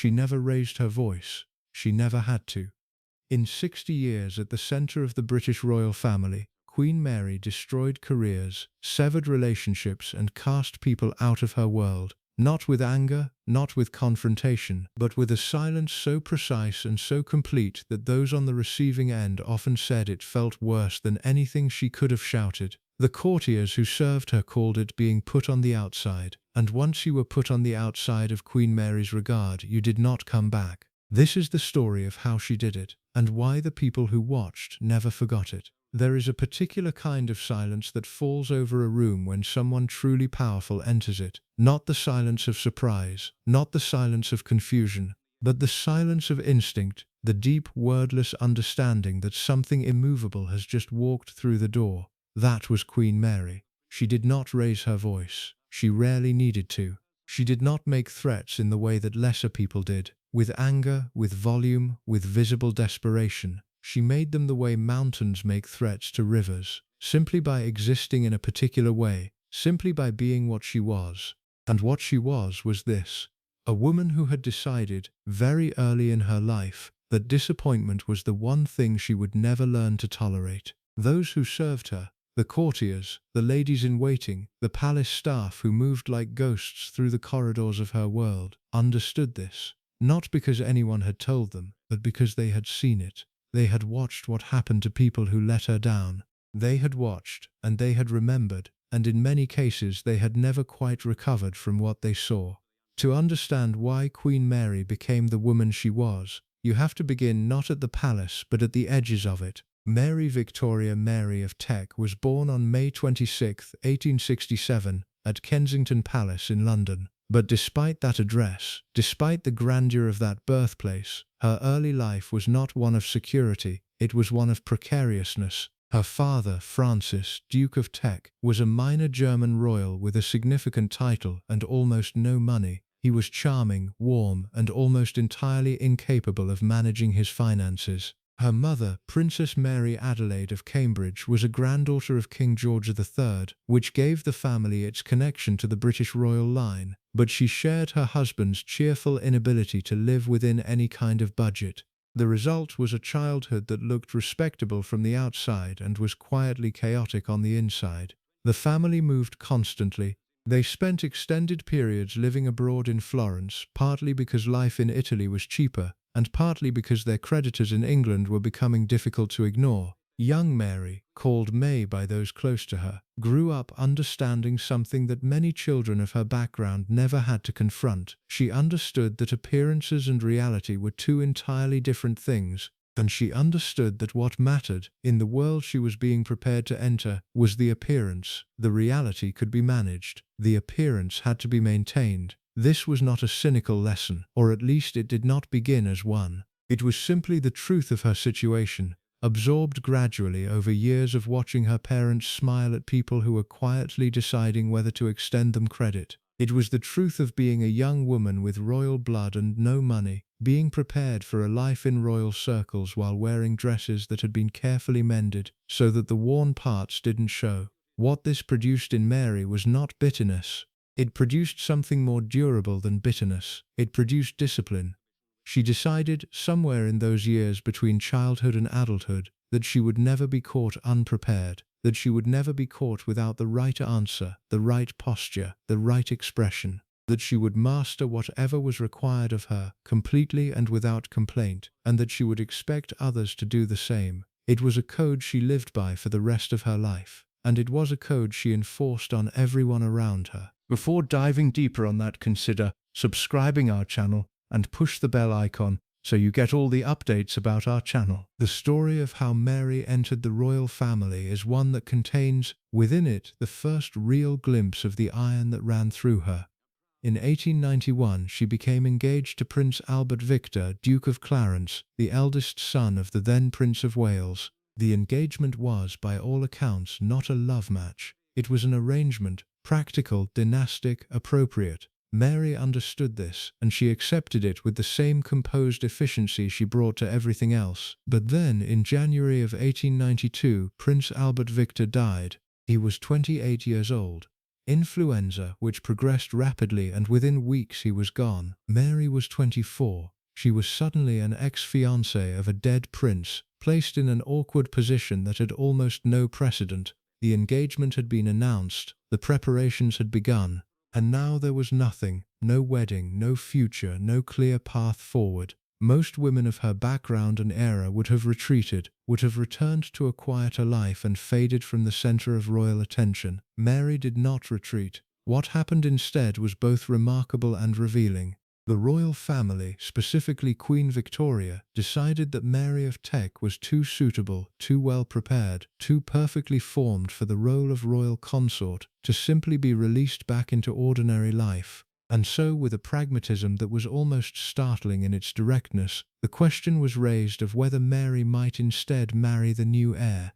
She never raised her voice. She never had to. In 60 years at the centre of the British royal family, Queen Mary destroyed careers, severed relationships, and cast people out of her world, not with anger, not with confrontation, but with a silence so precise and so complete that those on the receiving end often said it felt worse than anything she could have shouted. The courtiers who served her called it being put on the outside, and once you were put on the outside of Queen Mary's regard, you did not come back. This is the story of how she did it, and why the people who watched never forgot it. There is a particular kind of silence that falls over a room when someone truly powerful enters it. Not the silence of surprise, not the silence of confusion, but the silence of instinct, the deep, wordless understanding that something immovable has just walked through the door. That was Queen Mary. She did not raise her voice. She rarely needed to. She did not make threats in the way that lesser people did, with anger, with volume, with visible desperation. She made them the way mountains make threats to rivers, simply by existing in a particular way, simply by being what she was. And what she was this: a woman who had decided, very early in her life, that disappointment was the one thing she would never learn to tolerate. Those who served her, the courtiers, the ladies-in-waiting, the palace staff who moved like ghosts through the corridors of her world, understood this, not because anyone had told them, but because they had seen it. They had watched what happened to people who let her down. They had watched, and they had remembered, and in many cases they had never quite recovered from what they saw. To understand why Queen Mary became the woman she was, you have to begin not at the palace but at the edges of it. Mary Victoria Mary of Teck was born on May 26, 1867, at Kensington Palace in London. But despite that address, despite the grandeur of that birthplace, her early life was not one of security, it was one of precariousness. Her father, Francis, Duke of Teck, was a minor German royal with a significant title and almost no money. He was charming, warm, and almost entirely incapable of managing his finances. Her mother, Princess Mary Adelaide of Cambridge, was a granddaughter of King George III, which gave the family its connection to the British royal line, but she shared her husband's cheerful inability to live within any kind of budget. The result was a childhood that looked respectable from the outside and was quietly chaotic on the inside. The family moved constantly. They spent extended periods living abroad in Florence, partly because life in Italy was cheaper, and partly because their creditors in England were becoming difficult to ignore. Young Mary, called May by those close to her, grew up understanding something that many children of her background never had to confront. She understood that appearances and reality were two entirely different things, and she understood that what mattered, in the world she was being prepared to enter, was the appearance. The reality could be managed. The appearance had to be maintained. This was not a cynical lesson, or at least it did not begin as one. It was simply the truth of her situation, absorbed gradually over years of watching her parents smile at people who were quietly deciding whether to extend them credit. It was the truth of being a young woman with royal blood and no money, being prepared for a life in royal circles while wearing dresses that had been carefully mended so that the worn parts didn't show. What this produced in Mary was not bitterness. It produced something more durable than bitterness. It produced discipline. She decided, somewhere in those years between childhood and adulthood, that she would never be caught unprepared, that she would never be caught without the right answer, the right posture, the right expression, that she would master whatever was required of her, completely and without complaint, and that she would expect others to do the same. It was a code she lived by for the rest of her life, and it was a code she enforced on everyone around her. Before diving deeper on that, consider subscribing our channel and push the bell icon so you get all the updates about our channel. The story of how Mary entered the royal family is one that contains, within it, the first real glimpse of the iron that ran through her. In 1891, she became engaged to Prince Albert Victor, Duke of Clarence, the eldest son of the then Prince of Wales. The engagement was, by all accounts, not a love match. It was an arrangement, practical, dynastic, appropriate. Mary understood this, and she accepted it with the same composed efficiency she brought to everything else. But then, in January of 1892, Prince Albert Victor died. He was 28 years old. influenza, which progressed rapidly, and within weeks he was gone. Mary was 24. She was suddenly an ex-fiancée of a dead prince, placed in an awkward position that had almost no precedent. The engagement had been announced, the preparations had begun, and now there was nothing, no wedding, no future, no clear path forward. Most women of her background and era would have retreated, would have returned to a quieter life and faded from the center of royal attention. Mary did not retreat. What happened instead was both remarkable and revealing. The royal family, specifically Queen Victoria, decided that Mary of Teck was too suitable, too well prepared, too perfectly formed for the role of royal consort to simply be released back into ordinary life. And so, with a pragmatism that was almost startling in its directness, the question was raised of whether Mary might instead marry the new heir,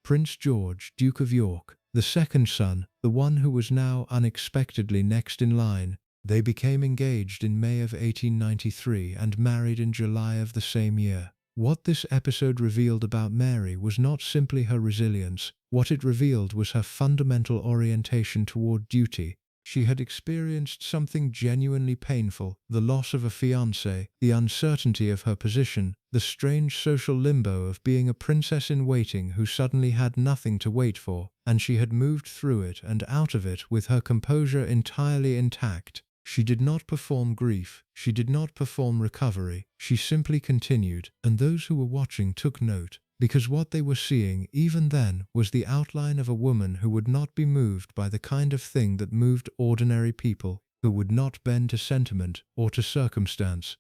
Prince George, Duke of York, the second son, the one who was now unexpectedly next in line. They became engaged in May of 1893 and married in July of the same year. What this episode revealed about Mary was not simply her resilience. What it revealed was her fundamental orientation toward duty. She had experienced something genuinely painful, the loss of a fiancé, the uncertainty of her position, the strange social limbo of being a princess in waiting who suddenly had nothing to wait for, and she had moved through it and out of it with her composure entirely intact. She did not perform grief, she did not perform recovery, she simply continued, and those who were watching took note, because what they were seeing, even then, was the outline of a woman who would not be moved by the kind of thing that moved ordinary people, who would not bend to sentiment or to circumstance.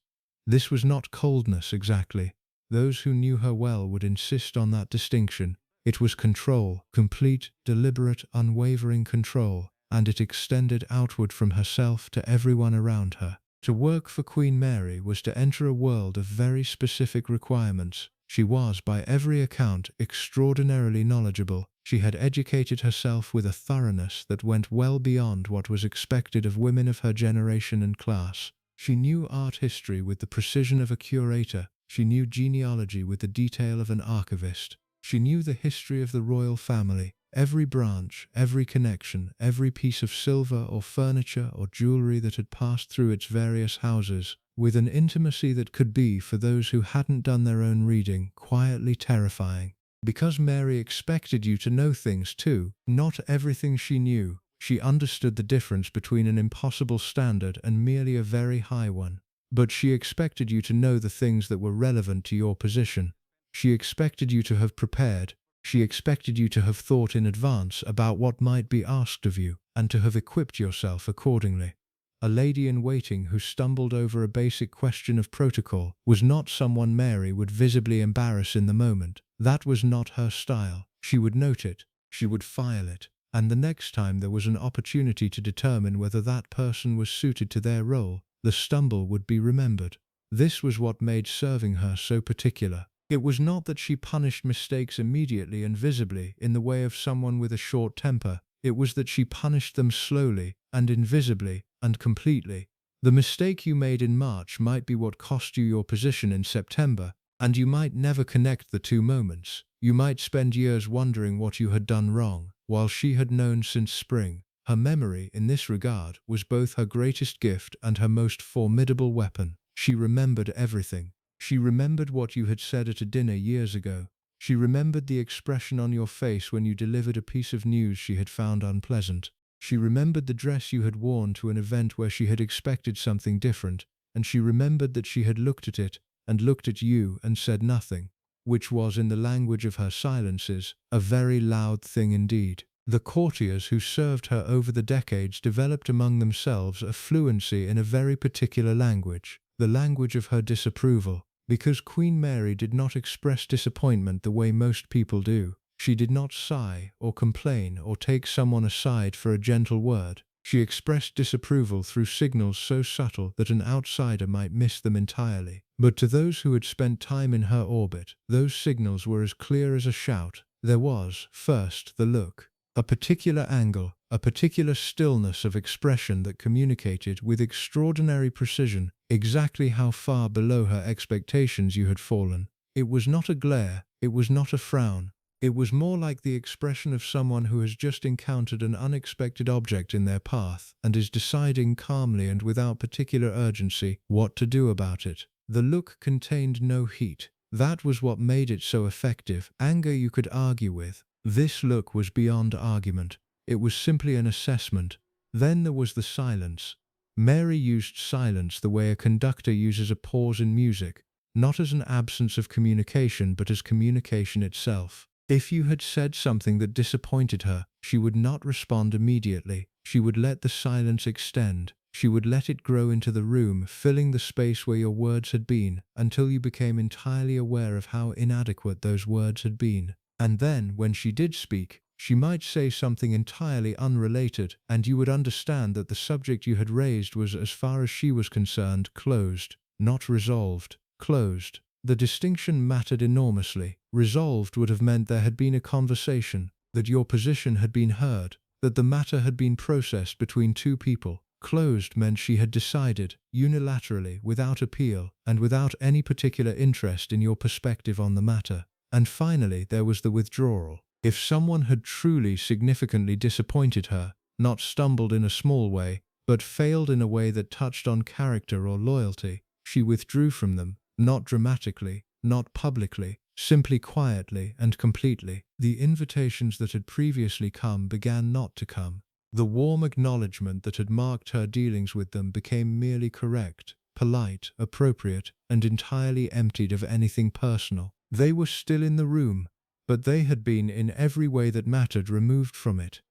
This was not coldness exactly. Those who knew her well would insist on that distinction. It was control, complete, deliberate, unwavering control, and it extended outward from herself to everyone around her. To work for Queen Mary was to enter a world of very specific requirements. She was, by every account, extraordinarily knowledgeable. She had educated herself with a thoroughness that went well beyond what was expected of women of her generation and class. She knew art history with the precision of a curator. She knew genealogy with the detail of an archivist. She knew the history of the royal family, every branch, every connection, every piece of silver or furniture or jewelry that had passed through its various houses, with an intimacy that could be, for those who hadn't done their own reading, quietly terrifying. Because Mary expected you to know things too, not everything she knew. She understood the difference between an impossible standard and merely a very high one. But she expected you to know the things that were relevant to your position. She expected you to have prepared. She expected you to have thought in advance about what might be asked of you, and to have equipped yourself accordingly. A lady-in-waiting who stumbled over a basic question of protocol was not someone Mary would visibly embarrass in the moment. That was not her style. She would note it, she would file it, and the next time there was an opportunity to determine whether that person was suited to their role, the stumble would be remembered. This was what made serving her so particular. It was not that she punished mistakes immediately and visibly in the way of someone with a short temper. It was that she punished them slowly and invisibly and completely. The mistake you made in March might be what cost you your position in September, and you might never connect the two moments. You might spend years wondering what you had done wrong, while she had known since spring. Her memory, in this regard, was both her greatest gift and her most formidable weapon. She remembered everything. She remembered what you had said at a dinner years ago. She remembered the expression on your face when you delivered a piece of news she had found unpleasant. She remembered the dress you had worn to an event where she had expected something different, and she remembered that she had looked at it, and looked at you, and said nothing, which was, in the language of her silences, a very loud thing indeed. The courtiers who served her over the decades developed among themselves a fluency in a very particular language, the language of her disapproval. Because Queen Mary did not express disappointment the way most people do. She did not sigh or complain or take someone aside for a gentle word. She expressed disapproval through signals so subtle that an outsider might miss them entirely. But to those who had spent time in her orbit, those signals were as clear as a shout. There was, first, the look. A particular angle, a particular stillness of expression that communicated with extraordinary precision exactly how far below her expectations you had fallen. It was not a glare, it was not a frown. It was more like the expression of someone who has just encountered an unexpected object in their path and is deciding calmly and without particular urgency what to do about it. The look contained no heat. That was what made it so effective. Anger you could argue with. This look was beyond argument. It was simply an assessment. Then there was the silence. Mary used silence the way a conductor uses a pause in music, not as an absence of communication but as communication itself. If you had said something that disappointed her, she would not respond immediately. She would let the silence extend. She would let it grow into the room, filling the space where your words had been, until you became entirely aware of how inadequate those words had been. And then, when she did speak, she might say something entirely unrelated, and you would understand that the subject you had raised was, as far as she was concerned, closed, not resolved. Closed. The distinction mattered enormously. Resolved would have meant there had been a conversation, that your position had been heard, that the matter had been processed between two people. Closed meant she had decided, unilaterally, without appeal, and without any particular interest in your perspective on the matter. And finally, there was the withdrawal. If someone had truly significantly disappointed her, not stumbled in a small way, but failed in a way that touched on character or loyalty, she withdrew from them, not dramatically, not publicly, simply quietly and completely. The invitations that had previously come began not to come. The warm acknowledgement that had marked her dealings with them became merely correct, polite, appropriate, and entirely emptied of anything personal. They were still in the room, but they had been in every way that mattered removed from it.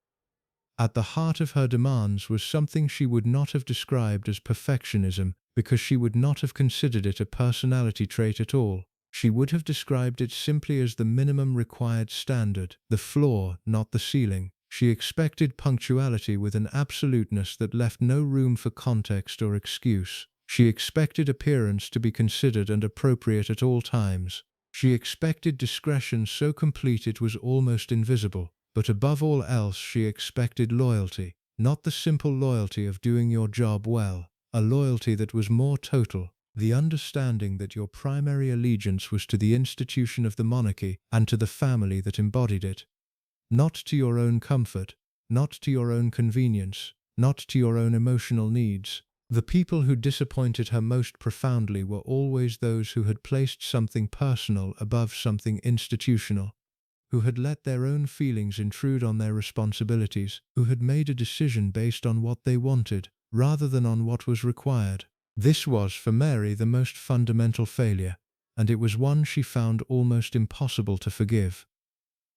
At the heart of her demands was something she would not have described as perfectionism, because she would not have considered it a personality trait at all. She would have described it simply as the minimum required standard, the floor, not the ceiling. She expected punctuality with an absoluteness that left no room for context or excuse. She expected appearance to be considered and appropriate at all times. She expected discretion so complete it was almost invisible. But above all else she expected loyalty, not the simple loyalty of doing your job well, a loyalty that was more total, the understanding that your primary allegiance was to the institution of the monarchy and to the family that embodied it, not to your own comfort, not to your own convenience, not to your own emotional needs. The people who disappointed her most profoundly were always those who had placed something personal above something institutional, who had let their own feelings intrude on their responsibilities, who had made a decision based on what they wanted, rather than on what was required. This was, for Mary, the most fundamental failure, and it was one she found almost impossible to forgive.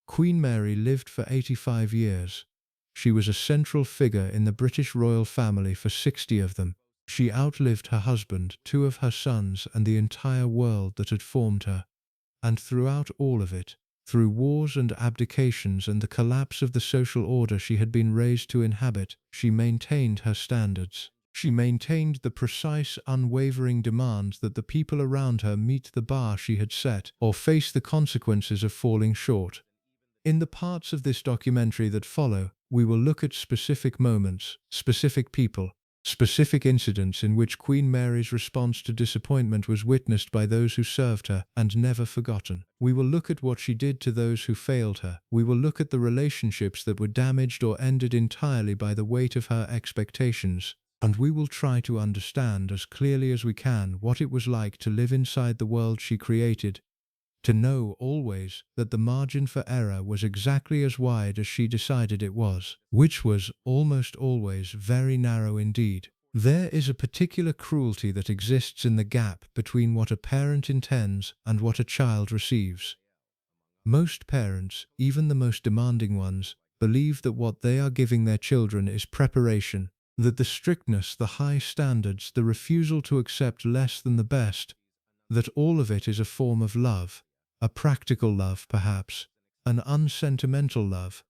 Queen Mary lived for 85 years. She was a central figure in the British royal family for 60 of them. She outlived her husband, 2 of her sons, and the entire world that had formed her. And throughout all of it, through wars and abdications and the collapse of the social order she had been raised to inhabit, she maintained her standards. She maintained the precise, unwavering demand that the people around her meet the bar she had set or face the consequences of falling short. In the parts of this documentary that follow, we will look at specific moments, specific people, specific incidents in which Queen Mary's response to disappointment was witnessed by those who served her and never forgotten. We will look at what she did to those who failed her. We will look at the relationships that were damaged or ended entirely by the weight of her expectations. And we will try to understand as clearly as we can what it was like to live inside the world she created, to know always that the margin for error was exactly as wide as she decided it was, which was almost always very narrow indeed. There is a particular cruelty that exists in the gap between what a parent intends and what a child receives. Most parents, even the most demanding ones, believe that what they are giving their children is preparation, that the strictness, the high standards, the refusal to accept less than the best, that all of it is a form of love. A practical love, perhaps, an unsentimental love,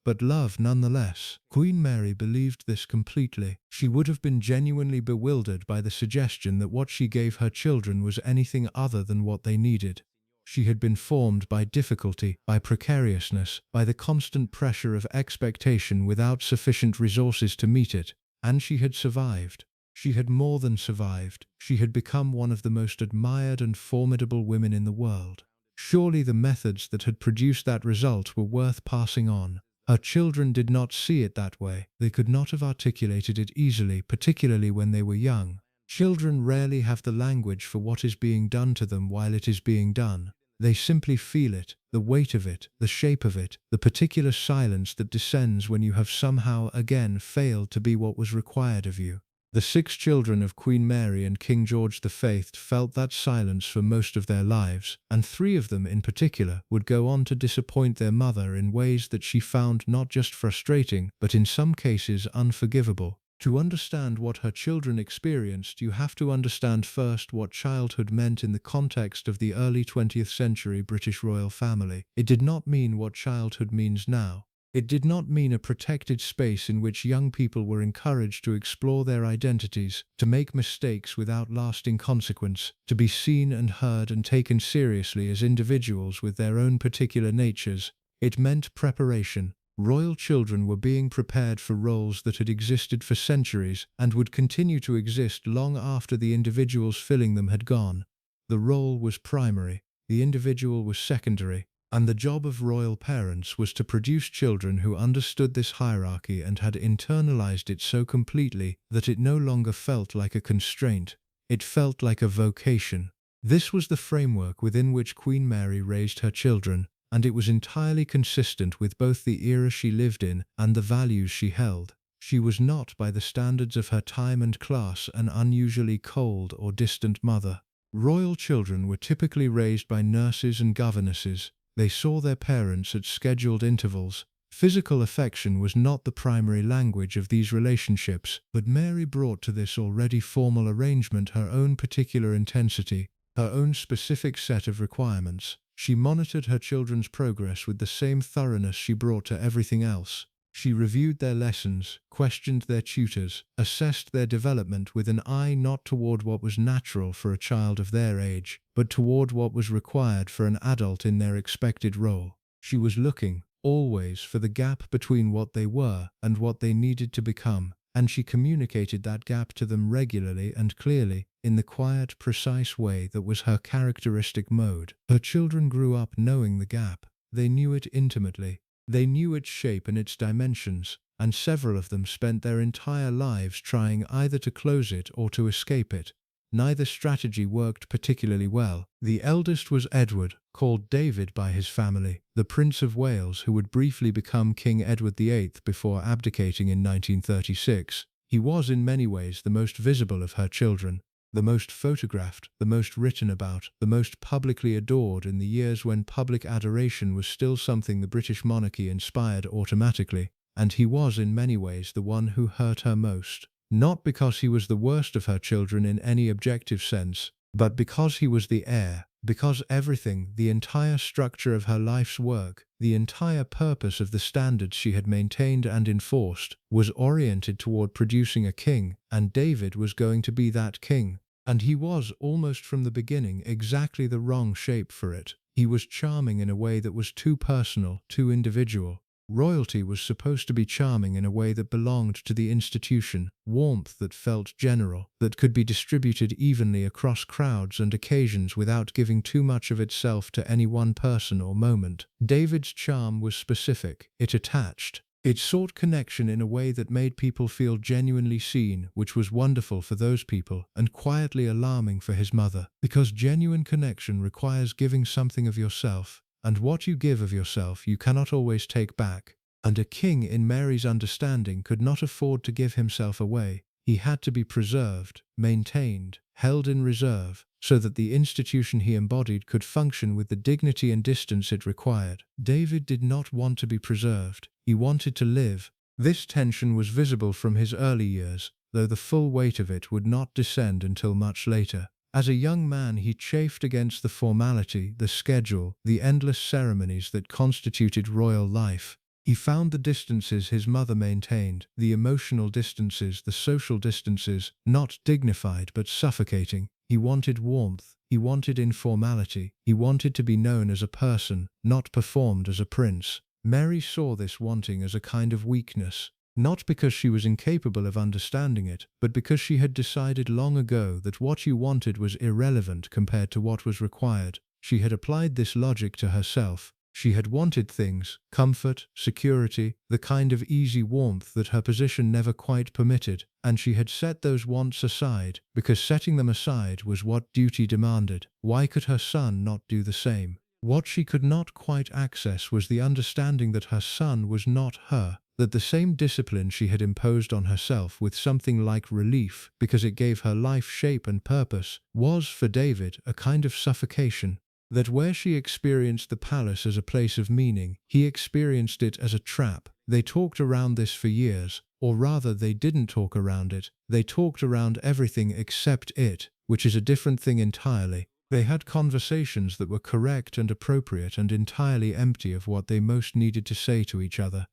but love nonetheless. Queen Mary believed this completely. She would have been genuinely bewildered by the suggestion that what she gave her children was anything other than what they needed. She had been formed by difficulty, by precariousness, by the constant pressure of expectation without sufficient resources to meet it, and she had survived. She had more than survived. She had become one of the most admired and formidable women in the world. Surely the methods that had produced that result were worth passing on. Her children did not see it that way. They could not have articulated it easily, particularly when they were young. Children rarely have the language for what is being done to them while it is being done. They simply feel it, the weight of it, the shape of it, the particular silence that descends when you have somehow again failed to be what was required of you. The 6 children of Queen Mary and King George V felt that silence for most of their lives, and 3 of them in particular would go on to disappoint their mother in ways that she found not just frustrating, but in some cases unforgivable. To understand what her children experienced, you have to understand first what childhood meant in the context of the early 20th century British royal family. It did not mean what childhood means now. It did not mean a protected space in which young people were encouraged to explore their identities, to make mistakes without lasting consequence, to be seen and heard and taken seriously as individuals with their own particular natures. It meant preparation. Royal children were being prepared for roles that had existed for centuries and would continue to exist long after the individuals filling them had gone. The role was primary, the individual was secondary, and the job of royal parents was to produce children who understood this hierarchy and had internalized it so completely that it no longer felt like a constraint. It felt like a vocation. This was the framework within which Queen Mary raised her children, and it was entirely consistent with both the era she lived in and the values she held. She was not, by the standards of her time and class, an unusually cold or distant mother. Royal children were typically raised by nurses and governesses. They saw their parents at scheduled intervals. Physical affection was not the primary language of these relationships, but Mary brought to this already formal arrangement her own particular intensity, her own specific set of requirements. She monitored her children's progress with the same thoroughness she brought to everything else. She reviewed their lessons, questioned their tutors, assessed their development with an eye not toward what was natural for a child of their age, but toward what was required for an adult in their expected role. She was looking, always, for the gap between what they were and what they needed to become, and she communicated that gap to them regularly and clearly, in the quiet, precise way that was her characteristic mode. Her children grew up knowing the gap. They knew it intimately. They knew its shape and its dimensions, and several of them spent their entire lives trying either to close it or to escape it. Neither strategy worked particularly well. The eldest was Edward, called David by his family, the Prince of Wales who would briefly become King Edward VIII before abdicating in 1936. He was in many ways the most visible of her children, the most photographed, the most written about, the most publicly adored in the years when public adoration was still something the British monarchy inspired automatically, and he was in many ways the one who hurt her most. Not because he was the worst of her children in any objective sense, but because he was the heir, because everything, the entire structure of her life's work, the entire purpose of the standards she had maintained and enforced, was oriented toward producing a king, and David was going to be that king. And he was, almost from the beginning, exactly the wrong shape for it. He was charming in a way that was too personal, too individual. Royalty was supposed to be charming in a way that belonged to the institution, warmth that felt general, that could be distributed evenly across crowds and occasions without giving too much of itself to any one person or moment. David's charm was specific. It attached. It sought connection in a way that made people feel genuinely seen, which was wonderful for those people and quietly alarming for his mother, because genuine connection requires giving something of yourself, and what you give of yourself you cannot always take back. And a king, in Mary's understanding, could not afford to give himself away. He had to be preserved, maintained, held in reserve, so that the institution he embodied could function with the dignity and distance it required. David did not want to be preserved. He wanted to live. This tension was visible from his early years, though the full weight of it would not descend until much later. As a young man, he chafed against the formality, the schedule, the endless ceremonies that constituted royal life. He found the distances his mother maintained, the emotional distances, the social distances, not dignified but suffocating. He wanted warmth. He wanted informality. He wanted to be known as a person, not performed as a prince. Mary saw this wanting as a kind of weakness, not because she was incapable of understanding it, but because she had decided long ago that what you wanted was irrelevant compared to what was required. She had applied this logic to herself. She had wanted things, comfort, security, the kind of easy warmth that her position never quite permitted, and she had set those wants aside, because setting them aside was what duty demanded. Why could her son not do the same? What she could not quite access was the understanding that her son was not her, that the same discipline she had imposed on herself with something like relief, because it gave her life shape and purpose, was, for David, a kind of suffocation. That where she experienced the palace as a place of meaning, he experienced it as a trap. They talked around this for years, or rather they didn't talk around it. They talked around everything except it, which is a different thing entirely. They had conversations that were correct and appropriate and entirely empty of what they most needed to say to each other.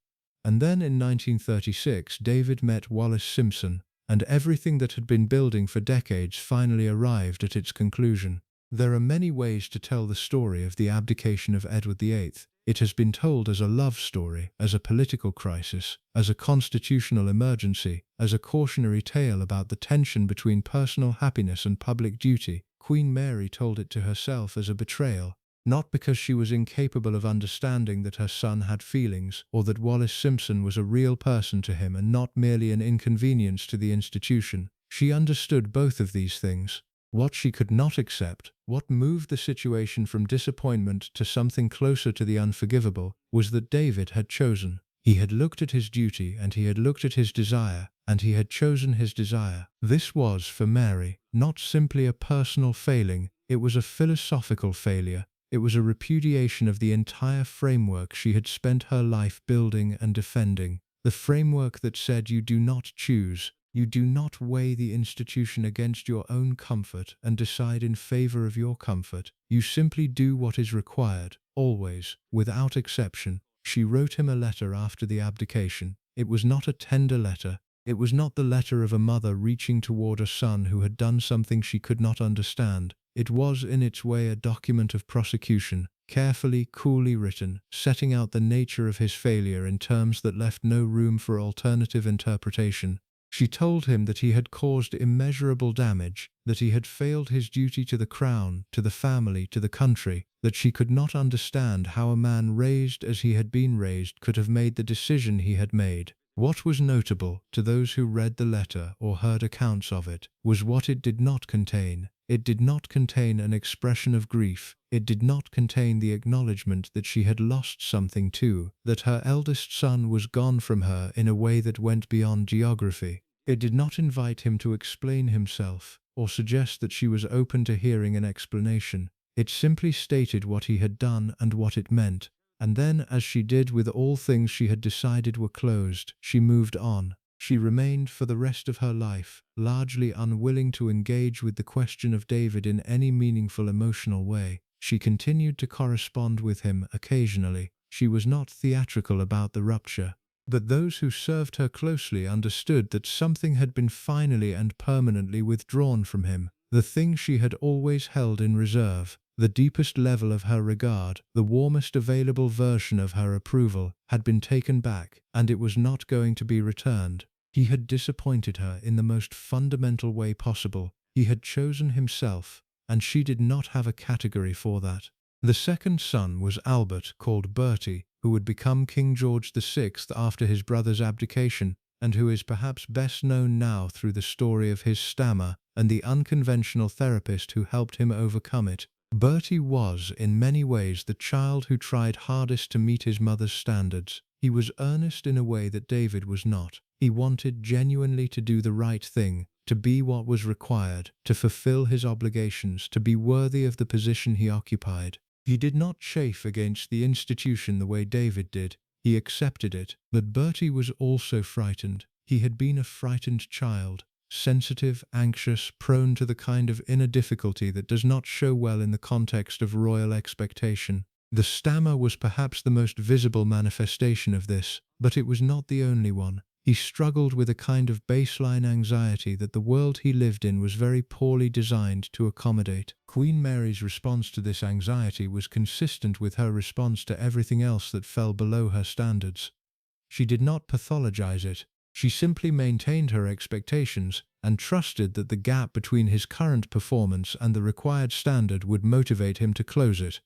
And then in 1936 David met Wallace Simpson, and everything that had been building for decades finally arrived at its conclusion. There are many ways to tell the story of the abdication of Edward VIII. It has been told as a love story, as a political crisis, as a constitutional emergency, as a cautionary tale about the tension between personal happiness and public duty. Queen Mary told it to herself as a betrayal, not because she was incapable of understanding that her son had feelings, or that Wallace Simpson was a real person to him and not merely an inconvenience to the institution. She understood both of these things. What she could not accept, what moved the situation from disappointment to something closer to the unforgivable, was that David had chosen. He had looked at his duty and he had looked at his desire, and he had chosen his desire. This was, for Mary, not simply a personal failing, it was a philosophical failure. It was a repudiation of the entire framework she had spent her life building and defending. The framework that said you do not choose. You do not weigh the institution against your own comfort and decide in favor of your comfort. You simply do what is required, always, without exception. She wrote him a letter after the abdication. It was not a tender letter. It was not the letter of a mother reaching toward a son who had done something she could not understand. It was in its way a document of prosecution, carefully, coolly written, setting out the nature of his failure in terms that left no room for alternative interpretation. She told him that he had caused immeasurable damage, that he had failed his duty to the crown, to the family, to the country, that she could not understand how a man raised as he had been raised could have made the decision he had made. What was notable, to those who read the letter or heard accounts of it, was what it did not contain. It did not contain an expression of grief. It did not contain the acknowledgement that she had lost something too, that her eldest son was gone from her in a way that went beyond geography. It did not invite him to explain himself, or suggest that she was open to hearing an explanation. It simply stated what he had done and what it meant. And then, as she did with all things she had decided were closed, she moved on. She remained for the rest of her life, largely unwilling to engage with the question of David in any meaningful emotional way. She continued to correspond with him occasionally. She was not theatrical about the rupture. But those who served her closely understood that something had been finally and permanently withdrawn from him. The thing she had always held in reserve, the deepest level of her regard, the warmest available version of her approval, had been taken back, and it was not going to be returned. He had disappointed her in the most fundamental way possible. He had chosen himself, and she did not have a category for that. The second son was Albert, called Bertie, who would become King George VI after his brother's abdication, and who is perhaps best known now through the story of his stammer and the unconventional therapist who helped him overcome it. Bertie was, in many ways, the child who tried hardest to meet his mother's standards. He was earnest in a way that David was not. He wanted genuinely to do the right thing, to be what was required, to fulfill his obligations, to be worthy of the position he occupied. He did not chafe against the institution the way David did. He accepted it. But Bertie was also frightened. He had been a frightened child, sensitive, anxious, prone to the kind of inner difficulty that does not show well in the context of royal expectation. The stammer was perhaps the most visible manifestation of this, but it was not the only one. He struggled with a kind of baseline anxiety that the world he lived in was very poorly designed to accommodate. Queen Mary's response to this anxiety was consistent with her response to everything else that fell below her standards. She did not pathologize it. She simply maintained her expectations and trusted that the gap between his current performance and the required standard would motivate him to close it.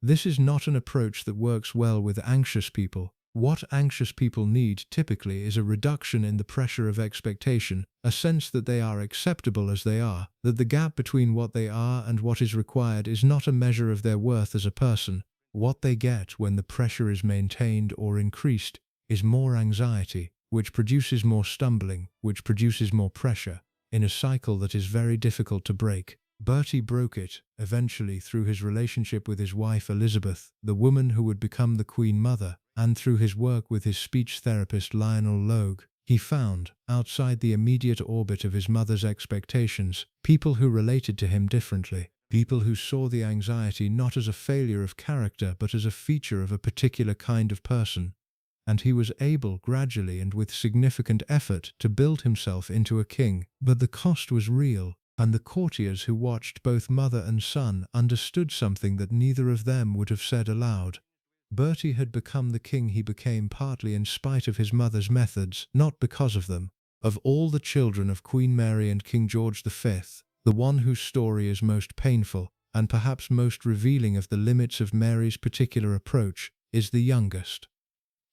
This is not an approach that works well with anxious people. What anxious people need typically is a reduction in the pressure of expectation, a sense that they are acceptable as they are, that the gap between what they are and what is required is not a measure of their worth as a person. What they get when the pressure is maintained or increased is more anxiety, which produces more stumbling, which produces more pressure, in a cycle that is very difficult to break. Bertie broke it, eventually through his relationship with his wife Elizabeth, the woman who would become the Queen Mother, and through his work with his speech therapist Lionel Logue. He found, outside the immediate orbit of his mother's expectations, people who related to him differently, people who saw the anxiety not as a failure of character but as a feature of a particular kind of person. And he was able, gradually and with significant effort, to build himself into a king. But the cost was real, and the courtiers who watched both mother and son understood something that neither of them would have said aloud. Bertie had become the king he became partly in spite of his mother's methods, not because of them. Of all the children of Queen Mary and King George V, the one whose story is most painful, and perhaps most revealing of the limits of Mary's particular approach, is the youngest.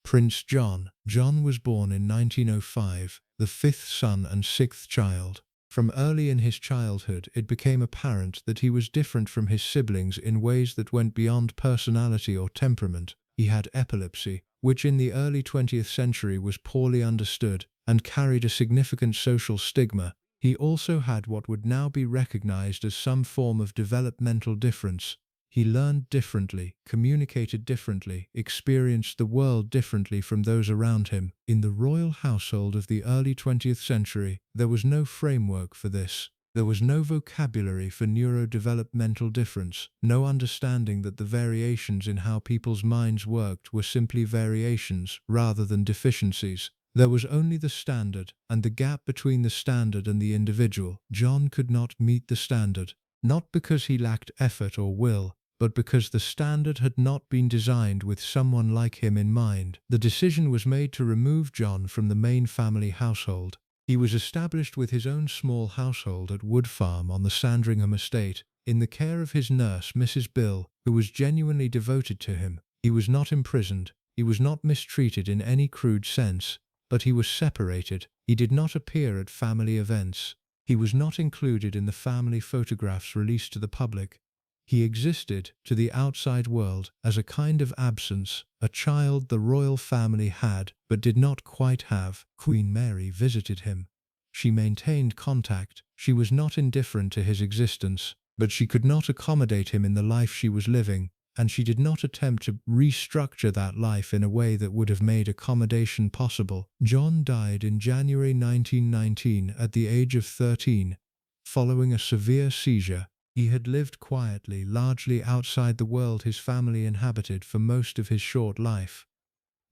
Prince John. John was born in 1905, the fifth son and sixth child. From early in his childhood, it became apparent that he was different from his siblings in ways that went beyond personality or temperament. He had epilepsy, which in the early 20th century was poorly understood and carried a significant social stigma. He also had what would now be recognized as some form of developmental difference. He learned differently, communicated differently, experienced the world differently from those around him. In the royal household of the early 20th century, there was no framework for this. There was no vocabulary for neurodevelopmental difference, no understanding that the variations in how people's minds worked were simply variations rather than deficiencies. There was only the standard, and the gap between the standard and the individual. John could not meet the standard, not because he lacked effort or will, but because the standard had not been designed with someone like him in mind. The decision was made to remove John from the main family household. He was established with his own small household at Wood Farm on the Sandringham estate, in the care of his nurse, Mrs. Bill, who was genuinely devoted to him. He was not imprisoned, he was not mistreated in any crude sense, but he was separated. He did not appear at family events. He was not included in the family photographs released to the public. He existed, to the outside world, as a kind of absence, a child the royal family had, but did not quite have. Queen Mary visited him. She maintained contact. She was not indifferent to his existence, but she could not accommodate him in the life she was living, and she did not attempt to restructure that life in a way that would have made accommodation possible. John died in January 1919 at the age of 13, following a severe seizure. He had lived quietly, largely outside the world his family inhabited for most of his short life.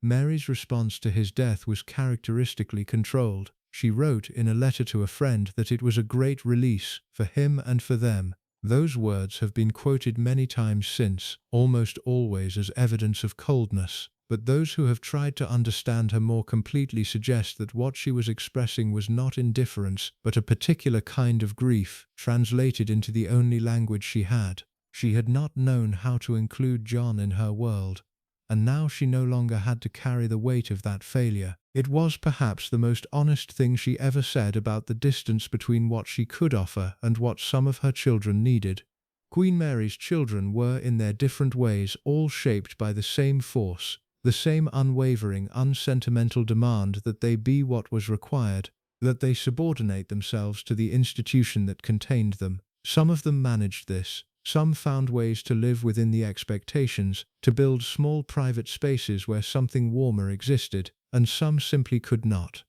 Mary's response to his death was characteristically controlled. She wrote in a letter to a friend that it was a great release for him and for them. Those words have been quoted many times since, almost always as evidence of coldness. But those who have tried to understand her more completely suggest that what she was expressing was not indifference, but a particular kind of grief, translated into the only language she had. She had not known how to include John in her world, and now she no longer had to carry the weight of that failure. It was perhaps the most honest thing she ever said about the distance between what she could offer and what some of her children needed. Queen Mary's children were, in their different ways, all shaped by the same force, the same unwavering, unsentimental demand that they be what was required, that they subordinate themselves to the institution that contained them. Some of them managed this. Some found ways to live within the expectations, to build small private spaces where something warmer existed, and some simply could not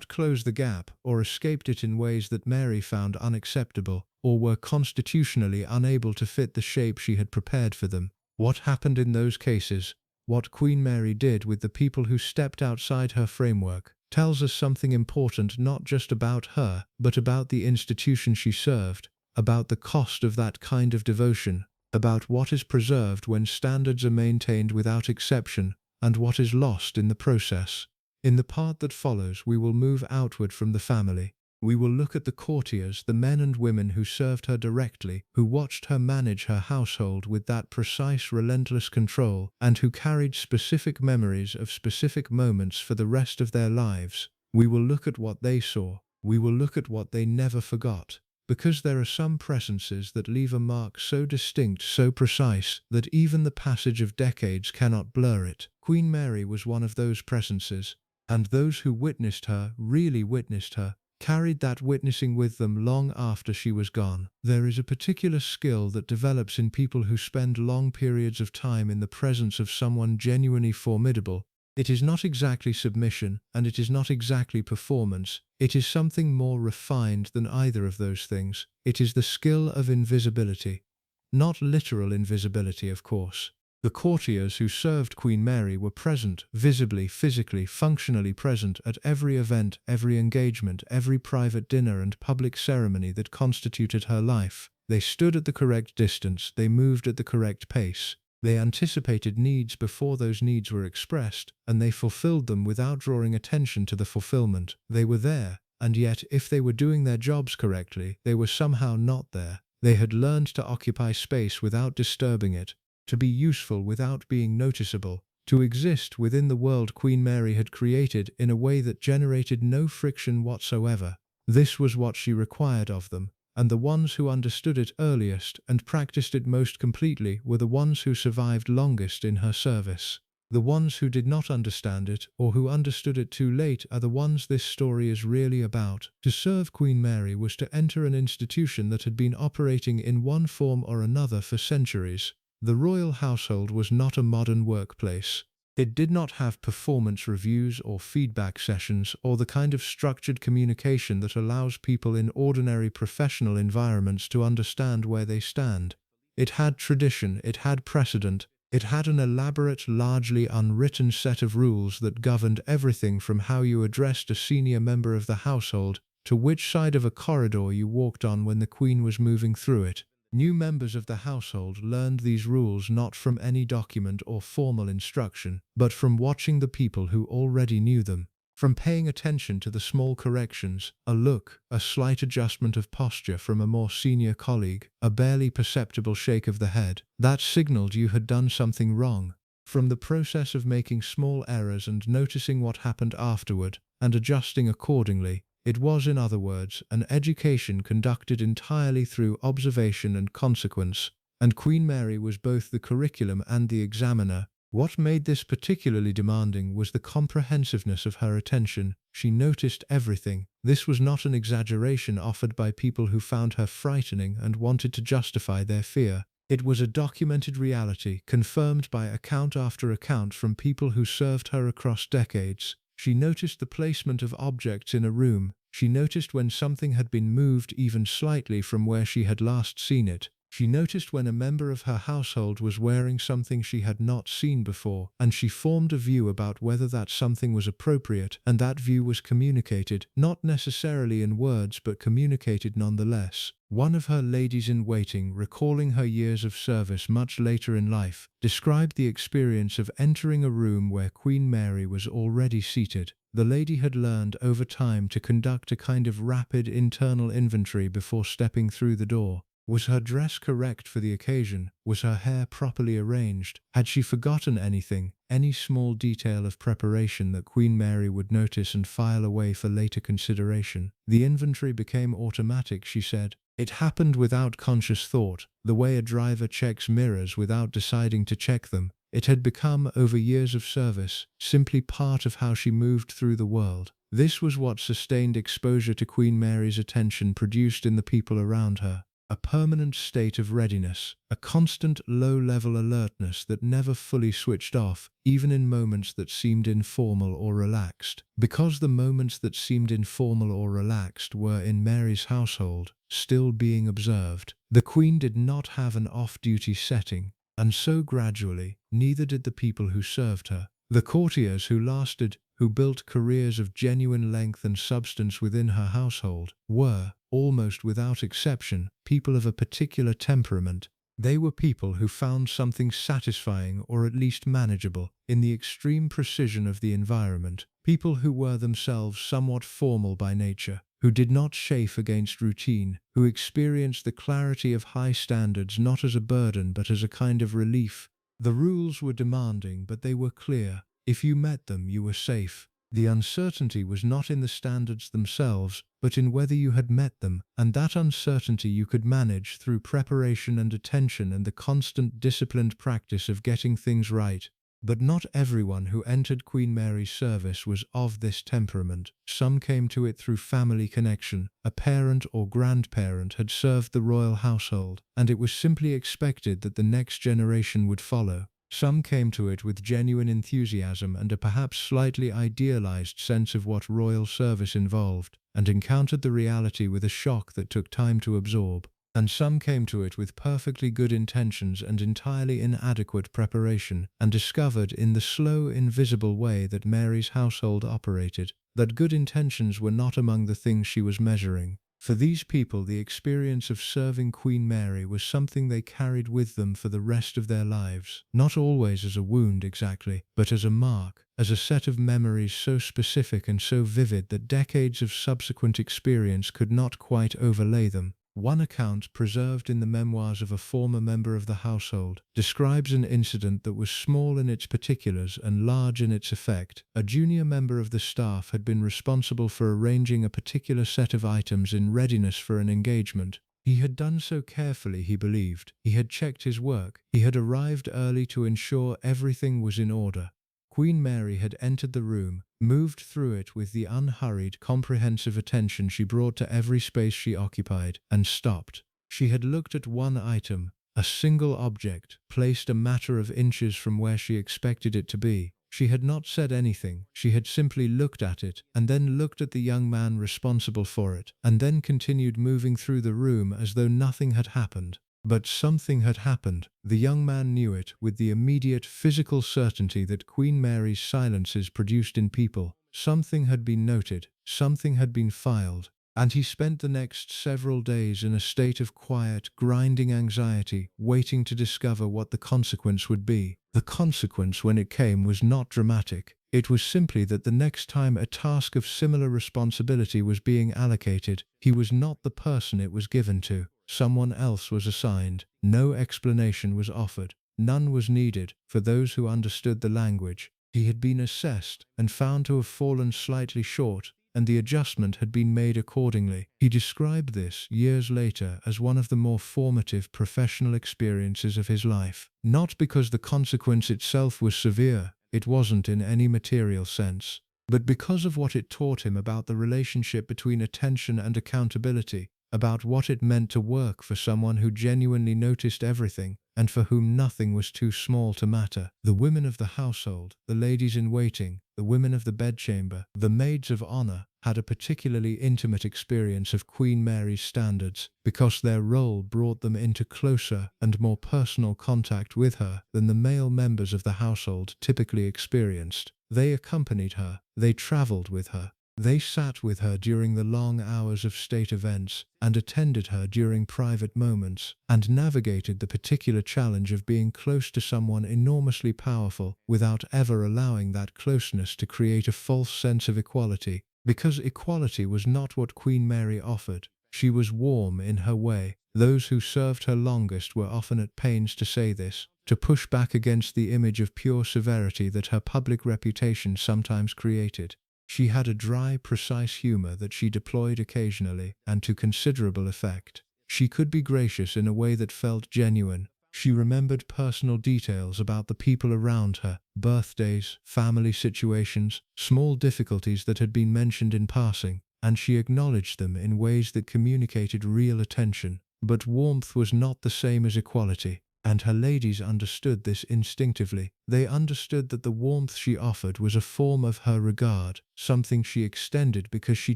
close the gap, or escaped it in ways that Mary found unacceptable, or were constitutionally unable to fit the shape she had prepared for them. What happened in those cases, what Queen Mary did with the people who stepped outside her framework, tells us something important not just about her, but about the institution she served, about the cost of that kind of devotion, about what is preserved when standards are maintained without exception, and what is lost in the process. In the part that follows, we will move outward from the family. We will look at the courtiers, the men and women who served her directly, who watched her manage her household with that precise, relentless control, and who carried specific memories of specific moments for the rest of their lives. We will look at what they saw. We will look at what they never forgot. Because there are some presences that leave a mark so distinct, so precise, that even the passage of decades cannot blur it. Queen Mary was one of those presences, and those who witnessed her, really witnessed her, carried that witnessing with them long after she was gone. There is a particular skill that develops in people who spend long periods of time in the presence of someone genuinely formidable. It is not exactly submission, and it is not exactly performance. It is something more refined than either of those things. It is the skill of invisibility. Not literal invisibility, of course. The courtiers who served Queen Mary were present, visibly, physically, functionally present at every event, every engagement, every private dinner and public ceremony that constituted her life. They stood at the correct distance, they moved at the correct pace. They anticipated needs before those needs were expressed, and they fulfilled them without drawing attention to the fulfillment. They were there, and yet if they were doing their jobs correctly, they were somehow not there. They had learned to occupy space without disturbing it, to be useful without being noticeable, to exist within the world Queen Mary had created in a way that generated no friction whatsoever. This was what she required of them, and the ones who understood it earliest and practiced it most completely were the ones who survived longest in her service. The ones who did not understand it, or who understood it too late, are the ones this story is really about. To serve Queen Mary was to enter an institution that had been operating in one form or another for centuries. The royal household was not a modern workplace. It did not have performance reviews or feedback sessions or the kind of structured communication that allows people in ordinary professional environments to understand where they stand. It had tradition, it had precedent, it had an elaborate, largely unwritten set of rules that governed everything from how you addressed a senior member of the household to which side of a corridor you walked on when the Queen was moving through it. New members of the household learned these rules not from any document or formal instruction, but from watching the people who already knew them, from paying attention to the small corrections, a look, a slight adjustment of posture from a more senior colleague, a barely perceptible shake of the head, that signaled you had done something wrong, from the process of making small errors and noticing what happened afterward, and adjusting accordingly. It was, in other words, an education conducted entirely through observation and consequence, and Queen Mary was both the curriculum and the examiner. What made this particularly demanding was the comprehensiveness of her attention. She noticed everything. This was not an exaggeration offered by people who found her frightening and wanted to justify their fear. It was a documented reality, confirmed by account after account from people who served her across decades. She noticed the placement of objects in a room. She noticed when something had been moved even slightly from where she had last seen it. She noticed when a member of her household was wearing something she had not seen before, and she formed a view about whether that something was appropriate, and that view was communicated, not necessarily in words but communicated nonetheless. One of her ladies-in-waiting, recalling her years of service much later in life, described the experience of entering a room where Queen Mary was already seated. The lady had learned over time to conduct a kind of rapid internal inventory before stepping through the door. Was her dress correct for the occasion? Was her hair properly arranged? Had she forgotten anything, any small detail of preparation that Queen Mary would notice and file away for later consideration? The inventory became automatic, she said. It happened without conscious thought, the way a driver checks mirrors without deciding to check them. It had become, over years of service, simply part of how she moved through the world. This was what sustained exposure to Queen Mary's attention produced in the people around her. A permanent state of readiness, a constant low-level alertness that never fully switched off, even in moments that seemed informal or relaxed. Because the moments that seemed informal or relaxed were, in Mary's household, still being observed, the Queen did not have an off-duty setting, and so gradually, neither did the people who served her. The courtiers who lasted, who built careers of genuine length and substance within her household, were, almost without exception, people of a particular temperament. They were people who found something satisfying or at least manageable in the extreme precision of the environment, People who were themselves somewhat formal by nature, who did not chafe against routine, who experienced the clarity of high standards not as a burden but as a kind of relief. The rules were demanding, but they were clear. If you met them, you were safe. The uncertainty was not in the standards themselves, but in whether you had met them, and that uncertainty you could manage through preparation and attention and the constant disciplined practice of getting things right. But not everyone who entered Queen Mary's service was of this temperament. Some came to it through family connection. A parent or grandparent had served the royal household, and it was simply expected that the next generation would follow. Some came to it with genuine enthusiasm and a perhaps slightly idealized sense of what royal service involved, and encountered the reality with a shock that took time to absorb. And some came to it with perfectly good intentions and entirely inadequate preparation, and discovered in the slow, invisible way that Mary's household operated, that good intentions were not among the things she was measuring. For these people, the experience of serving Queen Mary was something they carried with them for the rest of their lives, not always as a wound exactly, but as a mark, as a set of memories so specific and so vivid that decades of subsequent experience could not quite overlay them. One account, preserved in the memoirs of a former member of the household, describes an incident that was small in its particulars and large in its effect. A junior member of the staff had been responsible for arranging a particular set of items in readiness for an engagement. He had done so carefully, he believed. He had checked his work. He had arrived early to ensure everything was in order. Queen Mary had entered the room, moved through it with the unhurried, comprehensive attention she brought to every space she occupied, and stopped. She had looked at one item, a single object, placed a matter of inches from where she expected it to be. She had not said anything. She had simply looked at it, and then looked at the young man responsible for it, and then continued moving through the room as though nothing had happened. But something had happened. The young man knew it with the immediate physical certainty that Queen Mary's silences produced in people. Something had been noted, something had been filed, and he spent the next several days in a state of quiet, grinding anxiety, waiting to discover what the consequence would be. The consequence, when it came, was not dramatic. It was simply that the next time a task of similar responsibility was being allocated, he was not the person it was given to. Someone else was assigned. No explanation was offered. None was needed for those who understood the language. He had been assessed and found to have fallen slightly short, and the adjustment had been made accordingly. He described this, years later, as one of the more formative professional experiences of his life. Not because the consequence itself was severe, it wasn't in any material sense, but because of what it taught him about the relationship between attention and accountability, about what it meant to work for someone who genuinely noticed everything, and for whom nothing was too small to matter. The women of the household, the ladies in waiting, the women of the bedchamber, the maids of honor, had a particularly intimate experience of Queen Mary's standards, because their role brought them into closer and more personal contact with her than the male members of the household typically experienced. They accompanied her, they traveled with her, they sat with her during the long hours of state events, and attended her during private moments, and navigated the particular challenge of being close to someone enormously powerful without ever allowing that closeness to create a false sense of equality. Because equality was not what Queen Mary offered. She was warm in her way. Those who served her longest were often at pains to say this, to push back against the image of pure severity that her public reputation sometimes created. She had a dry, precise humor that she deployed occasionally, and to considerable effect. She could be gracious in a way that felt genuine. She remembered personal details about the people around her, birthdays, family situations, small difficulties that had been mentioned in passing, and she acknowledged them in ways that communicated real attention. But warmth was not the same as equality, and her ladies understood this instinctively. They understood that the warmth she offered was a form of her regard, something she extended because she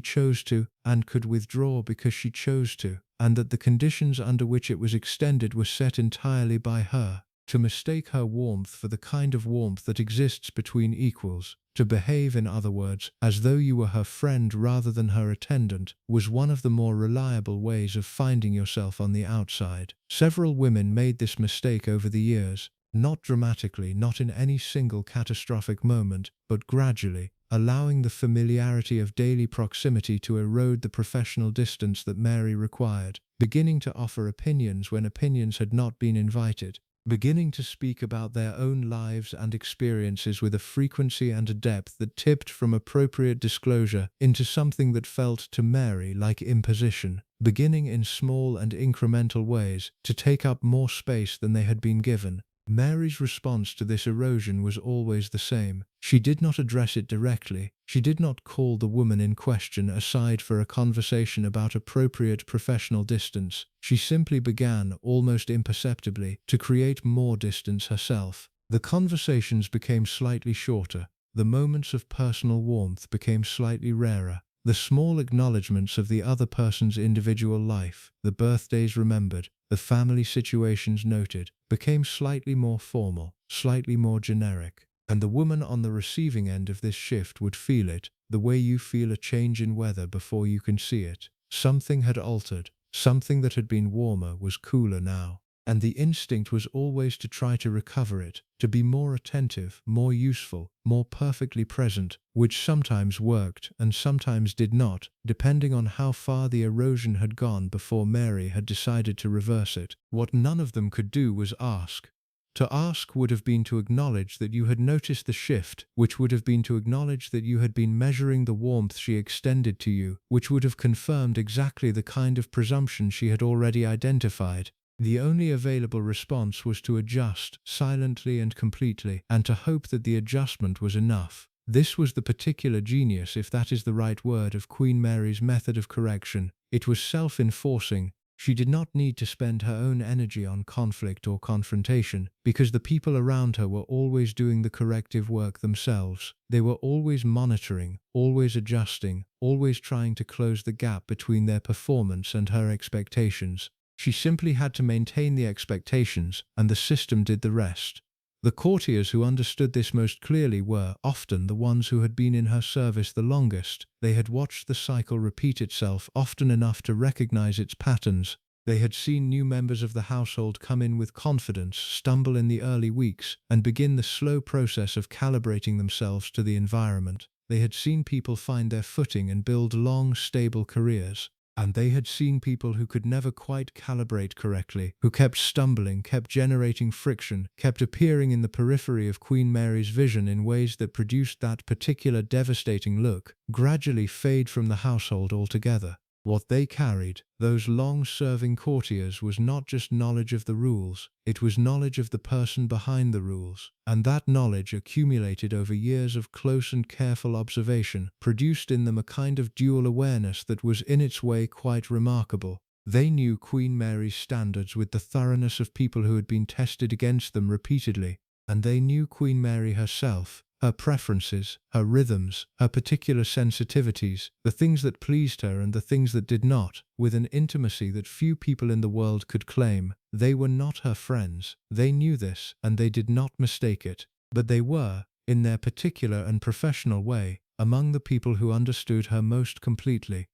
chose to, and could withdraw because she chose to, and that the conditions under which it was extended were set entirely by her. To mistake her warmth for the kind of warmth that exists between equals, to behave, in other words, as though you were her friend rather than her attendant, was one of the more reliable ways of finding yourself on the outside. Several women made this mistake over the years, not dramatically, not in any single catastrophic moment, but gradually, allowing the familiarity of daily proximity to erode the professional distance that Mary required, beginning to offer opinions when opinions had not been invited, beginning to speak about their own lives and experiences with a frequency and a depth that tipped from appropriate disclosure into something that felt to Mary like imposition, beginning in small and incremental ways to take up more space than they had been given. Mary's response to this erosion was always the same. She did not address it directly. She did not call the woman in question aside for a conversation about appropriate professional distance. She simply began, almost imperceptibly, to create more distance herself. The conversations became slightly shorter. The moments of personal warmth became slightly rarer. The small acknowledgments of the other person's individual life, the birthdays remembered, the family situations noted, became slightly more formal, slightly more generic. And the woman on the receiving end of this shift would feel it, the way you feel a change in weather before you can see it. Something had altered. Something that had been warmer was cooler now. And the instinct was always to try to recover it, to be more attentive, more useful, more perfectly present, which sometimes worked and sometimes did not, depending on how far the erosion had gone before Mary had decided to reverse it. What none of them could do was ask. To ask would have been to acknowledge that you had noticed the shift, which would have been to acknowledge that you had been measuring the warmth she extended to you, which would have confirmed exactly the kind of presumption she had already identified. The only available response was to adjust, silently and completely, and to hope that the adjustment was enough. This was the particular genius, if that is the right word, of Queen Mary's method of correction. It was self-enforcing. She did not need to spend her own energy on conflict or confrontation, because the people around her were always doing the corrective work themselves. They were always monitoring, always adjusting, always trying to close the gap between their performance and her expectations. She simply had to maintain the expectations, and the system did the rest. The courtiers who understood this most clearly were, often, the ones who had been in her service the longest. They had watched the cycle repeat itself often enough to recognize its patterns. They had seen new members of the household come in with confidence, stumble in the early weeks, and begin the slow process of calibrating themselves to the environment. They had seen people find their footing and build long, stable careers. And they had seen people who could never quite calibrate correctly, who kept stumbling, kept generating friction, kept appearing in the periphery of Queen Mary's vision in ways that produced that particular devastating look, gradually fade from the household altogether. What they carried, those long-serving courtiers, was not just knowledge of the rules, it was knowledge of the person behind the rules. And that knowledge, accumulated over years of close and careful observation, produced in them a kind of dual awareness that was in its way quite remarkable. They knew Queen Mary's standards with the thoroughness of people who had been tested against them repeatedly, and they knew Queen Mary herself, her preferences, her rhythms, her particular sensitivities, the things that pleased her and the things that did not, with an intimacy that few people in the world could claim. They were not her friends. They knew this, and they did not mistake it. But they were, in their particular and professional way, among the people who understood her most completely.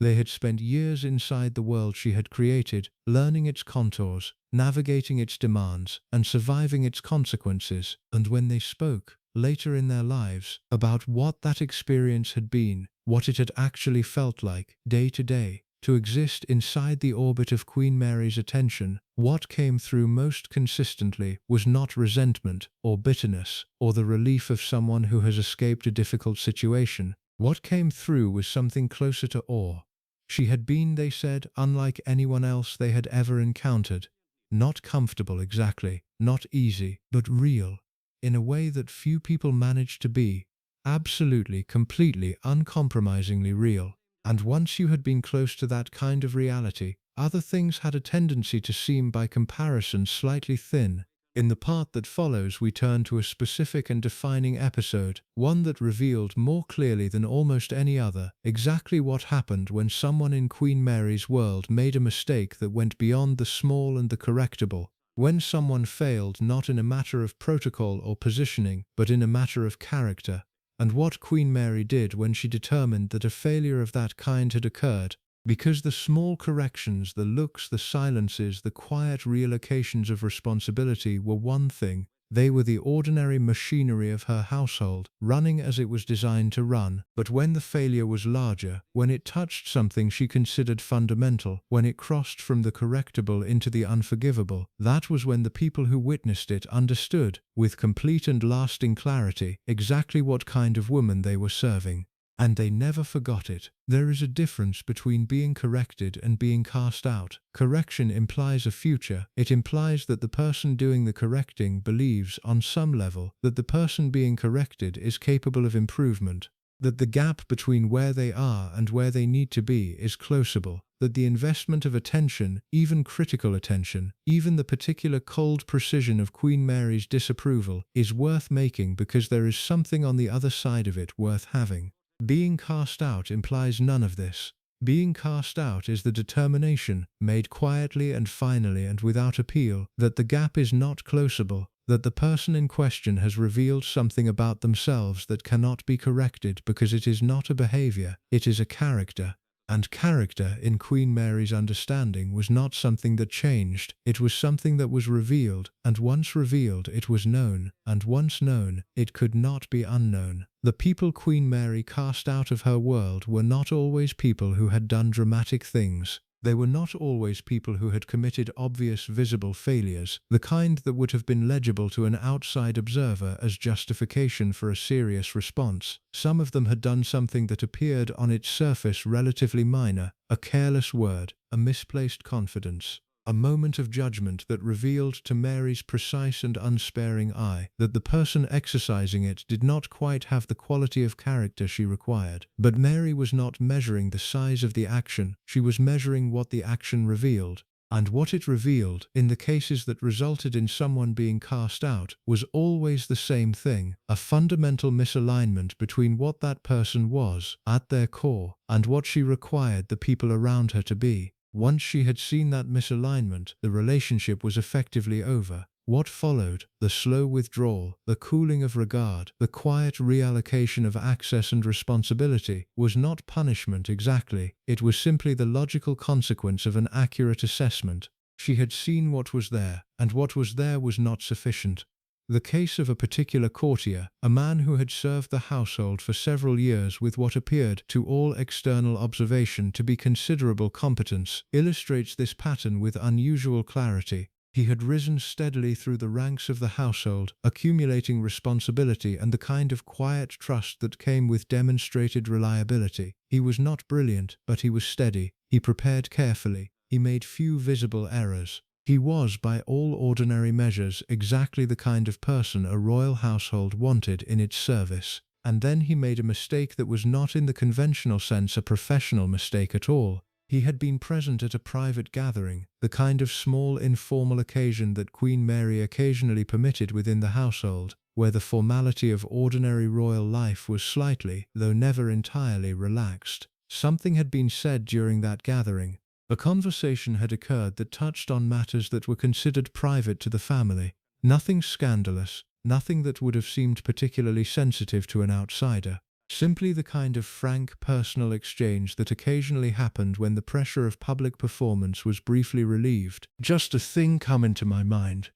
They had spent years inside the world she had created, learning its contours, navigating its demands, and surviving its consequences. And when they spoke, later in their lives, about what that experience had been, what it had actually felt like, day to day, to exist inside the orbit of Queen Mary's attention, what came through most consistently was not resentment, or bitterness, or the relief of someone who has escaped a difficult situation. What came through was something closer to awe. She had been, they said, unlike anyone else they had ever encountered. Not comfortable exactly, not easy, but real. In a way that few people managed to be. Absolutely, completely, uncompromisingly real. And once you had been close to that kind of reality, other things had a tendency to seem by comparison slightly thin. In the part that follows, we turn to a specific and defining episode, one that revealed more clearly than almost any other exactly what happened when someone in Queen Mary's world made a mistake that went beyond the small and the correctable. When someone failed not in a matter of protocol or positioning, but in a matter of character. And what Queen Mary did when she determined that a failure of that kind had occurred, because the small corrections, the looks, the silences, the quiet reallocations of responsibility were one thing, They were the ordinary machinery of her household, running as it was designed to run. But when the failure was larger, when it touched something she considered fundamental, when it crossed from the correctable into the unforgivable, that was when the people who witnessed it understood, with complete and lasting clarity, exactly what kind of woman they were serving. And they never forgot it. There is a difference between being corrected and being cast out. Correction implies a future. It implies that the person doing the correcting believes, on some level, that the person being corrected is capable of improvement, that the gap between where they are and where they need to be is closable, that the investment of attention, even critical attention, even the particular cold precision of Queen Mary's disapproval, is worth making because there is something on the other side of it worth having. Being cast out implies none of this. Being cast out is the determination, made quietly and finally and without appeal, that the gap is not closable, that the person in question has revealed something about themselves that cannot be corrected because it is not a behavior, it is a character. And character, in Queen Mary's understanding, was not something that changed, it was something that was revealed, and once revealed it was known, and once known, it could not be unknown. The people Queen Mary cast out of her world were not always people who had done dramatic things. They were not always people who had committed obvious, visible failures, the kind that would have been legible to an outside observer as justification for a serious response. Some of them had done something that appeared on its surface relatively minor, a careless word, a misplaced confidence, a moment of judgment that revealed to Mary's precise and unsparing eye that the person exercising it did not quite have the quality of character she required. But Mary was not measuring the size of the action, she was measuring what the action revealed. And what it revealed, in the cases that resulted in someone being cast out, was always the same thing, a fundamental misalignment between what that person was, at their core, and what she required the people around her to be. Once she had seen that misalignment, the relationship was effectively over. What followed, the slow withdrawal, the cooling of regard, the quiet reallocation of access and responsibility, was not punishment exactly, it was simply the logical consequence of an accurate assessment. She had seen what was there, and what was there was not sufficient. The case of a particular courtier, a man who had served the household for several years with what appeared to all external observation to be considerable competence, illustrates this pattern with unusual clarity. He had risen steadily through the ranks of the household, accumulating responsibility and the kind of quiet trust that came with demonstrated reliability. He was not brilliant, but he was steady. He prepared carefully. He made few visible errors. He was, by all ordinary measures, exactly the kind of person a royal household wanted in its service. And then he made a mistake that was not in the conventional sense a professional mistake at all. He had been present at a private gathering, the kind of small informal occasion that Queen Mary occasionally permitted within the household, where the formality of ordinary royal life was slightly, though never entirely, relaxed. Something had been said during that gathering. A conversation had occurred that touched on matters that were considered private to the family. Nothing scandalous, nothing that would have seemed particularly sensitive to an outsider. Simply the kind of frank personal exchange that occasionally happened when the pressure of public performance was briefly relieved. Just a thing come into my mind.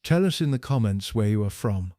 Tell us in the comments where you are from.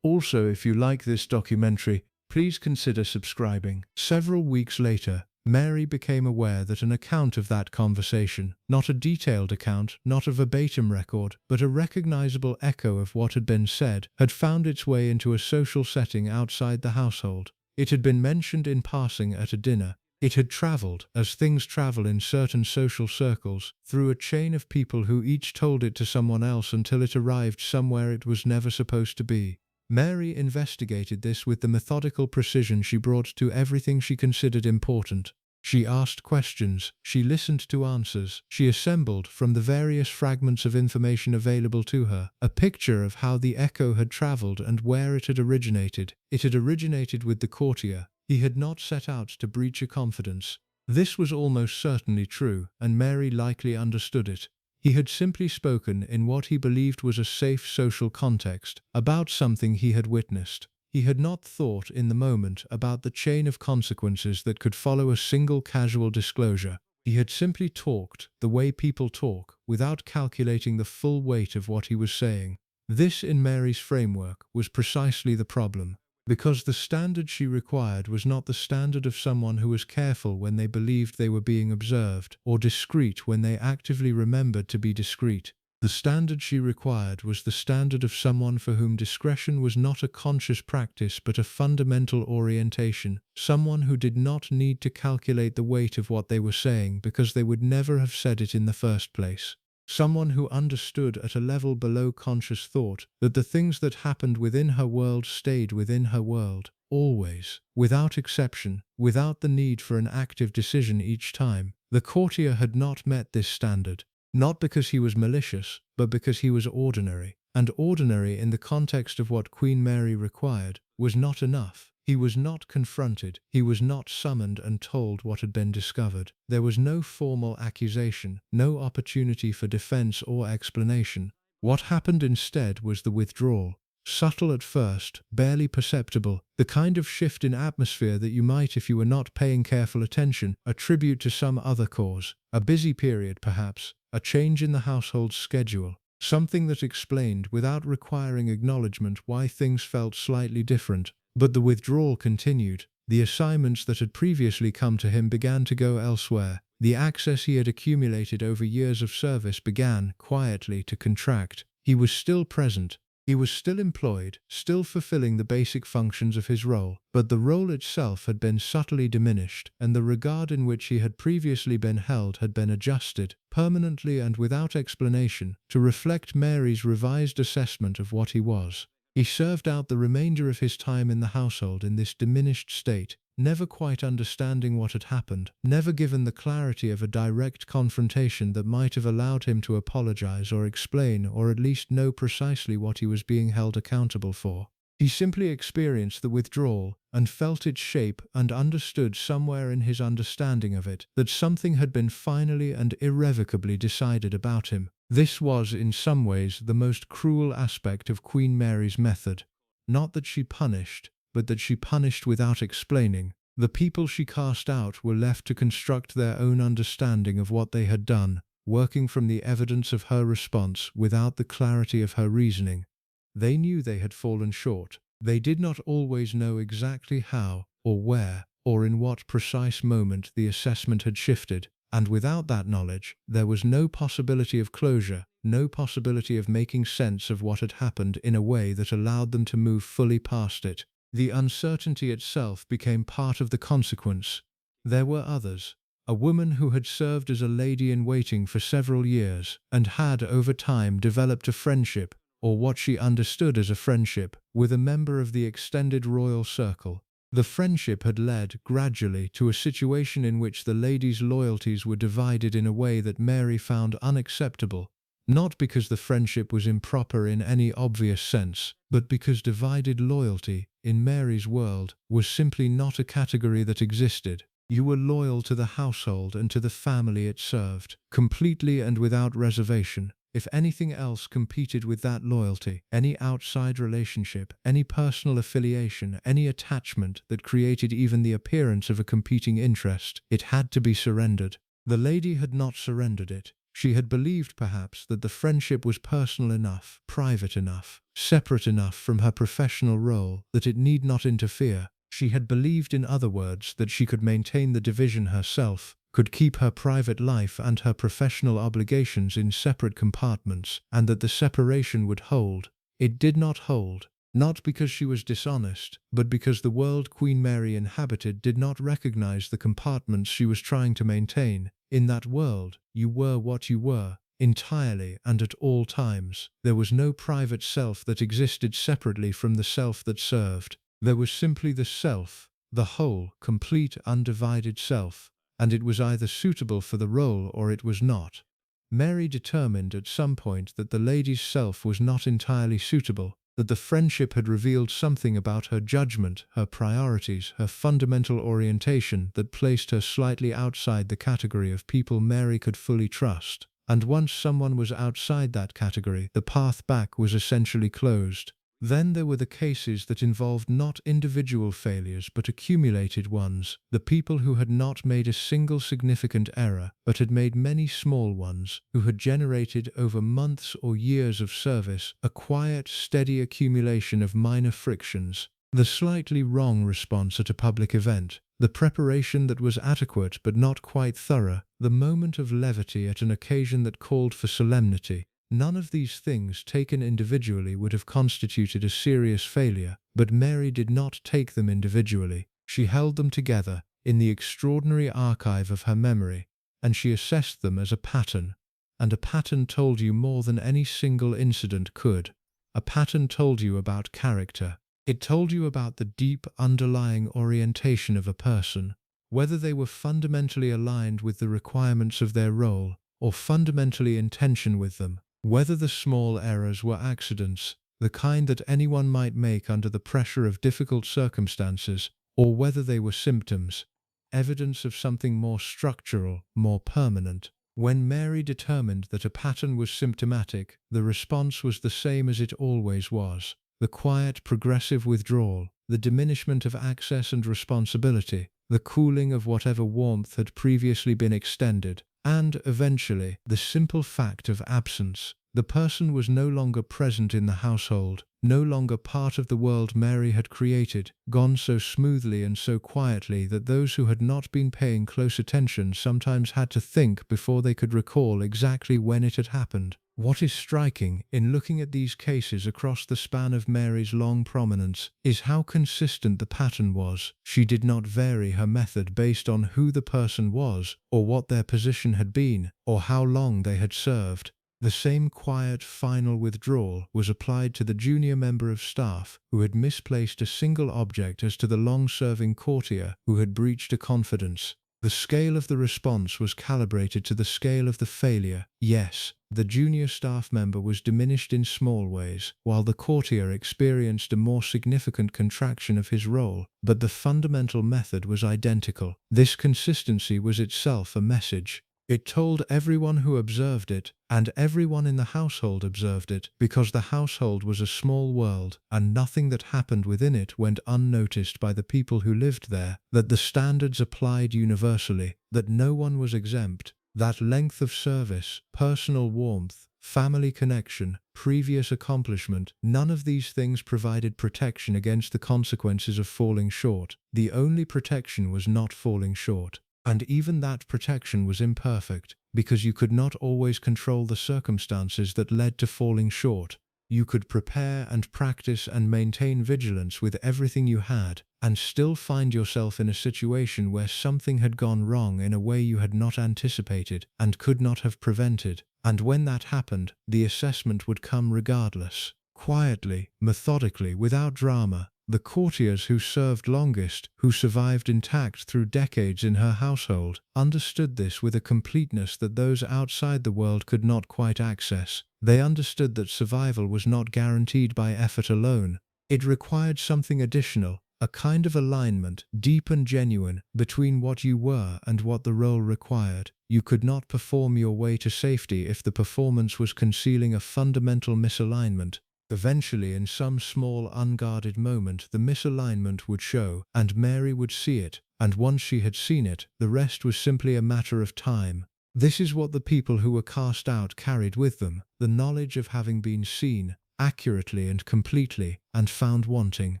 Also, if you like this documentary, please consider subscribing. Several weeks later, Mary became aware that an account of that conversation, not a detailed account, not a verbatim record, but a recognizable echo of what had been said, had found its way into a social setting outside the household. It had been mentioned in passing at a dinner. It had traveled, as things travel in certain social circles, through a chain of people who each told it to someone else until it arrived somewhere it was never supposed to be. Mary investigated this with the methodical precision she brought to everything she considered important. She asked questions, she listened to answers, she assembled, from the various fragments of information available to her, a picture of how the echo had traveled and where it had originated. It had originated with the courtier. He had not set out to breach a confidence. This was almost certainly true, and Mary likely understood it. He had simply spoken in what he believed was a safe social context, about something he had witnessed. He had not thought in the moment about the chain of consequences that could follow a single casual disclosure. He had simply talked, the way people talk, without calculating the full weight of what he was saying. This, in Mary's framework, was precisely the problem. Because the standard she required was not the standard of someone who was careful when they believed they were being observed, or discreet when they actively remembered to be discreet. The standard she required was the standard of someone for whom discretion was not a conscious practice but a fundamental orientation, someone who did not need to calculate the weight of what they were saying because they would never have said it in the first place. Someone who understood at a level below conscious thought that the things that happened within her world stayed within her world, always, without exception, without the need for an active decision each time. The courtier had not met this standard. Not because he was malicious, but because he was ordinary. And ordinary in the context of what Queen Mary required was not enough. He was not confronted. He was not summoned and told what had been discovered. There was no formal accusation, no opportunity for defense or explanation. What happened instead was the withdrawal. Subtle at first, barely perceptible, the kind of shift in atmosphere that you might, if you were not paying careful attention, attribute to some other cause. A busy period, perhaps, a change in the household's schedule, something that explained, without requiring acknowledgement, why things felt slightly different. But the withdrawal continued. The assignments that had previously come to him began to go elsewhere. The access he had accumulated over years of service began, quietly, to contract. He was still present. He was still employed, still fulfilling the basic functions of his role, but the role itself had been subtly diminished, and the regard in which he had previously been held had been adjusted, permanently and without explanation, to reflect Mary's revised assessment of what he was. He served out the remainder of his time in the household in this diminished state, never quite understanding what had happened, never given the clarity of a direct confrontation that might have allowed him to apologize or explain or at least know precisely what he was being held accountable for. He simply experienced the withdrawal and felt its shape and understood somewhere in his understanding of it that something had been finally and irrevocably decided about him. This was, in some ways, the most cruel aspect of Queen Mary's method. Not that she punished, but that she punished without explaining. The people she cast out were left to construct their own understanding of what they had done, working from the evidence of her response without the clarity of her reasoning. They knew they had fallen short. They did not always know exactly how, or where, or in what precise moment the assessment had shifted, and without that knowledge, there was no possibility of closure, no possibility of making sense of what had happened in a way that allowed them to move fully past it. The uncertainty itself became part of the consequence. There were others. A woman who had served as a lady-in-waiting for several years, and had, over time, developed a friendship, or what she understood as a friendship, with a member of the extended royal circle. The friendship had led, gradually, to a situation in which the lady's loyalties were divided in a way that Mary found unacceptable, not because the friendship was improper in any obvious sense, but because divided loyalty, in Mary's world, was simply not a category that existed. You were loyal to the household and to the family it served, completely and without reservation. If anything else competed with that loyalty, any outside relationship, any personal affiliation, any attachment that created even the appearance of a competing interest, it had to be surrendered. The lady had not surrendered it. She had believed, perhaps, that the friendship was personal enough, private enough, separate enough from her professional role, that it need not interfere. She had believed, in other words, that she could maintain the division herself, could keep her private life and her professional obligations in separate compartments, and that the separation would hold. It did not hold, not because she was dishonest, but because the world Queen Mary inhabited did not recognize the compartments she was trying to maintain. In that world, you were what you were, entirely and at all times. There was no private self that existed separately from the self that served. There was simply the self, the whole, complete, undivided self, and it was either suitable for the role or it was not. Mary determined at some point that the lady's self was not entirely suitable, that the friendship had revealed something about her judgment, her priorities, her fundamental orientation that placed her slightly outside the category of people Mary could fully trust. And once someone was outside that category, the path back was essentially closed. Then there were the cases that involved not individual failures but accumulated ones, the people who had not made a single significant error but had made many small ones, who had generated over months or years of service a quiet, steady accumulation of minor frictions. The slightly wrong response at a public event, the preparation that was adequate but not quite thorough, the moment of levity at an occasion that called for solemnity. None of these things taken individually would have constituted a serious failure, but Mary did not take them individually. She held them together in the extraordinary archive of her memory, and she assessed them as a pattern. And a pattern told you more than any single incident could. A pattern told you about character. It told you about the deep underlying orientation of a person, whether they were fundamentally aligned with the requirements of their role or fundamentally in tension with them, whether the small errors were accidents, the kind that anyone might make under the pressure of difficult circumstances, or whether they were symptoms, evidence of something more structural, more permanent. When Mary determined that a pattern was symptomatic, the response was the same as it always was. The quiet, progressive withdrawal, the diminishment of access and responsibility, the cooling of whatever warmth had previously been extended, and, eventually, the simple fact of absence. The person was no longer present in the household, no longer part of the world Mary had created, gone so smoothly and so quietly that those who had not been paying close attention sometimes had to think before they could recall exactly when it had happened. What is striking, in looking at these cases across the span of Mary's long prominence, is how consistent the pattern was. She did not vary her method based on who the person was, or what their position had been, or how long they had served. The same quiet, final withdrawal was applied to the junior member of staff who had misplaced a single object as to the long-serving courtier who had breached a confidence. The scale of the response was calibrated to the scale of the failure. Yes, the junior staff member was diminished in small ways, while the courtier experienced a more significant contraction of his role, but the fundamental method was identical. This consistency was itself a message. It told everyone who observed it, and everyone in the household observed it, because the household was a small world, and nothing that happened within it went unnoticed by the people who lived there, that the standards applied universally, that no one was exempt, that length of service, personal warmth, family connection, previous accomplishment, none of these things provided protection against the consequences of falling short. The only protection was not falling short. And even that protection was imperfect, because you could not always control the circumstances that led to falling short. You could prepare and practice and maintain vigilance with everything you had, and still find yourself in a situation where something had gone wrong in a way you had not anticipated and could not have prevented. And when that happened, the assessment would come regardless. Quietly, methodically, without drama. The courtiers who served longest, who survived intact through decades in her household, understood this with a completeness that those outside the world could not quite access. They understood that survival was not guaranteed by effort alone. It required something additional, a kind of alignment, deep and genuine, between what you were and what the role required. You could not perform your way to safety if the performance was concealing a fundamental misalignment. Eventually, in some small unguarded moment, the misalignment would show, and Mary would see it, and once she had seen it, the rest was simply a matter of time. This is what the people who were cast out carried with them, the knowledge of having been seen, accurately and completely, and found wanting,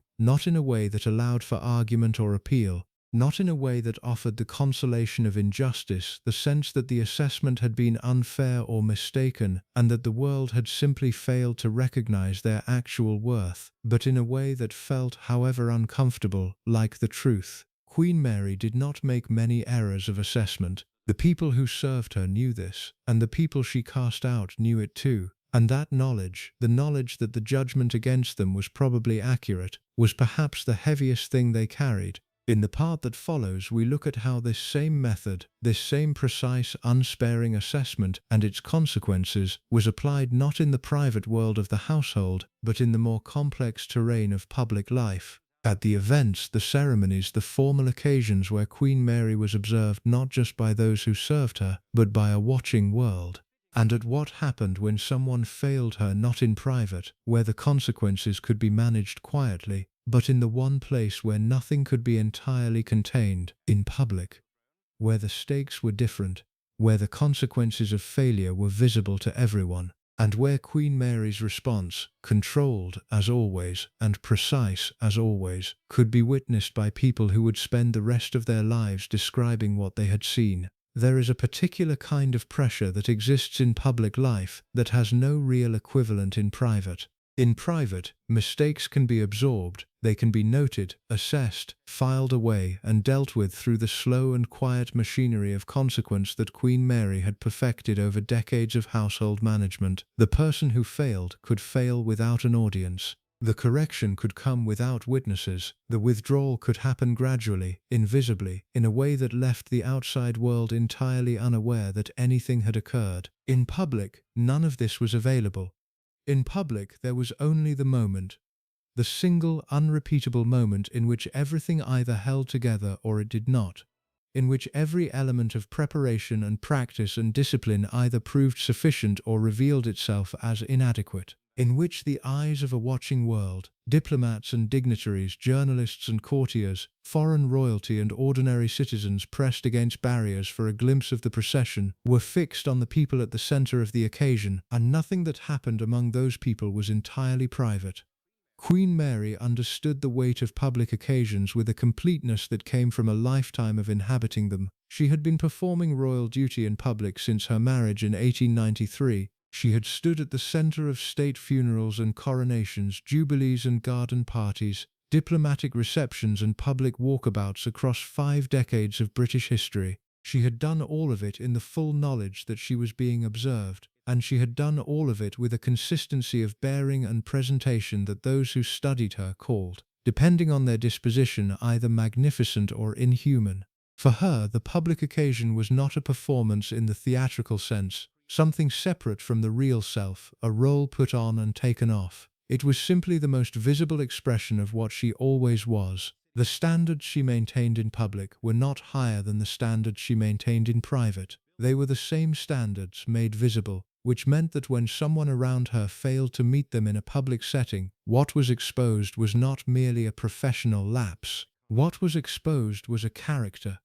not in a way that allowed for argument or appeal, not in a way that offered the consolation of injustice, the sense that the assessment had been unfair or mistaken, and that the world had simply failed to recognize their actual worth, but in a way that felt, however uncomfortable, like the truth. Queen Mary did not make many errors of assessment. The people who served her knew this, and the people she cast out knew it too. And that knowledge, the knowledge that the judgment against them was probably accurate, was perhaps the heaviest thing they carried. In the part that follows, we look at how this same method, this same precise, unsparing assessment and its consequences was applied not in the private world of the household, but in the more complex terrain of public life. At the events, the ceremonies, the formal occasions where Queen Mary was observed not just by those who served her, but by a watching world. and at what happened when someone failed her, not in private, where the consequences could be managed quietly, but in the one place where nothing could be entirely contained, in public, where the stakes were different, where the consequences of failure were visible to everyone, and where Queen Mary's response, controlled as always and precise as always, could be witnessed by people who would spend the rest of their lives describing what they had seen. There is a particular kind of pressure that exists in public life that has no real equivalent in private. In private, mistakes can be absorbed, they can be noted, assessed, filed away, and dealt with through the slow and quiet machinery of consequence that Queen Mary had perfected over decades of household management. The person who failed could fail without an audience. The correction could come without witnesses. The withdrawal could happen gradually, invisibly, in a way that left the outside world entirely unaware that anything had occurred. In public, none of this was available. In public, there was only the moment, the single, unrepeatable moment in which everything either held together or it did not, in which every element of preparation and practice and discipline either proved sufficient or revealed itself as inadequate, in which the eyes of a watching world, diplomats and dignitaries, journalists and courtiers, foreign royalty and ordinary citizens pressed against barriers for a glimpse of the procession, were fixed on the people at the center of the occasion, and nothing that happened among those people was entirely private. Queen Mary understood the weight of public occasions with a completeness that came from a lifetime of inhabiting them. She had been performing royal duty in public since her marriage in 1893. She had stood at the center of state funerals and coronations, jubilees and garden parties, diplomatic receptions and public walkabouts across 5 decades of British history. She had done all of it in the full knowledge that she was being observed, and she had done all of it with a consistency of bearing and presentation that those who studied her called, depending on their disposition, either magnificent or inhuman. For her, the public occasion was not a performance in the theatrical sense, something separate from the real self, a role put on and taken off. It was simply the most visible expression of what she always was. The standards she maintained in public were not higher than the standards she maintained in private. They were the same standards made visible, which meant that when someone around her failed to meet them in a public setting, what was exposed was not merely a professional lapse. What was exposed was a character.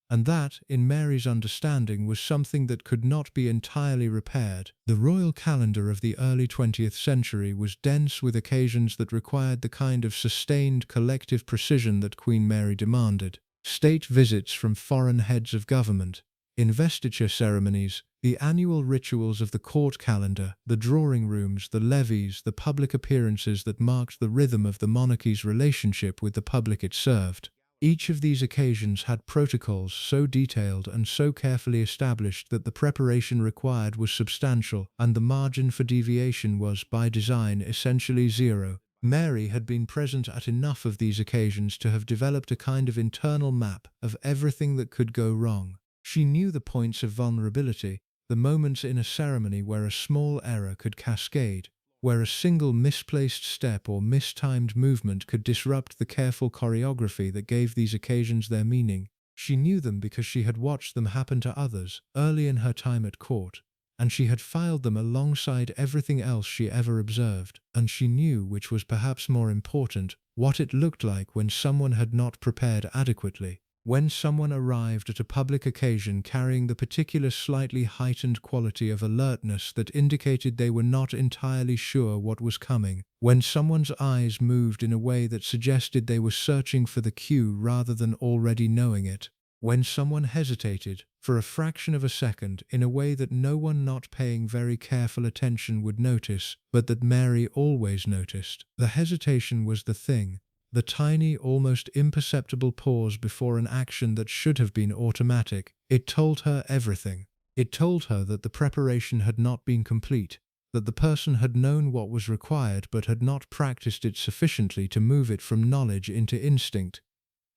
And that, in Mary's understanding, was something that could not be entirely repaired. The royal calendar of the early 20th century was dense with occasions that required the kind of sustained collective precision that Queen Mary demanded. State visits from foreign heads of government, investiture ceremonies, the annual rituals of the court calendar, the drawing rooms, the levees, the public appearances that marked the rhythm of the monarchy's relationship with the public it served. Each of these occasions had protocols so detailed and so carefully established that the preparation required was substantial, and the margin for deviation was, by design, essentially zero. Mary had been present at enough of these occasions to have developed a kind of internal map of everything that could go wrong. She knew the points of vulnerability, the moments in a ceremony where a small error could cascade, where a single misplaced step or mistimed movement could disrupt the careful choreography that gave these occasions their meaning. She knew them because she had watched them happen to others early in her time at court, and she had filed them alongside everything else she ever observed, and she knew, which was perhaps more important, what it looked like when someone had not prepared adequately. When someone arrived at a public occasion carrying the particular slightly heightened quality of alertness that indicated they were not entirely sure what was coming, when someone's eyes moved in a way that suggested they were searching for the cue rather than already knowing it, when someone hesitated, for a fraction of a second, in a way that no one not paying very careful attention would notice, but that Mary always noticed. The hesitation was the thing. The tiny, almost imperceptible pause before an action that should have been automatic. It told her everything. It told her that the preparation had not been complete, that the person had known what was required but had not practiced it sufficiently to move it from knowledge into instinct.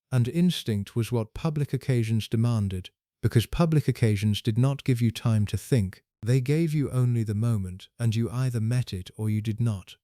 And instinct was what public occasions demanded, because public occasions did not give you time to think. They gave you only the moment, and you either met it or you did not.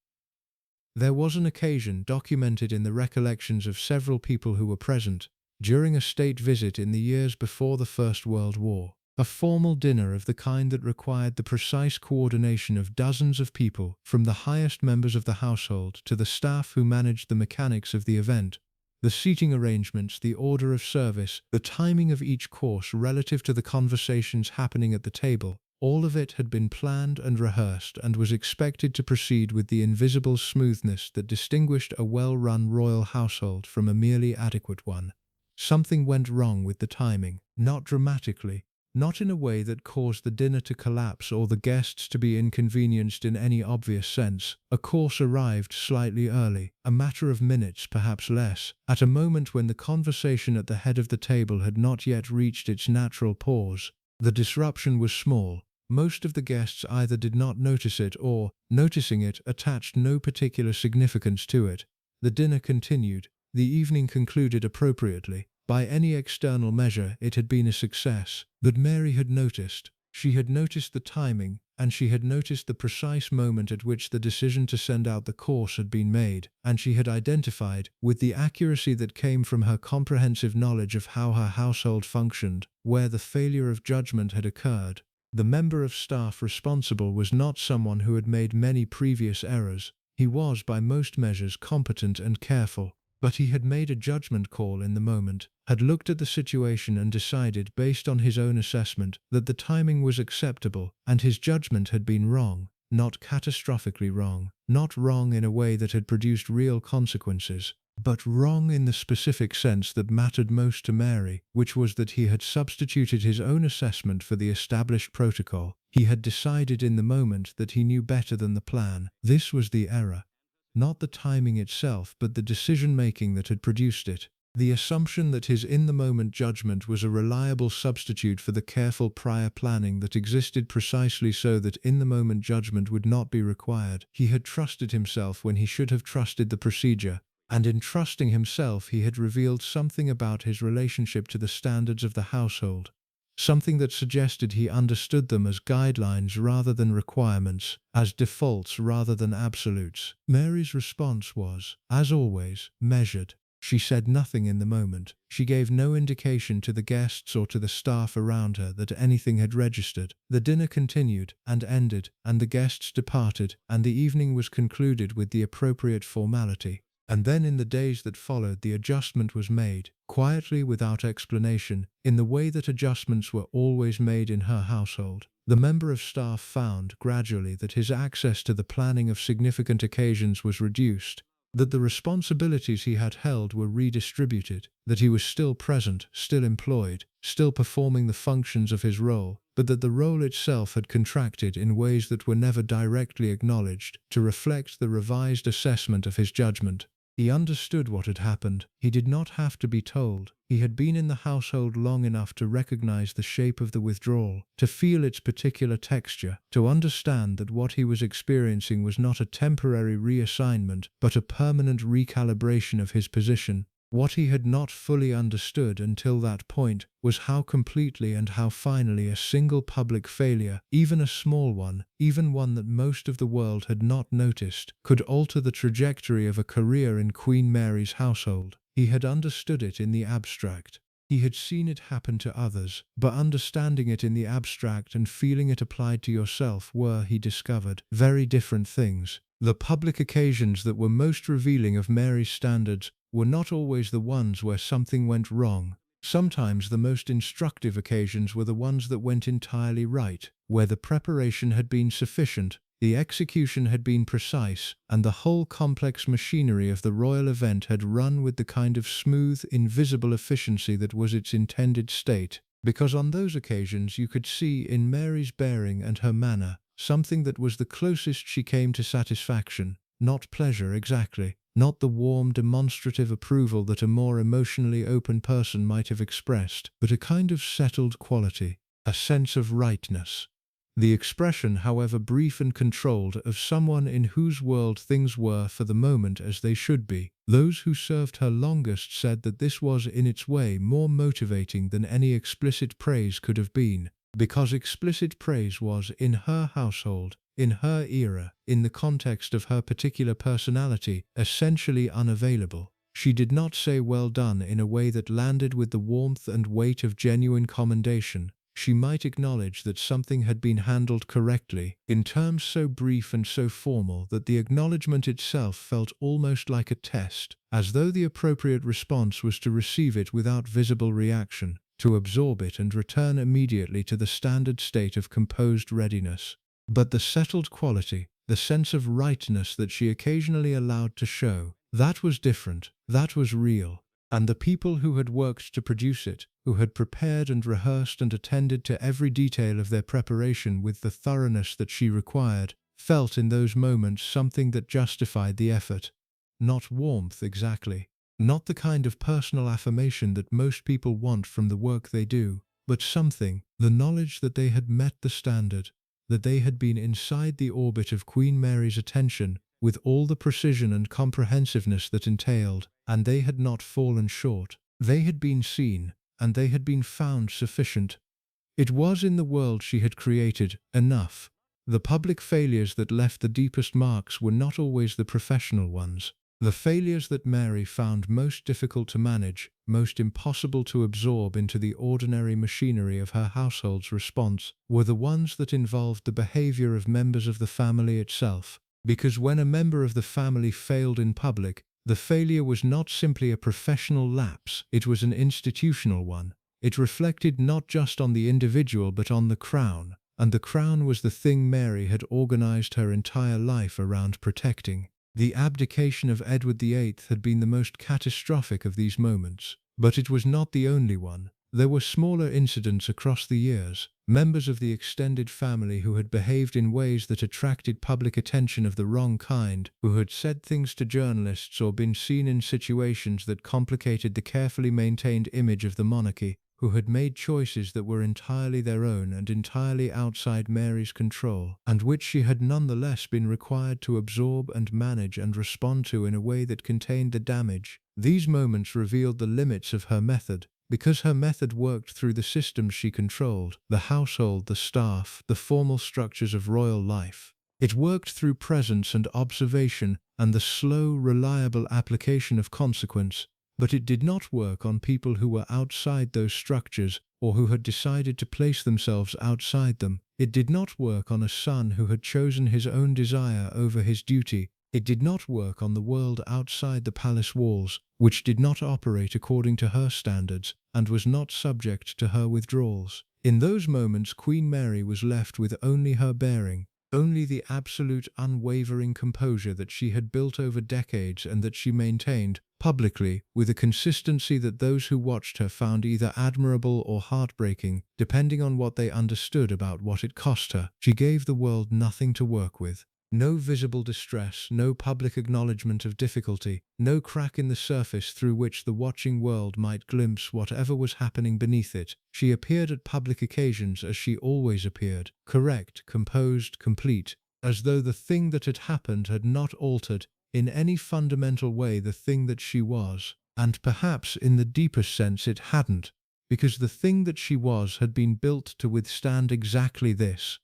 There was an occasion documented in the recollections of several people who were present during a state visit in the years before the First World War. A formal dinner of the kind that required the precise coordination of dozens of people, from the highest members of the household to the staff who managed the mechanics of the event. The seating arrangements, the order of service, the timing of each course relative to the conversations happening at the table, all of it had been planned and rehearsed and was expected to proceed with the invisible smoothness that distinguished a well-run royal household from a merely adequate one. Something went wrong with the timing, not dramatically, not in a way that caused the dinner to collapse or the guests to be inconvenienced in any obvious sense. A course arrived slightly early, a matter of minutes, perhaps less, at a moment when the conversation at the head of the table had not yet reached its natural pause. The disruption was small. Most of the guests either did not notice it or, noticing it, attached no particular significance to it. The dinner continued. The evening concluded appropriately. By any external measure, it had been a success. But Mary had noticed. She had noticed the timing, and she had noticed the precise moment at which the decision to send out the course had been made, and she had identified, with the accuracy that came from her comprehensive knowledge of how her household functioned, where the failure of judgment had occurred. The member of staff responsible was not someone who had made many previous errors. He was, by most measures, competent and careful. But he had made a judgment call in the moment, had looked at the situation and decided, based on his own assessment, that the timing was acceptable, and his judgment had been wrong, not catastrophically wrong, not wrong in a way that had produced real consequences, but wrong in the specific sense that mattered most to Mary, which was that he had substituted his own assessment for the established protocol. He had decided in the moment that he knew better than the plan. This was the error. Not the timing itself, but the decision-making that had produced it. The assumption that his in-the-moment judgment was a reliable substitute for the careful prior planning that existed precisely so that in-the-moment judgment would not be required. He had trusted himself when he should have trusted the procedure, and in trusting himself he had revealed something about his relationship to the standards of the household. Something that suggested he understood them as guidelines rather than requirements, as defaults rather than absolutes. Mary's response was, as always, measured. She said nothing in the moment. She gave no indication to the guests or to the staff around her that anything had registered. The dinner continued and ended, and the guests departed, and the evening was concluded with the appropriate formality. And then in the days that followed, the adjustment was made, quietly, without explanation, in the way that adjustments were always made in her household. The member of staff found, gradually, that his access to the planning of significant occasions was reduced, that the responsibilities he had held were redistributed, that he was still present, still employed, still performing the functions of his role, but that the role itself had contracted in ways that were never directly acknowledged, to reflect the revised assessment of his judgment. He understood what had happened. He did not have to be told. He had been in the household long enough to recognize the shape of the withdrawal, to feel its particular texture, to understand that what he was experiencing was not a temporary reassignment, but a permanent recalibration of his position. What he had not fully understood until that point was how completely and how finally a single public failure, even a small one, even one that most of the world had not noticed, could alter the trajectory of a career in Queen Mary's household. He had understood it in the abstract. He had seen it happen to others, but understanding it in the abstract and feeling it applied to yourself were, he discovered, very different things. The public occasions that were most revealing of Mary's standards were not always the ones where something went wrong. Sometimes the most instructive occasions were the ones that went entirely right, where the preparation had been sufficient, the execution had been precise, and the whole complex machinery of the royal event had run with the kind of smooth, invisible efficiency that was its intended state. Because on those occasions you could see in Mary's bearing and her manner something that was the closest she came to satisfaction, not pleasure exactly, not the warm demonstrative approval that a more emotionally open person might have expressed, but a kind of settled quality, a sense of rightness. The expression, however brief and controlled, of someone in whose world things were for the moment as they should be. Those who served her longest said that this was in its way more motivating than any explicit praise could have been, because explicit praise was, in her household, in her era, in the context of her particular personality, essentially unavailable. She did not say well done in a way that landed with the warmth and weight of genuine commendation. She might acknowledge that something had been handled correctly, in terms so brief and so formal that the acknowledgement itself felt almost like a test, as though the appropriate response was to receive it without visible reaction, to absorb it and return immediately to the standard state of composed readiness. But the settled quality, the sense of rightness that she occasionally allowed to show, that was different, that was real. And the people who had worked to produce it, who had prepared and rehearsed and attended to every detail of their preparation with the thoroughness that she required, felt in those moments something that justified the effort. Not warmth exactly, not the kind of personal affirmation that most people want from the work they do, but something, the knowledge that they had met the standard, that they had been inside the orbit of Queen Mary's attention, with all the precision and comprehensiveness that entailed, and they had not fallen short. They had been seen, and they had been found sufficient. It was in the world she had created enough. The public failures that left the deepest marks were not always the professional ones. The failures that Mary found most difficult to manage, most impossible to absorb into the ordinary machinery of her household's response, were the ones that involved the behavior of members of the family itself. Because when a member of the family failed in public, the failure was not simply a professional lapse, it was an institutional one. It reflected not just on the individual but on the crown, and the crown was the thing Mary had organized her entire life around protecting. The abdication of Edward VIII had been the most catastrophic of these moments, but it was not the only one. There were smaller incidents across the years, members of the extended family who had behaved in ways that attracted public attention of the wrong kind, who had said things to journalists or been seen in situations that complicated the carefully maintained image of the monarchy, who had made choices that were entirely their own and entirely outside Mary's control, and which she had nonetheless been required to absorb and manage and respond to in a way that contained the damage. These moments revealed the limits of her method, because her method worked through the systems she controlled, the household, the staff, the formal structures of royal life. It worked through presence and observation and the slow, reliable application of consequence, but it did not work on people who were outside those structures or who had decided to place themselves outside them. It did not work on a son who had chosen his own desire over his duty. It did not work on the world outside the palace walls, which did not operate according to her standards and was not subject to her withdrawals. In those moments, Queen Mary was left with only her bearing, only the absolute unwavering composure that she had built over decades and that she maintained, publicly, with a consistency that those who watched her found either admirable or heartbreaking, depending on what they understood about what it cost her. She gave the world nothing to work with. No visible distress, no public acknowledgement of difficulty, no crack in the surface through which the watching world might glimpse whatever was happening beneath it. She appeared at public occasions as she always appeared, correct, composed, complete, as though the thing that had happened had not altered in any fundamental way the thing that she was. And perhaps in the deepest sense it hadn't, because the thing that she was had been built to withstand exactly this.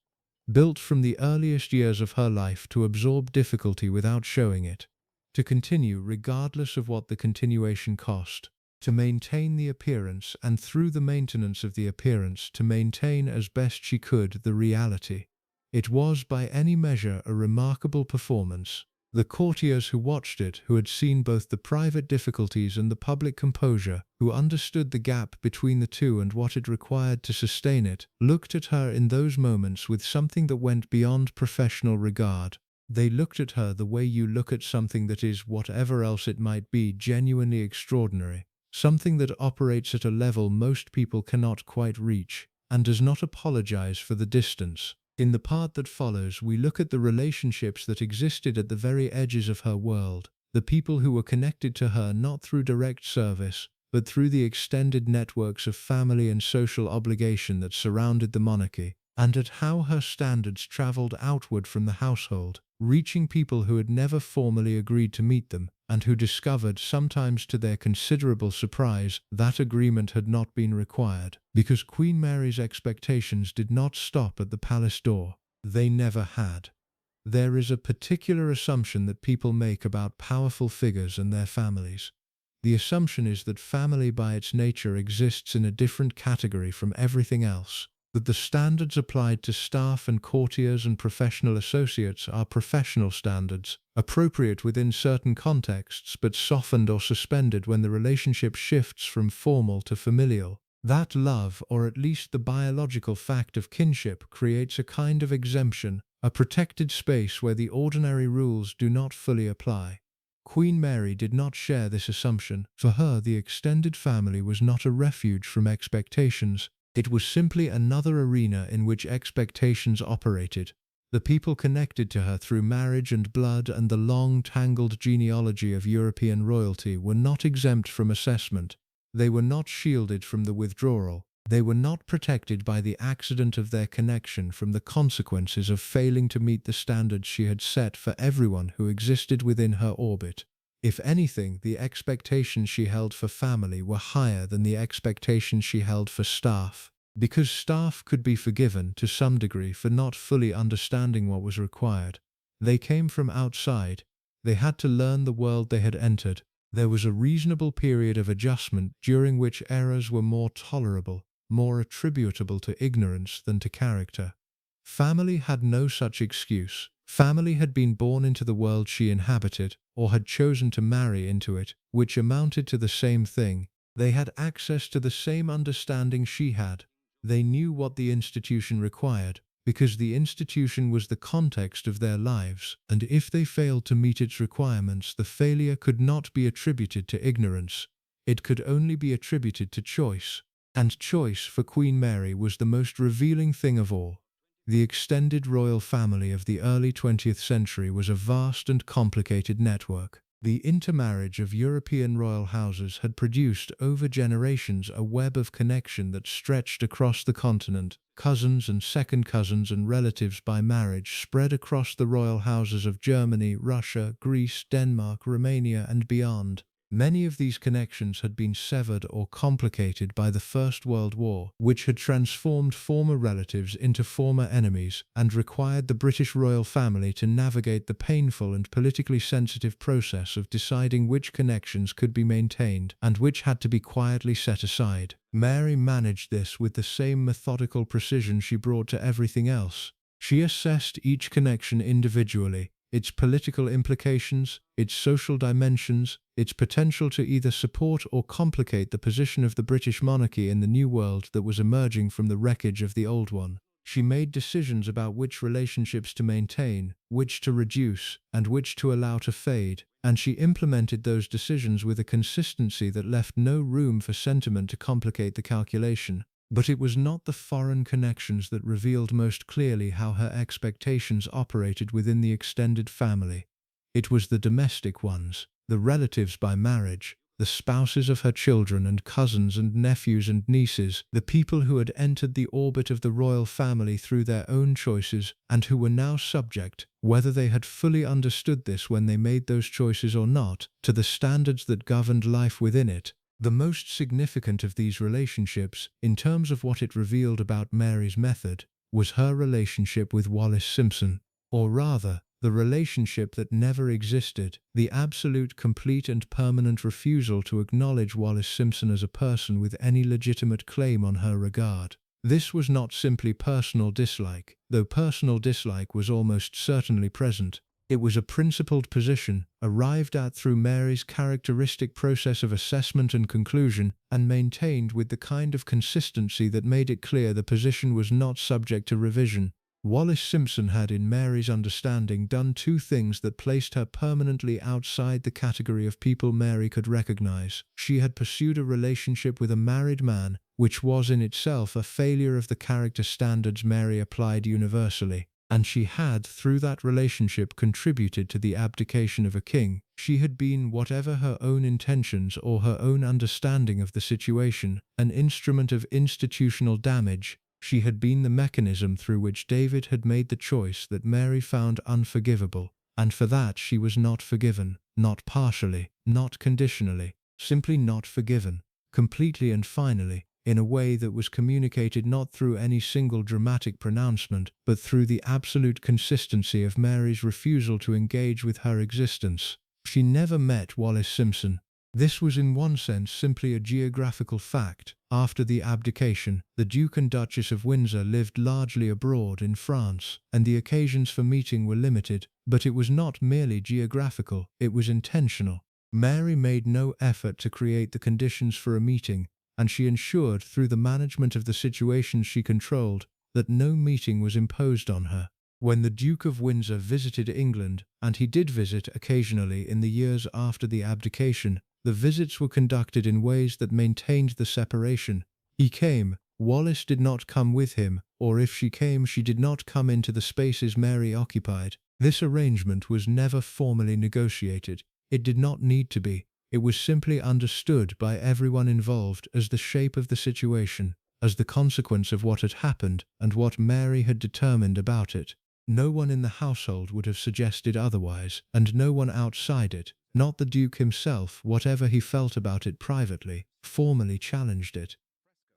Built from the earliest years of her life to absorb difficulty without showing it, to continue regardless of what the continuation cost, to maintain the appearance and through the maintenance of the appearance to maintain as best she could the reality. It was by any measure a remarkable performance. The courtiers who watched it, who had seen both the private difficulties and the public composure, who understood the gap between the two and what it required to sustain it, looked at her in those moments with something that went beyond professional regard. They looked at her the way you look at something that is, whatever else it might be, genuinely extraordinary, something that operates at a level most people cannot quite reach, and does not apologize for the distance. In the part that follows, we look at the relationships that existed at the very edges of her world, the people who were connected to her not through direct service, but through the extended networks of family and social obligation that surrounded the monarchy, and at how her standards traveled outward from the household, reaching people who had never formally agreed to meet them, and who discovered, sometimes to their considerable surprise, that agreement had not been required, because Queen Mary's expectations did not stop at the palace door. They never had. There is a particular assumption that people make about powerful figures and their families. The assumption is that family by its nature exists in a different category from everything else. that the standards applied to staff and courtiers and professional associates are professional standards, appropriate within certain contexts but softened or suspended when the relationship shifts from formal to familial. That love, or at least the biological fact of kinship, creates a kind of exemption, a protected space where the ordinary rules do not fully apply. Queen Mary did not share this assumption. For her, the extended family was not a refuge from expectations. It was simply another arena in which expectations operated. The people connected to her through marriage and blood and the long, tangled genealogy of European royalty were not exempt from assessment. They were not shielded from the withdrawal. They were not protected by the accident of their connection from the consequences of failing to meet the standards she had set for everyone who existed within her orbit. If anything, the expectations she held for family were higher than the expectations she held for staff. Because staff could be forgiven to some degree for not fully understanding what was required. They came from outside. They had to learn the world they had entered. There was a reasonable period of adjustment during which errors were more tolerable, more attributable to ignorance than to character. Family had no such excuse. Family had been born into the world she inhabited, or had chosen to marry into it, which amounted to the same thing. They had access to the same understanding she had. They knew what the institution required, because the institution was the context of their lives, and if they failed to meet its requirements, the failure could not be attributed to ignorance. It could only be attributed to choice. And choice for Queen Mary was the most revealing thing of all. The extended royal family of the early 20th century was a vast and complicated network. The intermarriage of European royal houses had produced over generations a web of connection that stretched across the continent. Cousins and second cousins and relatives by marriage spread across the royal houses of Germany, Russia, Greece, Denmark, Romania, and beyond. Many of these connections had been severed or complicated by the First World War, which had transformed former relatives into former enemies and required the British royal family to navigate the painful and politically sensitive process of deciding which connections could be maintained and which had to be quietly set aside. Mary managed this with the same methodical precision she brought to everything else. She assessed each connection individually, its political implications, its social dimensions, its potential to either support or complicate the position of the British monarchy in the new world that was emerging from the wreckage of the old one. She made decisions about which relationships to maintain, which to reduce, and which to allow to fade, and she implemented those decisions with a consistency that left no room for sentiment to complicate the calculation. But it was not the foreign connections that revealed most clearly how her expectations operated within the extended family. It was the domestic ones, the relatives by marriage, the spouses of her children and cousins and nephews and nieces, the people who had entered the orbit of the royal family through their own choices and who were now subject, whether they had fully understood this when they made those choices or not, to the standards that governed life within it. The most significant of these relationships, in terms of what it revealed about Mary's method, was her relationship with Wallace Simpson, or rather, the relationship that never existed, the absolute, complete and permanent refusal to acknowledge Wallace Simpson as a person with any legitimate claim on her regard. This was not simply personal dislike, though personal dislike was almost certainly present. It was a principled position, arrived at through Mary's characteristic process of assessment and conclusion, and maintained with the kind of consistency that made it clear the position was not subject to revision. Wallace Simpson had, in Mary's understanding, done two things that placed her permanently outside the category of people Mary could recognize. She had pursued a relationship with a married man, which was in itself a failure of the character standards Mary applied universally. And she had, through that relationship, contributed to the abdication of a king. She had been, whatever her own intentions or her own understanding of the situation, an instrument of institutional damage. She had been the mechanism through which David had made the choice that Mary found unforgivable, and for that she was not forgiven, not partially, not conditionally, simply not forgiven, completely and finally, in a way that was communicated not through any single dramatic pronouncement, but through the absolute consistency of Mary's refusal to engage with her existence. She never met Wallace Simpson. This was in one sense simply a geographical fact. After the abdication, the Duke and Duchess of Windsor lived largely abroad in France, and the occasions for meeting were limited, but it was not merely geographical, it was intentional. Mary made no effort to create the conditions for a meeting, and she ensured through the management of the situations she controlled that no meeting was imposed on her. When the Duke of Windsor visited England, and he did visit occasionally in the years after the abdication, the visits were conducted in ways that maintained the separation. He came, Wallace did not come with him, or if she came, she did not come into the spaces Mary occupied. This arrangement was never formally negotiated. It did not need to be. It was simply understood by everyone involved as the shape of the situation, as the consequence of what had happened and what Mary had determined about it. No one in the household would have suggested otherwise, and no one outside it, not the Duke himself, whatever he felt about it privately, formally challenged it.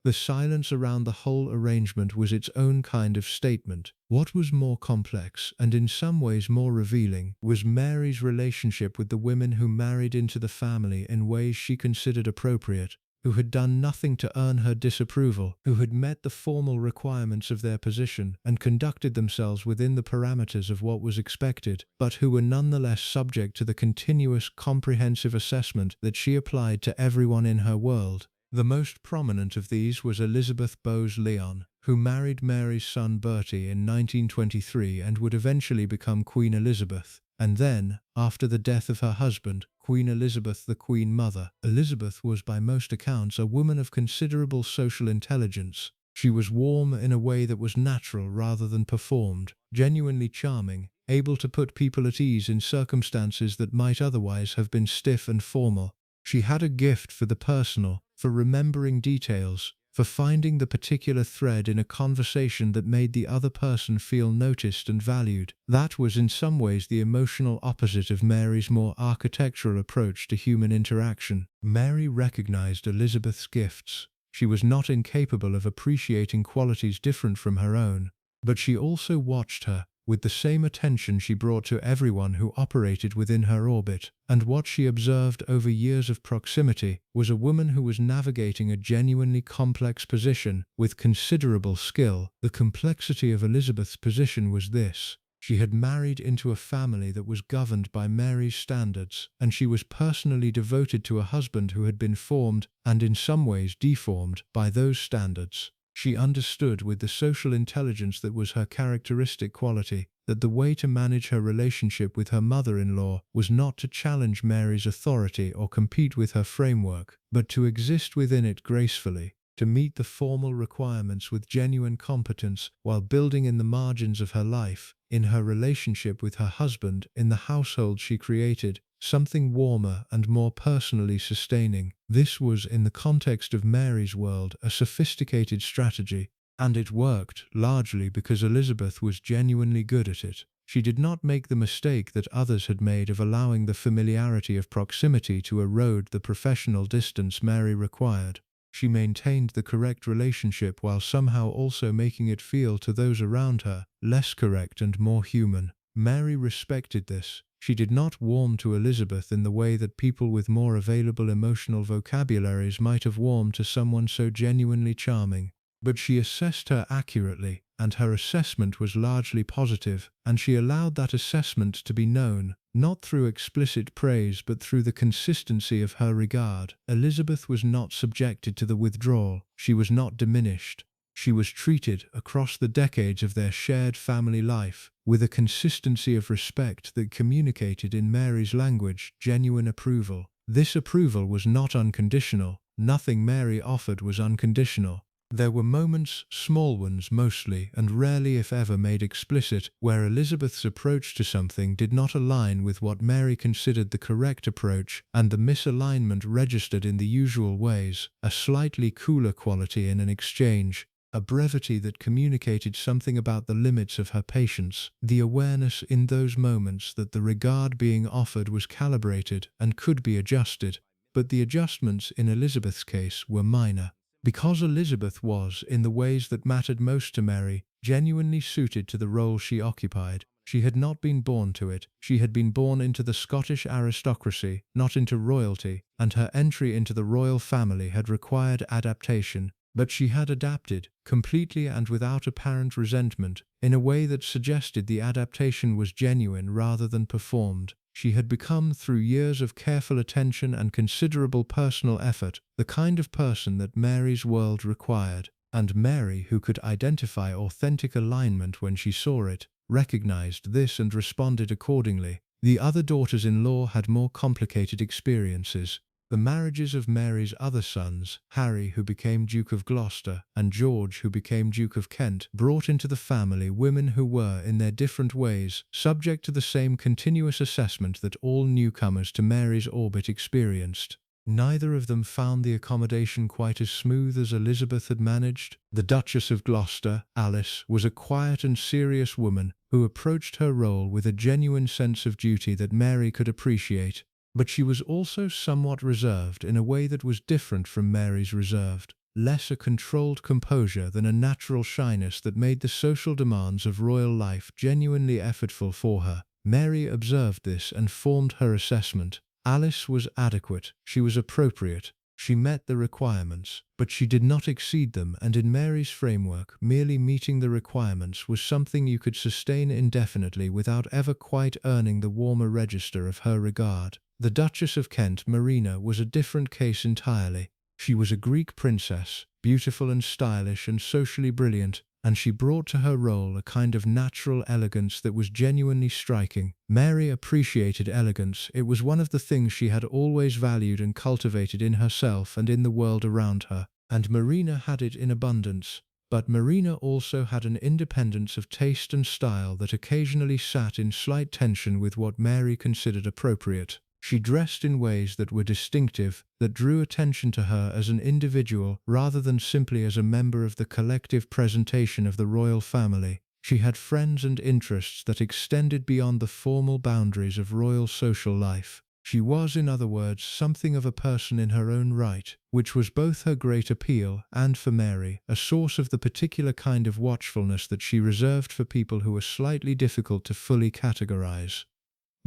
The silence around the whole arrangement was its own kind of statement. What was more complex, and in some ways more revealing, was Mary's relationship with the women who married into the family in ways she considered appropriate, who had done nothing to earn her disapproval, who had met the formal requirements of their position and conducted themselves within the parameters of what was expected, but who were nonetheless subject to the continuous, comprehensive assessment that she applied to everyone in her world. The most prominent of these was Elizabeth Bowes-Lyon, who married Mary's son Bertie in 1923 and would eventually become Queen Elizabeth, and then, after the death of her husband, Queen Elizabeth, the Queen Mother. Elizabeth was by most accounts a woman of considerable social intelligence. She was warm in a way that was natural rather than performed, genuinely charming, able to put people at ease in circumstances that might otherwise have been stiff and formal. She had a gift for the personal, for remembering details, for finding the particular thread in a conversation that made the other person feel noticed and valued. That was in some ways the emotional opposite of Mary's more architectural approach to human interaction. Mary recognized Elizabeth's gifts. She was not incapable of appreciating qualities different from her own, but she also watched her with the same attention she brought to everyone who operated within her orbit, and what she observed over years of proximity was a woman who was navigating a genuinely complex position with considerable skill. The complexity of Elizabeth's position was this: she had married into a family that was governed by Mary's standards, and she was personally devoted to a husband who had been formed, and in some ways deformed, by those standards. She understood with the social intelligence that was her characteristic quality that the way to manage her relationship with her mother-in-law was not to challenge Mary's authority or compete with her framework, but to exist within it gracefully, to meet the formal requirements with genuine competence while building in the margins of her life, in her relationship with her husband, in the household she created, something warmer and more personally sustaining. This was, in the context of Mary's world, a sophisticated strategy, and it worked, largely because Elizabeth was genuinely good at it. She did not make the mistake that others had made of allowing the familiarity of proximity to erode the professional distance Mary required. She maintained the correct relationship while somehow also making it feel to those around her less correct and more human. Mary respected this. She did not warm to Elizabeth in the way that people with more available emotional vocabularies might have warmed to someone so genuinely charming. But she assessed her accurately, and her assessment was largely positive, and she allowed that assessment to be known, not through explicit praise but through the consistency of her regard. Elizabeth was not subjected to the withdrawal. She was not diminished. She was treated, across the decades of their shared family life, with a consistency of respect that communicated in Mary's language genuine approval. This approval was not unconditional. Nothing Mary offered was unconditional. There were moments, small ones mostly, and rarely if ever made explicit, where Elizabeth's approach to something did not align with what Mary considered the correct approach, and the misalignment registered in the usual ways: a slightly cooler quality in an exchange, a brevity that communicated something about the limits of her patience, the awareness in those moments that the regard being offered was calibrated and could be adjusted. But the adjustments in Elizabeth's case were minor. Because Elizabeth was, in the ways that mattered most to Mary, genuinely suited to the role she occupied, She had not been born to it. She had been born into the Scottish aristocracy, not into royalty, and her entry into the royal family had required adaptation. But she had adapted, completely and without apparent resentment, in a way that suggested the adaptation was genuine rather than performed. She had become, through years of careful attention and considerable personal effort, the kind of person that Mary's world required. And Mary, who could identify authentic alignment when she saw it, recognized this and responded accordingly. The other daughters-in-law had more complicated experiences. The marriages of Mary's other sons, Harry, who became Duke of Gloucester, and George, who became Duke of Kent, brought into the family women who were, in their different ways, subject to the same continuous assessment that all newcomers to Mary's orbit experienced. Neither of them found the accommodation quite as smooth as Elizabeth had managed. The Duchess of Gloucester, Alice, was a quiet and serious woman who approached her role with a genuine sense of duty that Mary could appreciate. But she was also somewhat reserved in a way that was different from Mary's reserved, less a controlled composure than a natural shyness that made the social demands of royal life genuinely effortful for her. Mary observed this and formed her assessment. Alice was adequate, she was appropriate, she met the requirements, but she did not exceed them, and in Mary's framework, merely meeting the requirements was something you could sustain indefinitely without ever quite earning the warmer register of her regard. The Duchess of Kent, Marina, was a different case entirely. She was a Greek princess, beautiful and stylish and socially brilliant, and she brought to her role a kind of natural elegance that was genuinely striking. Mary appreciated elegance. It was one of the things she had always valued and cultivated in herself and in the world around her, and Marina had it in abundance. But Marina also had an independence of taste and style that occasionally sat in slight tension with what Mary considered appropriate. She dressed in ways that were distinctive, that drew attention to her as an individual rather than simply as a member of the collective presentation of the royal family. She had friends and interests that extended beyond the formal boundaries of royal social life. She was, in other words, something of a person in her own right, which was both her great appeal and, for Mary, a source of the particular kind of watchfulness that she reserved for people who were slightly difficult to fully categorize.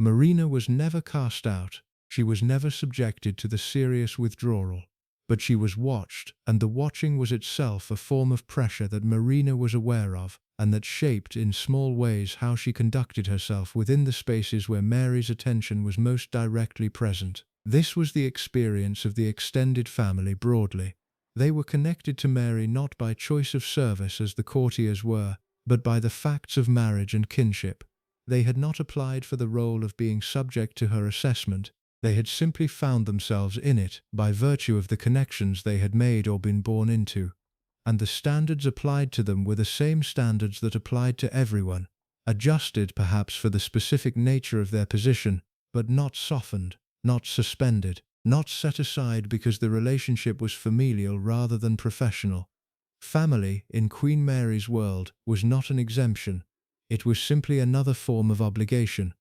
Marina was never cast out, she was never subjected to the serious withdrawal, but she was watched, and the watching was itself a form of pressure that Marina was aware of, and that shaped in small ways how she conducted herself within the spaces where Mary's attention was most directly present. This was the experience of the extended family broadly. They were connected to Mary not by choice of service as the courtiers were, but by the facts of marriage and kinship. They had not applied for the role of being subject to her assessment, they had simply found themselves in it by virtue of the connections they had made or been born into. And the standards applied to them were the same standards that applied to everyone, adjusted perhaps for the specific nature of their position, but not softened, not suspended, not set aside because the relationship was familial rather than professional. Family, in Queen Mary's world, was not an exemption. It was simply another form of obligation,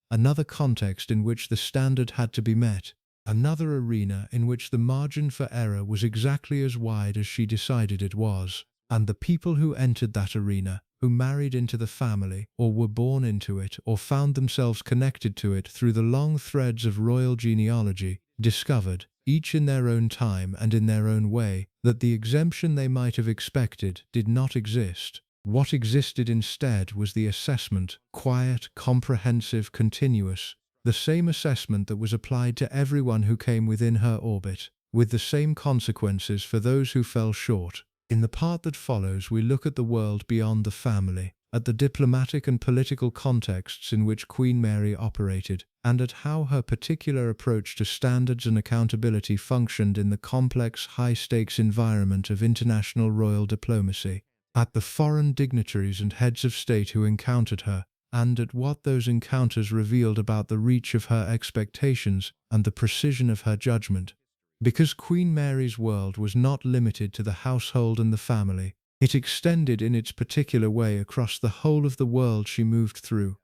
another context in which the standard had to be met, another arena in which the margin for error was exactly as wide as she decided it was. And the people who entered that arena, who married into the family, or were born into it, or found themselves connected to it through the long threads of royal genealogy, discovered, each in their own time and in their own way, that the exemption they might have expected did not exist. What existed instead was the assessment, quiet, comprehensive, continuous, the same assessment that was applied to everyone who came within her orbit, with the same consequences for those who fell short. In the part that follows, we look at the world beyond the family, at the diplomatic and political contexts in which Queen Mary operated, and at how her particular approach to standards and accountability functioned in the complex, high-stakes environment of international royal diplomacy. At the foreign dignitaries and heads of state who encountered her, and at what those encounters revealed about the reach of her expectations and the precision of her judgment. Because Queen Mary's world was not limited to the household and the family, it extended in its particular way across the whole of the world she moved through.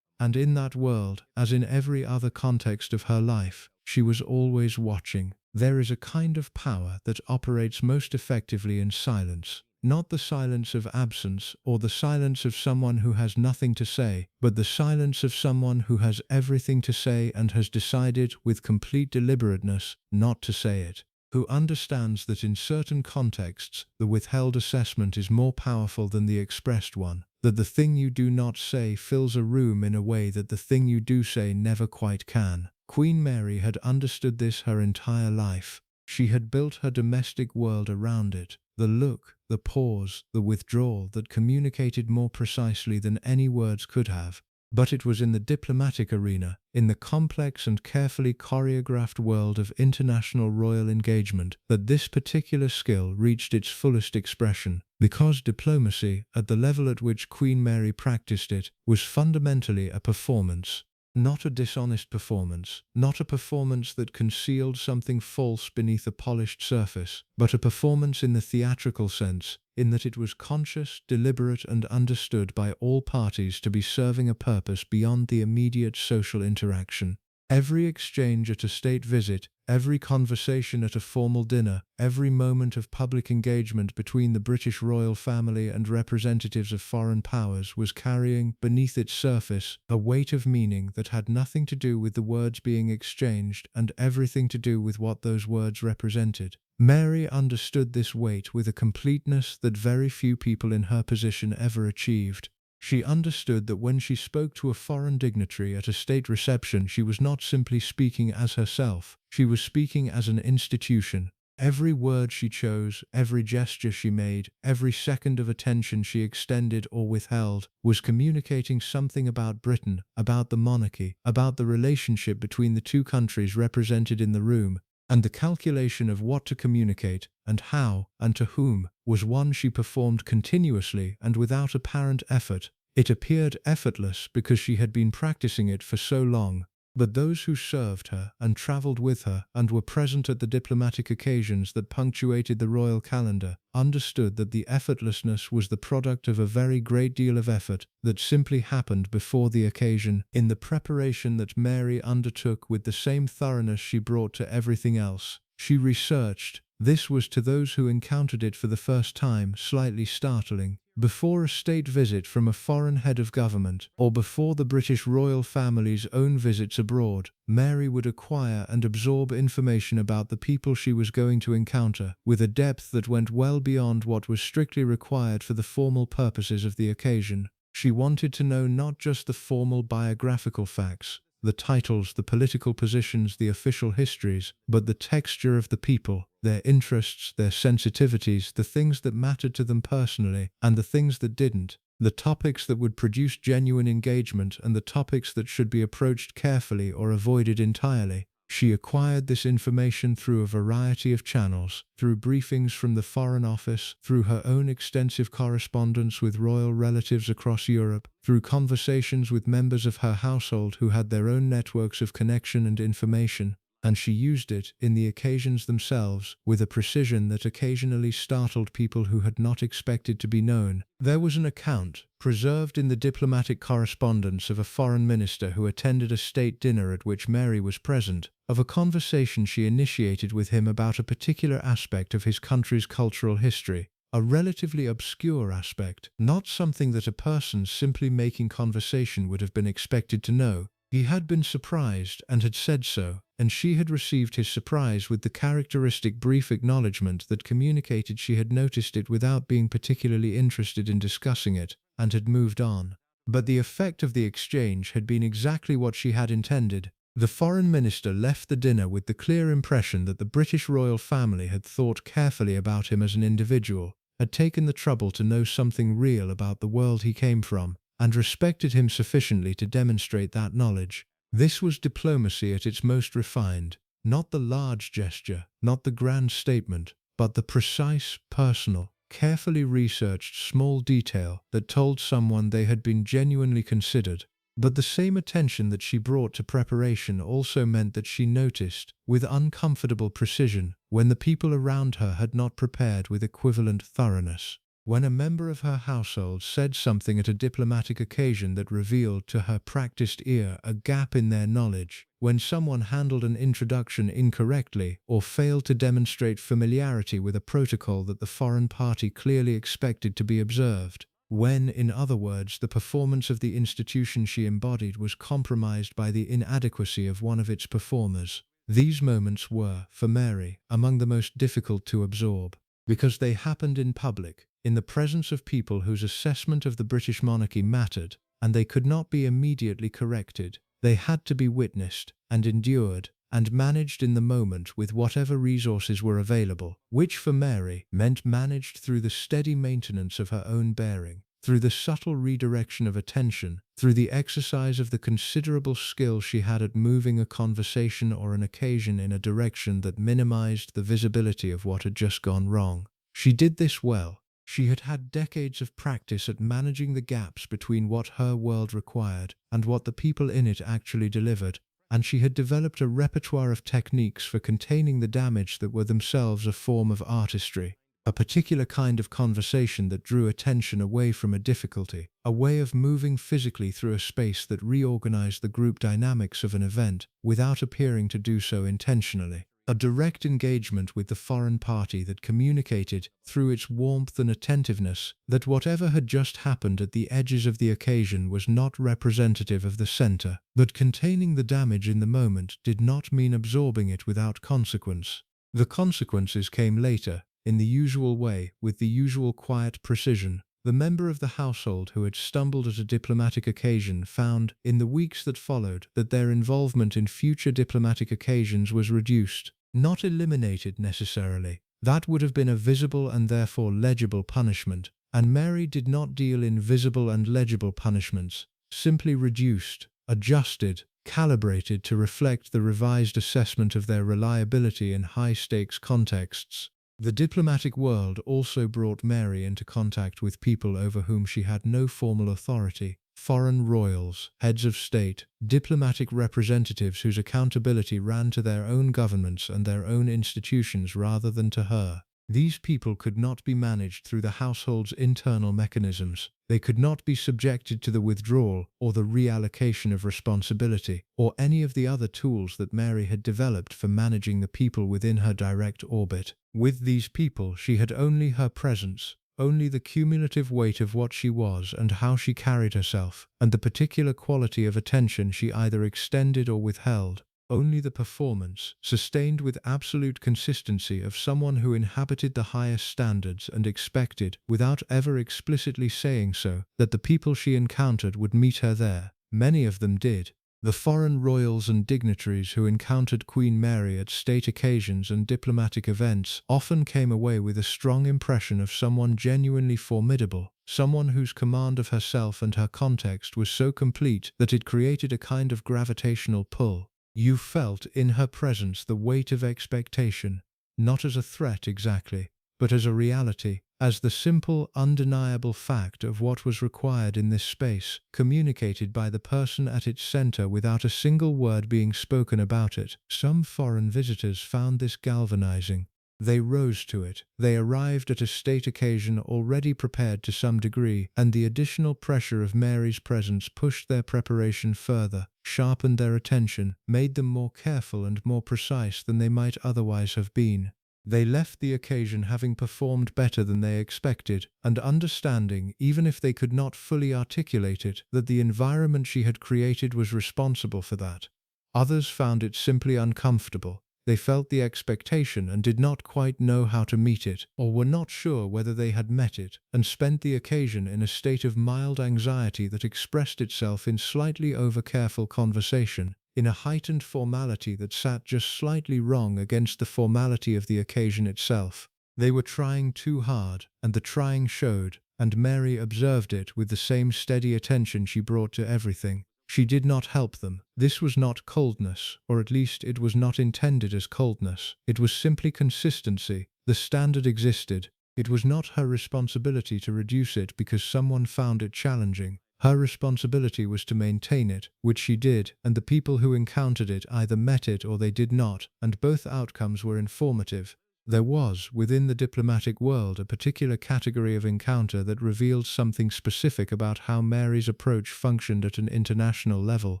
And in that world, as in every other context of her life, she was always watching. There is a kind of power that operates most effectively in silence. not the silence of absence or the silence of someone who has nothing to say, but the silence of someone who has everything to say and has decided with complete deliberateness not to say it, who understands that in certain contexts the withheld assessment is more powerful than the expressed one, that the thing you do not say fills a room in a way that the thing you do say never quite can. Queen Mary had understood this her entire life. She had built her domestic world around it. The look, the pause, the withdrawal that communicated more precisely than any words could have. But it was in the diplomatic arena, in the complex and carefully choreographed world of international royal engagement, that this particular skill reached its fullest expression, because diplomacy, at the level at which Queen Mary practiced it, was fundamentally a performance. Not a dishonest performance, not a performance that concealed something false beneath a polished surface, but a performance in the theatrical sense, in that it was conscious, deliberate, and understood by all parties to be serving a purpose beyond the immediate social interaction. Every exchange at a state visit, every conversation at a formal dinner, every moment of public engagement between the British royal family and representatives of foreign powers was carrying, beneath its surface, a weight of meaning that had nothing to do with the words being exchanged and everything to do with what those words represented. Mary understood this weight with a completeness that very few people in her position ever achieved. She understood that when she spoke to a foreign dignitary at a state reception, she was not simply speaking as herself, she was speaking as an institution. Every word she chose, every gesture she made, every second of attention she extended or withheld, was communicating something about Britain, about the monarchy, about the relationship between the two countries represented in the room, and the calculation of what to communicate, and how, and to whom, was one she performed continuously and without apparent effort. It appeared effortless because she had been practicing it for so long. But those who served her and travelled with her and were present at the diplomatic occasions that punctuated the royal calendar understood that the effortlessness was the product of a very great deal of effort that simply happened before the occasion, in the preparation that Mary undertook with the same thoroughness she brought to everything else. She researched. This was to those who encountered it for the first time slightly startling. Before a state visit from a foreign head of government, or before the British royal family's own visits abroad, Mary would acquire and absorb information about the people she was going to encounter, with a depth that went well beyond what was strictly required for the formal purposes of the occasion. She wanted to know not just the formal biographical facts, the titles, the political positions, the official histories, but the texture of the people, their interests, their sensitivities, the things that mattered to them personally, and the things that didn't, the topics that would produce genuine engagement and the topics that should be approached carefully or avoided entirely. She acquired this information through a variety of channels, through briefings from the Foreign Office, through her own extensive correspondence with royal relatives across Europe, through conversations with members of her household who had their own networks of connection and information, and she used it, in the occasions themselves, with a precision that occasionally startled people who had not expected to be known. There was an account, preserved in the diplomatic correspondence of a foreign minister who attended a state dinner at which Mary was present, of a conversation she initiated with him about a particular aspect of his country's cultural history. A relatively obscure aspect, not something that a person simply making conversation would have been expected to know. He had been surprised and had said so, and she had received his surprise with the characteristic brief acknowledgement that communicated she had noticed it without being particularly interested in discussing it, and had moved on. But the effect of the exchange had been exactly what she had intended. The foreign minister left the dinner with the clear impression that the British royal family had thought carefully about him as an individual, had taken the trouble to know something real about the world he came from, and respected him sufficiently to demonstrate that knowledge. This was diplomacy at its most refined, not the large gesture, not the grand statement, but the precise, personal, carefully researched small detail that told someone they had been genuinely considered. But the same attention that she brought to preparation also meant that she noticed, with uncomfortable precision, when the people around her had not prepared with equivalent thoroughness. When a member of her household said something at a diplomatic occasion that revealed to her practiced ear a gap in their knowledge, when someone handled an introduction incorrectly or failed to demonstrate familiarity with a protocol that the foreign party clearly expected to be observed, when, in other words, the performance of the institution she embodied was compromised by the inadequacy of one of its performers. These moments were, for Mary, among the most difficult to absorb, because they happened in public, in the presence of people whose assessment of the British monarchy mattered, and they could not be immediately corrected. They had to be witnessed, and endured, and managed in the moment with whatever resources were available, which for Mary meant managed through the steady maintenance of her own bearing, through the subtle redirection of attention, through the exercise of the considerable skill she had at moving a conversation or an occasion in a direction that minimized the visibility of what had just gone wrong. She did this well. She had had decades of practice at managing the gaps between what her world required and what the people in it actually delivered, and she had developed a repertoire of techniques for containing the damage that were themselves a form of artistry, a particular kind of conversation that drew attention away from a difficulty, a way of moving physically through a space that reorganized the group dynamics of an event without appearing to do so intentionally. A direct engagement with the foreign party that communicated, through its warmth and attentiveness, that whatever had just happened at the edges of the occasion was not representative of the center, but containing the damage in the moment did not mean absorbing it without consequence. The consequences came later, in the usual way, with the usual quiet precision. The member of the household who had stumbled at a diplomatic occasion found, in the weeks that followed, that their involvement in future diplomatic occasions was reduced, not eliminated necessarily. That would have been a visible and therefore legible punishment, and Mary did not deal in visible and legible punishments, simply reduced, adjusted, calibrated to reflect the revised assessment of their reliability in high-stakes contexts. The diplomatic world also brought Mary into contact with people over whom she had no formal authority: foreign royals, heads of state, diplomatic representatives whose accountability ran to their own governments and their own institutions rather than to her. These people could not be managed through the household's internal mechanisms. They could not be subjected to the withdrawal or the reallocation of responsibility, or any of the other tools that Mary had developed for managing the people within her direct orbit. With these people she had only her presence, only the cumulative weight of what she was and how she carried herself, and the particular quality of attention she either extended or withheld. Only the performance, sustained with absolute consistency, of someone who inhabited the highest standards and expected, without ever explicitly saying so, that the people she encountered would meet her there. Many of them did. The foreign royals and dignitaries who encountered Queen Mary at state occasions and diplomatic events often came away with a strong impression of someone genuinely formidable, someone whose command of herself and her context was so complete that it created a kind of gravitational pull. You felt in her presence the weight of expectation, not as a threat exactly, but as a reality, as the simple, undeniable fact of what was required in this space, communicated by the person at its center without a single word being spoken about it. Some foreign visitors found this galvanizing. They rose to it. They arrived at a state occasion already prepared to some degree, and the additional pressure of Mary's presence pushed their preparation further, sharpened their attention, made them more careful and more precise than they might otherwise have been. They left the occasion having performed better than they expected, and understanding, even if they could not fully articulate it, that the environment she had created was responsible for that. Others found it simply uncomfortable. They felt the expectation and did not quite know how to meet it, or were not sure whether they had met it, and spent the occasion in a state of mild anxiety that expressed itself in slightly over-careful conversation, in a heightened formality that sat just slightly wrong against the formality of the occasion itself. They were trying too hard, and the trying showed, and Mary observed it with the same steady attention she brought to everything. She did not help them. This was not coldness, or at least it was not intended as coldness. It was simply consistency. The standard existed. It was not her responsibility to reduce it because someone found it challenging. Her responsibility was to maintain it, which she did, and the people who encountered it either met it or they did not, and both outcomes were informative. There was, within the diplomatic world, a particular category of encounter that revealed something specific about how Mary's approach functioned at an international level.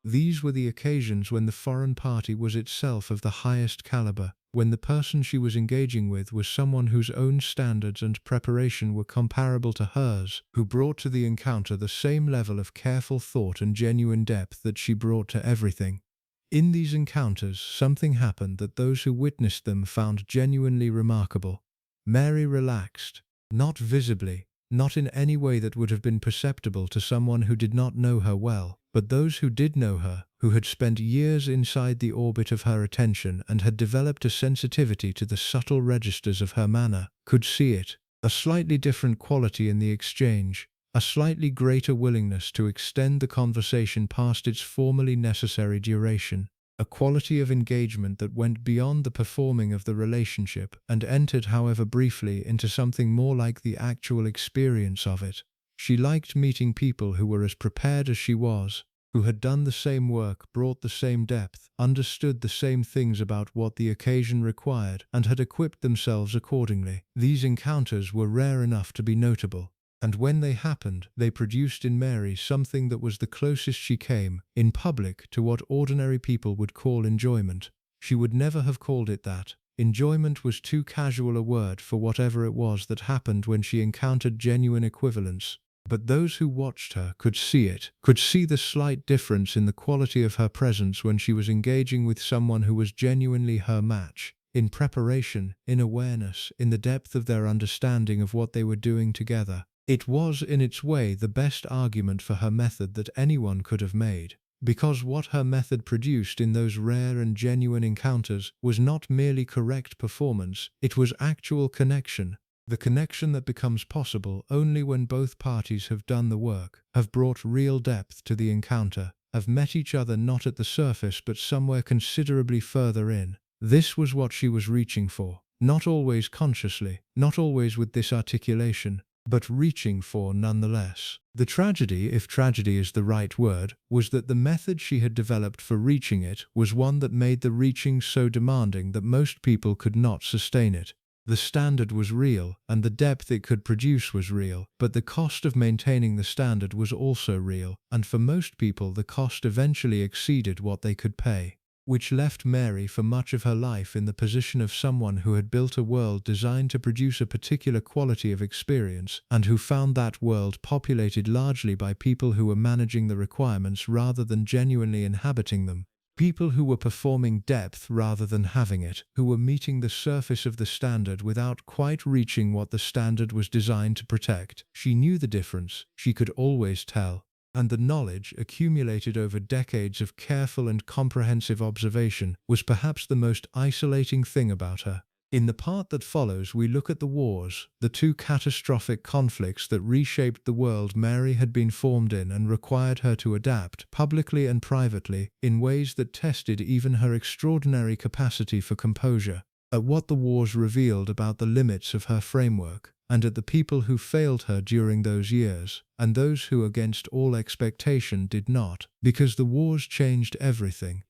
These were the occasions when the foreign party was itself of the highest caliber, when the person she was engaging with was someone whose own standards and preparation were comparable to hers, who brought to the encounter the same level of careful thought and genuine depth that she brought to everything. In these encounters, something happened that those who witnessed them found genuinely remarkable. Mary relaxed, not visibly, not in any way that would have been perceptible to someone who did not know her well, but those who did know her, who had spent years inside the orbit of her attention and had developed a sensitivity to the subtle registers of her manner, could see it. A slightly different quality in the exchange, a slightly greater willingness to extend the conversation past its formally necessary duration, a quality of engagement that went beyond the performing of the relationship and entered, however briefly, into something more like the actual experience of it. She liked meeting people who were as prepared as she was, who had done the same work, brought the same depth, understood the same things about what the occasion required, and had equipped themselves accordingly. These encounters were rare enough to be notable, and when they happened, they produced in Mary something that was the closest she came, in public, to what ordinary people would call enjoyment. She would never have called it that. Enjoyment was too casual a word for whatever it was that happened when she encountered genuine equivalence. But those who watched her could see it, could see the slight difference in the quality of her presence when she was engaging with someone who was genuinely her match, in preparation, in awareness, in the depth of their understanding of what they were doing together. It was, in its way, the best argument for her method that anyone could have made, because what her method produced in those rare and genuine encounters was not merely correct performance, it was actual connection. The connection that becomes possible only when both parties have done the work, have brought real depth to the encounter, have met each other not at the surface but somewhere considerably further in. This was what she was reaching for, not always consciously, not always with this articulation, but reaching for nonetheless. The tragedy, if tragedy is the right word, was that the method she had developed for reaching it was one that made the reaching so demanding that most people could not sustain it. The standard was real, and the depth it could produce was real, but the cost of maintaining the standard was also real, and for most people the cost eventually exceeded what they could pay, which left Mary for much of her life in the position of someone who had built a world designed to produce a particular quality of experience, and who found that world populated largely by people who were managing the requirements rather than genuinely inhabiting them. People who were performing depth rather than having it, who were meeting the surface of the standard without quite reaching what the standard was designed to protect. She knew the difference, she could always tell, and the knowledge, accumulated over decades of careful and comprehensive observation, was perhaps the most isolating thing about her. In the part that follows, we look at the wars, the two catastrophic conflicts that reshaped the world Mary had been formed in and required her to adapt, publicly and privately, in ways that tested even her extraordinary capacity for composure, at what the wars revealed about the limits of her framework, and at the people who failed her during those years, and those who, against all expectation, did not, because the wars changed everything.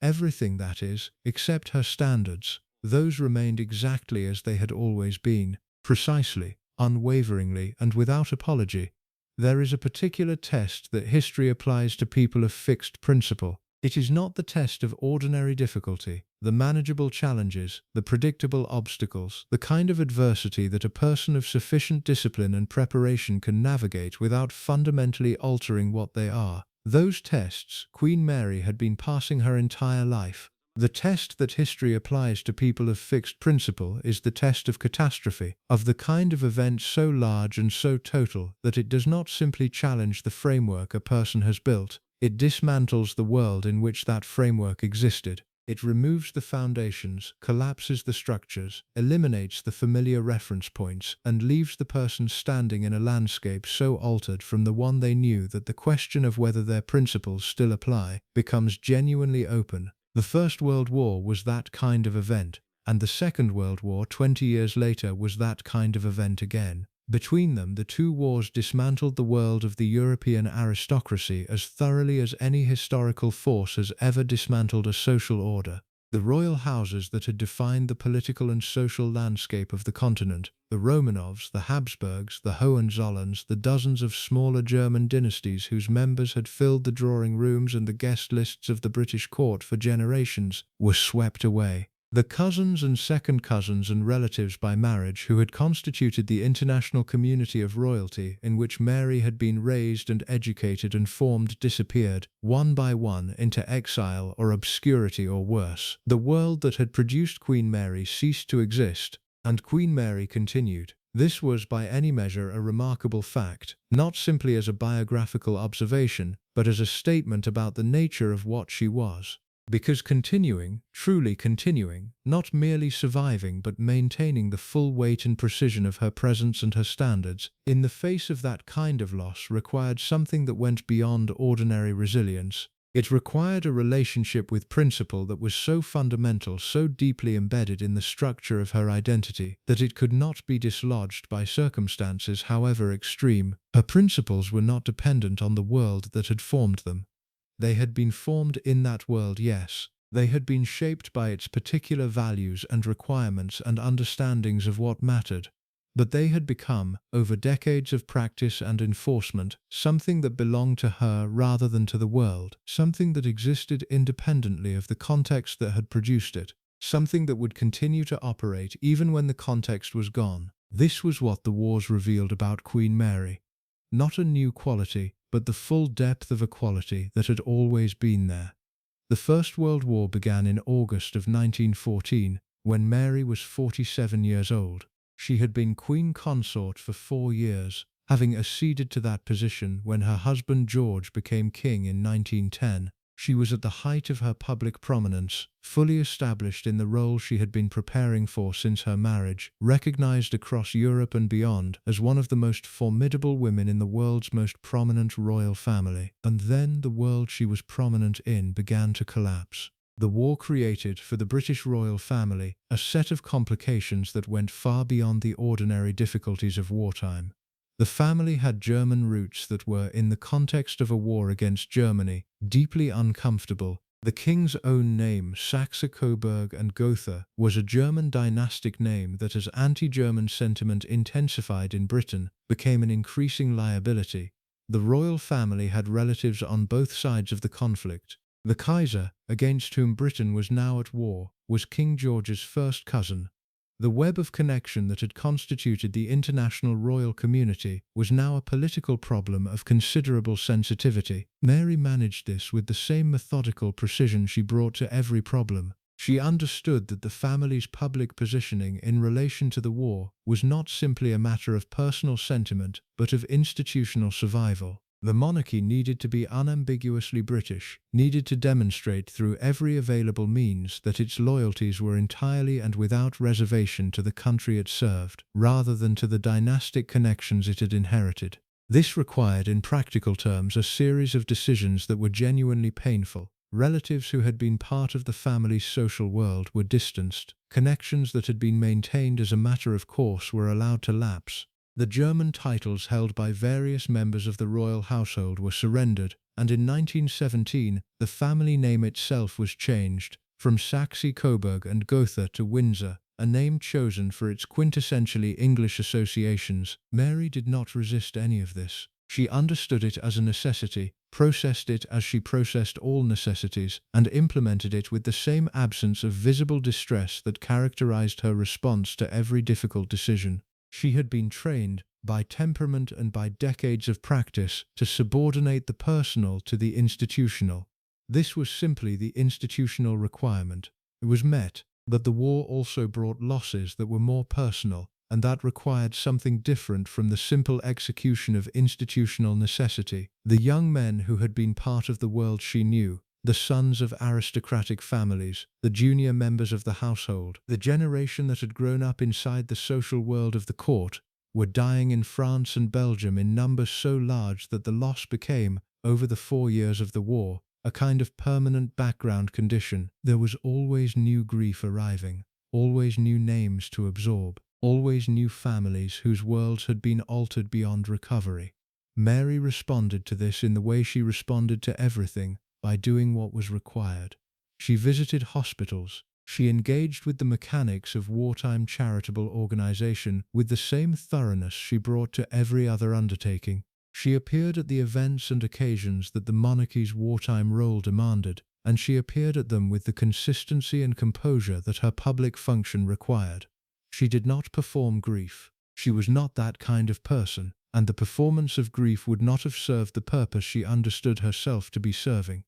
Everything, that is, except her standards. Those remained exactly as they had always been, precisely, unwaveringly, and without apology. There is a particular test that history applies to people of fixed principle. It is not the test of ordinary difficulty, the manageable challenges, the predictable obstacles, the kind of adversity that a person of sufficient discipline and preparation can navigate without fundamentally altering what they are. Those tests Queen Mary had been passing her entire life. The test that history applies to people of fixed principle is the test of catastrophe, of the kind of event so large and so total that it does not simply challenge the framework a person has built, it dismantles the world in which that framework existed. It removes the foundations, collapses the structures, eliminates the familiar reference points, and leaves the person standing in a landscape so altered from the one they knew that the question of whether their principles still apply becomes genuinely open. The First World War was that kind of event, and the Second World War 20 years later was that kind of event again. Between them, the two wars dismantled the world of the European aristocracy as thoroughly as any historical force has ever dismantled a social order. The royal houses that had defined the political and social landscape of the continent, the Romanovs, the Habsburgs, the Hohenzollerns, the dozens of smaller German dynasties whose members had filled the drawing rooms and the guest lists of the British court for generations, were swept away. The cousins and second cousins and relatives by marriage who had constituted the international community of royalty in which Mary had been raised and educated and formed disappeared, one by one, into exile or obscurity or worse. The world that had produced Queen Mary ceased to exist, and Queen Mary continued. This was by any measure a remarkable fact, not simply as a biographical observation, but as a statement about the nature of what she was. Because continuing, truly continuing, not merely surviving but maintaining the full weight and precision of her presence and her standards, in the face of that kind of loss required something that went beyond ordinary resilience. It required a relationship with principle that was so fundamental, so deeply embedded in the structure of her identity, that it could not be dislodged by circumstances however extreme. Her principles were not dependent on the world that had formed them. They had been formed in that world, yes. They had been shaped by its particular values and requirements and understandings of what mattered. But they had become, over decades of practice and enforcement, something that belonged to her rather than to the world, something that existed independently of the context that had produced it, something that would continue to operate even when the context was gone. This was what the wars revealed about Queen Mary. Not a new quality, but the full depth of a quality that had always been there. The First World War began in August of 1914, when Mary was 47 years old. She had been Queen Consort for 4 years, having acceded to that position when her husband George became king in 1910. She was at the height of her public prominence, fully established in the role she had been preparing for since her marriage, recognized across Europe and beyond as one of the most formidable women in the world's most prominent royal family. And then the world she was prominent in began to collapse. The war created, for the British royal family, a set of complications that went far beyond the ordinary difficulties of wartime. The family had German roots that were, in the context of a war against Germany, deeply uncomfortable. The king's own name, Saxe-Coburg and Gotha, was a German dynastic name that, as anti-German sentiment intensified in Britain, became an increasing liability. The royal family had relatives on both sides of the conflict. The Kaiser, against whom Britain was now at war, was King George's first cousin. The web of connection that had constituted the international royal community was now a political problem of considerable sensitivity. Mary managed this with the same methodical precision she brought to every problem. She understood that the family's public positioning in relation to the war was not simply a matter of personal sentiment, but of institutional survival. The monarchy needed to be unambiguously British, needed to demonstrate through every available means that its loyalties were entirely and without reservation to the country it served, rather than to the dynastic connections it had inherited. This required, in practical terms, a series of decisions that were genuinely painful. Relatives who had been part of the family's social world were distanced. Connections that had been maintained as a matter of course were allowed to lapse. The German titles held by various members of the royal household were surrendered, and in 1917 the family name itself was changed, from Saxe-Coburg and Gotha to Windsor, a name chosen for its quintessentially English associations. Mary did not resist any of this. She understood it as a necessity, processed it as she processed all necessities, and implemented it with the same absence of visible distress that characterized her response to every difficult decision. She had been trained, by temperament and by decades of practice, to subordinate the personal to the institutional. This was simply the institutional requirement. It was met, but the war also brought losses that were more personal, and that required something different from the simple execution of institutional necessity. The young men who had been part of the world she knew, the sons of aristocratic families, the junior members of the household, the generation that had grown up inside the social world of the court, were dying in France and Belgium in numbers so large that the loss became, over the 4 years of the war, a kind of permanent background condition. There was always new grief arriving, always new names to absorb, always new families whose worlds had been altered beyond recovery. Mary responded to this in the way she responded to everything, by doing what was required. She visited hospitals. She engaged with the mechanics of wartime charitable organization with the same thoroughness she brought to every other undertaking. She appeared at the events and occasions that the monarchy's wartime role demanded, and she appeared at them with the consistency and composure that her public function required. She did not perform grief. She was not that kind of person, and the performance of grief would not have served the purpose she understood herself to be serving.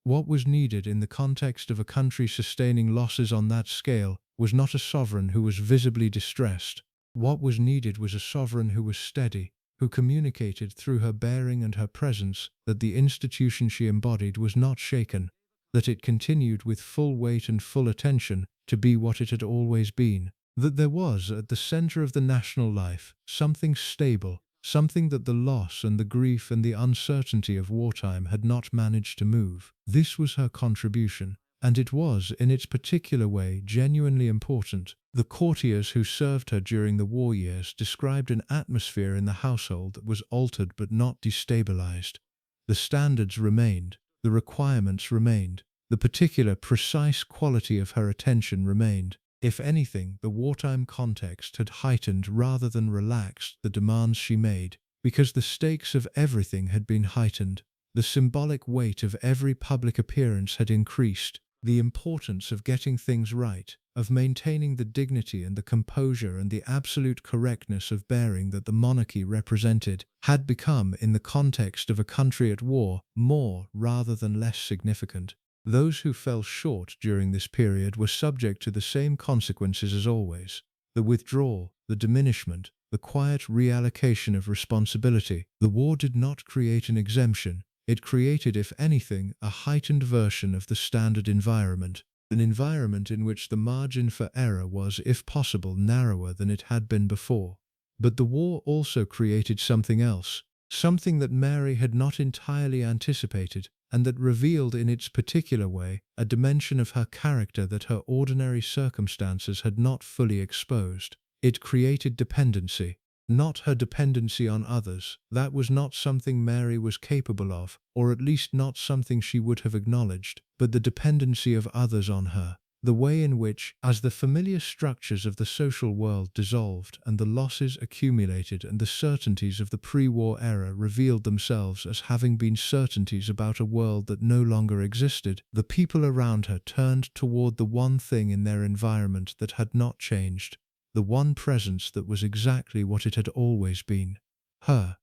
What was needed in the context of a country sustaining losses on that scale was not a sovereign who was visibly distressed. What was needed was a sovereign who was steady, who communicated through her bearing and her presence that the institution she embodied was not shaken, that it continued with full weight and full attention to be what it had always been, that there was at the center of the national life something stable, something that the loss and the grief and the uncertainty of wartime had not managed to move. This was her contribution, and it was, in its particular way, genuinely important. The courtiers who served her during the war years described an atmosphere in the household that was altered but not destabilized. The standards remained, the requirements remained, the particular precise quality of her attention remained. If anything, the wartime context had heightened rather than relaxed the demands she made, because the stakes of everything had been heightened. The symbolic weight of every public appearance had increased. The importance of getting things right, of maintaining the dignity and the composure and the absolute correctness of bearing that the monarchy represented, had become, in the context of a country at war, more rather than less significant. Those who fell short during this period were subject to the same consequences as always: the withdrawal, the diminishment, the quiet reallocation of responsibility. The war did not create an exemption. It created, if anything, a heightened version of the standard environment, an environment in which the margin for error was, if possible, narrower than it had been before. But the war also created something else, something that Mary had not entirely anticipated, and that revealed in its particular way a dimension of her character that her ordinary circumstances had not fully exposed. It created dependency. Not her dependency on others. That was not something Mary was capable of, or at least not something she would have acknowledged, but the dependency of others on her. The way in which, as the familiar structures of the social world dissolved and the losses accumulated and the certainties of the pre-war era revealed themselves as having been certainties about a world that no longer existed, the people around her turned toward the one thing in their environment that had not changed, the one presence that was exactly what it had always been: her.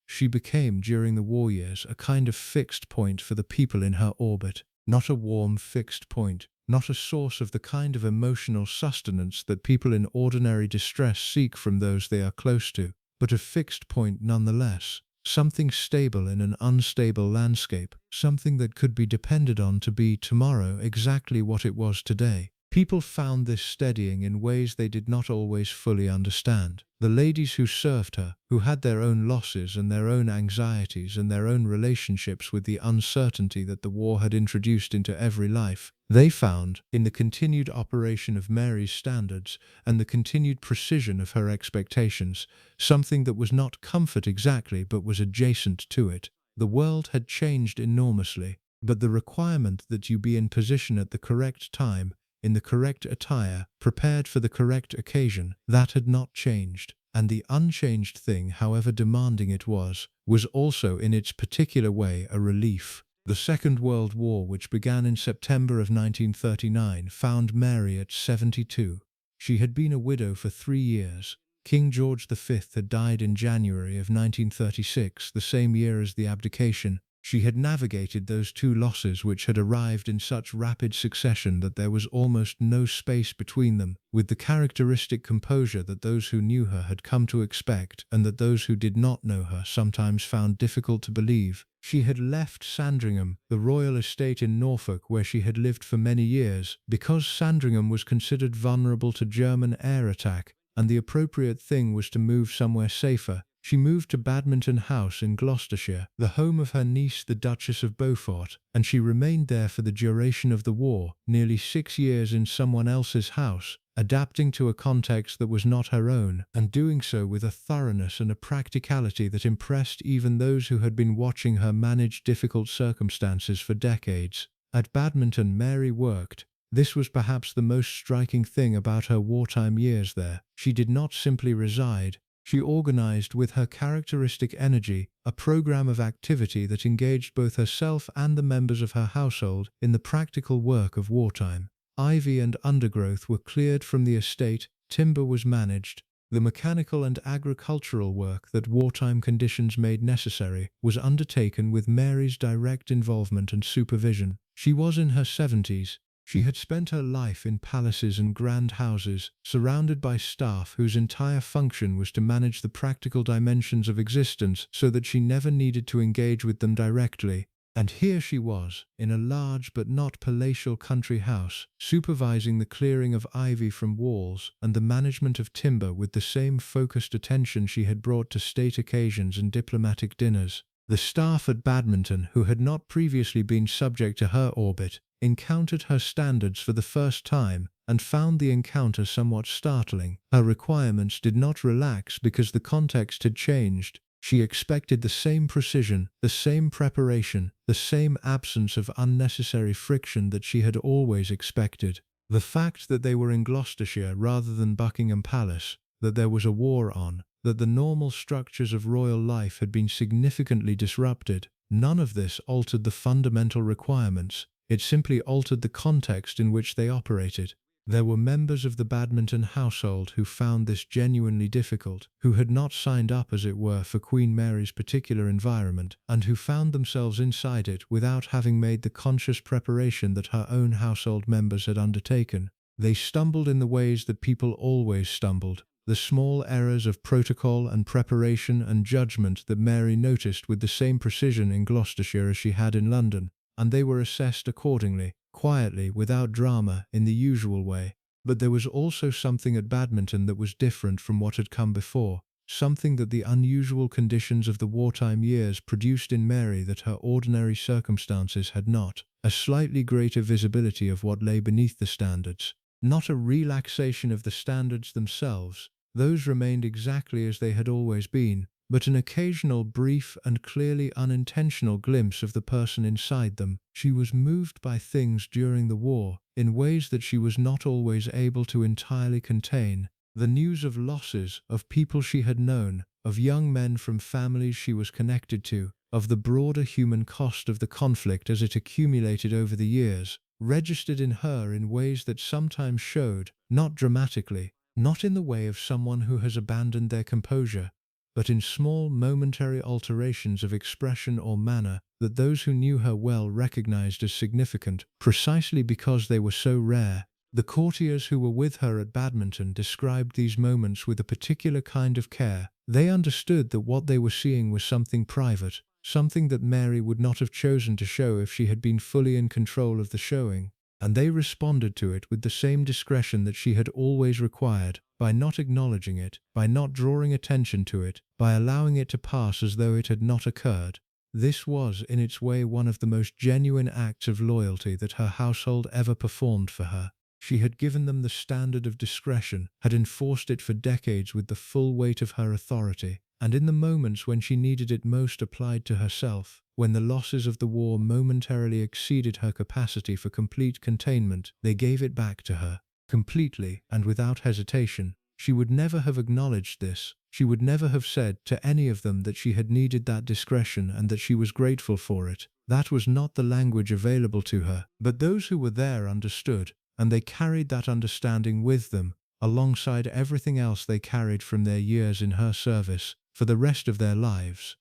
She became, during the war years, a kind of fixed point for the people in her orbit, not a warm fixed point, not a source of the kind of emotional sustenance that people in ordinary distress seek from those they are close to, but a fixed point nonetheless, something stable in an unstable landscape, something that could be depended on to be tomorrow exactly what it was today. People found this steadying in ways they did not always fully understand. The ladies who served her, who had their own losses and their own anxieties and their own relationships with the uncertainty that the war had introduced into every life, they found, in the continued operation of Mary's standards and the continued precision of her expectations, something that was not comfort exactly but was adjacent to it. The world had changed enormously, but the requirement that you be in position at the correct time, in the correct attire, prepared for the correct occasion, that had not changed, and the unchanged thing, however demanding it was also in its particular way a relief. The Second World War, which began in September of 1939, found Mary at 72. She had been a widow for 3 years. King George V had died in January of 1936, the same year as the abdication. She had navigated those two losses which had arrived in such rapid succession that there was almost no space between them, with the characteristic composure that those who knew her had come to expect and that those who did not know her sometimes found difficult to believe. She had left Sandringham, the royal estate in Norfolk where she had lived for many years, because Sandringham was considered vulnerable to German air attack, and the appropriate thing was to move somewhere safer. She moved to Badminton House in Gloucestershire, the home of her niece the Duchess of Beaufort, and she remained there for the duration of the war, nearly 6 years in someone else's house, adapting to a context that was not her own, and doing so with a thoroughness and a practicality that impressed even those who had been watching her manage difficult circumstances for decades. At Badminton, Mary worked. This was perhaps the most striking thing about her wartime years there. She did not simply reside. She organized with her characteristic energy a program of activity that engaged both herself and the members of her household in the practical work of wartime. Ivy and undergrowth were cleared from the estate, timber was managed. The mechanical and agricultural work that wartime conditions made necessary was undertaken with Mary's direct involvement and supervision. She was in her 70s. She had spent her life in palaces and grand houses, surrounded by staff whose entire function was to manage the practical dimensions of existence so that she never needed to engage with them directly. And here she was, in a large but not palatial country house, supervising the clearing of ivy from walls and the management of timber with the same focused attention she had brought to state occasions and diplomatic dinners. The staff at Badminton, who had not previously been subject to her orbit, encountered her standards for the first time and found the encounter somewhat startling. Her requirements did not relax because the context had changed. She expected the same precision, the same preparation, the same absence of unnecessary friction that she had always expected. The fact that they were in Gloucestershire rather than Buckingham Palace, that there was a war on, that the normal structures of royal life had been significantly disrupted, none of this altered the fundamental requirements. It simply altered the context in which they operated. There were members of the Badminton household who found this genuinely difficult, who had not signed up, as it were, for Queen Mary's particular environment, and who found themselves inside it without having made the conscious preparation that her own household members had undertaken. They stumbled in the ways that people always stumbled, the small errors of protocol and preparation and judgment that Mary noticed with the same precision in Gloucestershire as she had in London, and they were assessed accordingly, quietly, without drama, in the usual way. But there was also something at Badminton that was different from what had come before, something that the unusual conditions of the wartime years produced in Mary that her ordinary circumstances had not, a slightly greater visibility of what lay beneath the standards. Not a relaxation of the standards themselves, those remained exactly as they had always been, but an occasional brief and clearly unintentional glimpse of the person inside them. She was moved by things during the war, in ways that she was not always able to entirely contain. The news of losses, of people she had known, of young men from families she was connected to, of the broader human cost of the conflict as it accumulated over the years, registered in her in ways that sometimes showed, not dramatically, not in the way of someone who has abandoned their composure, but in small momentary alterations of expression or manner that those who knew her well recognized as significant, precisely because they were so rare. The courtiers who were with her at Badminton described these moments with a particular kind of care. They understood that what they were seeing was something private, something that Mary would not have chosen to show if she had been fully in control of the showing, and they responded to it with the same discretion that she had always required, by not acknowledging it, by not drawing attention to it, by allowing it to pass as though it had not occurred. This was, in its way, one of the most genuine acts of loyalty that her household ever performed for her. She had given them the standard of discretion, had enforced it for decades with the full weight of her authority, and in the moments when she needed it most applied to herself, when the losses of the war momentarily exceeded her capacity for complete containment, they gave it back to her, completely and without hesitation. She would never have acknowledged this. She would never have said to any of them that she had needed that discretion and that she was grateful for it. That was not the language available to her. But those who were there understood, and they carried that understanding with them, alongside everything else they carried from their years in her service, for the rest of their lives.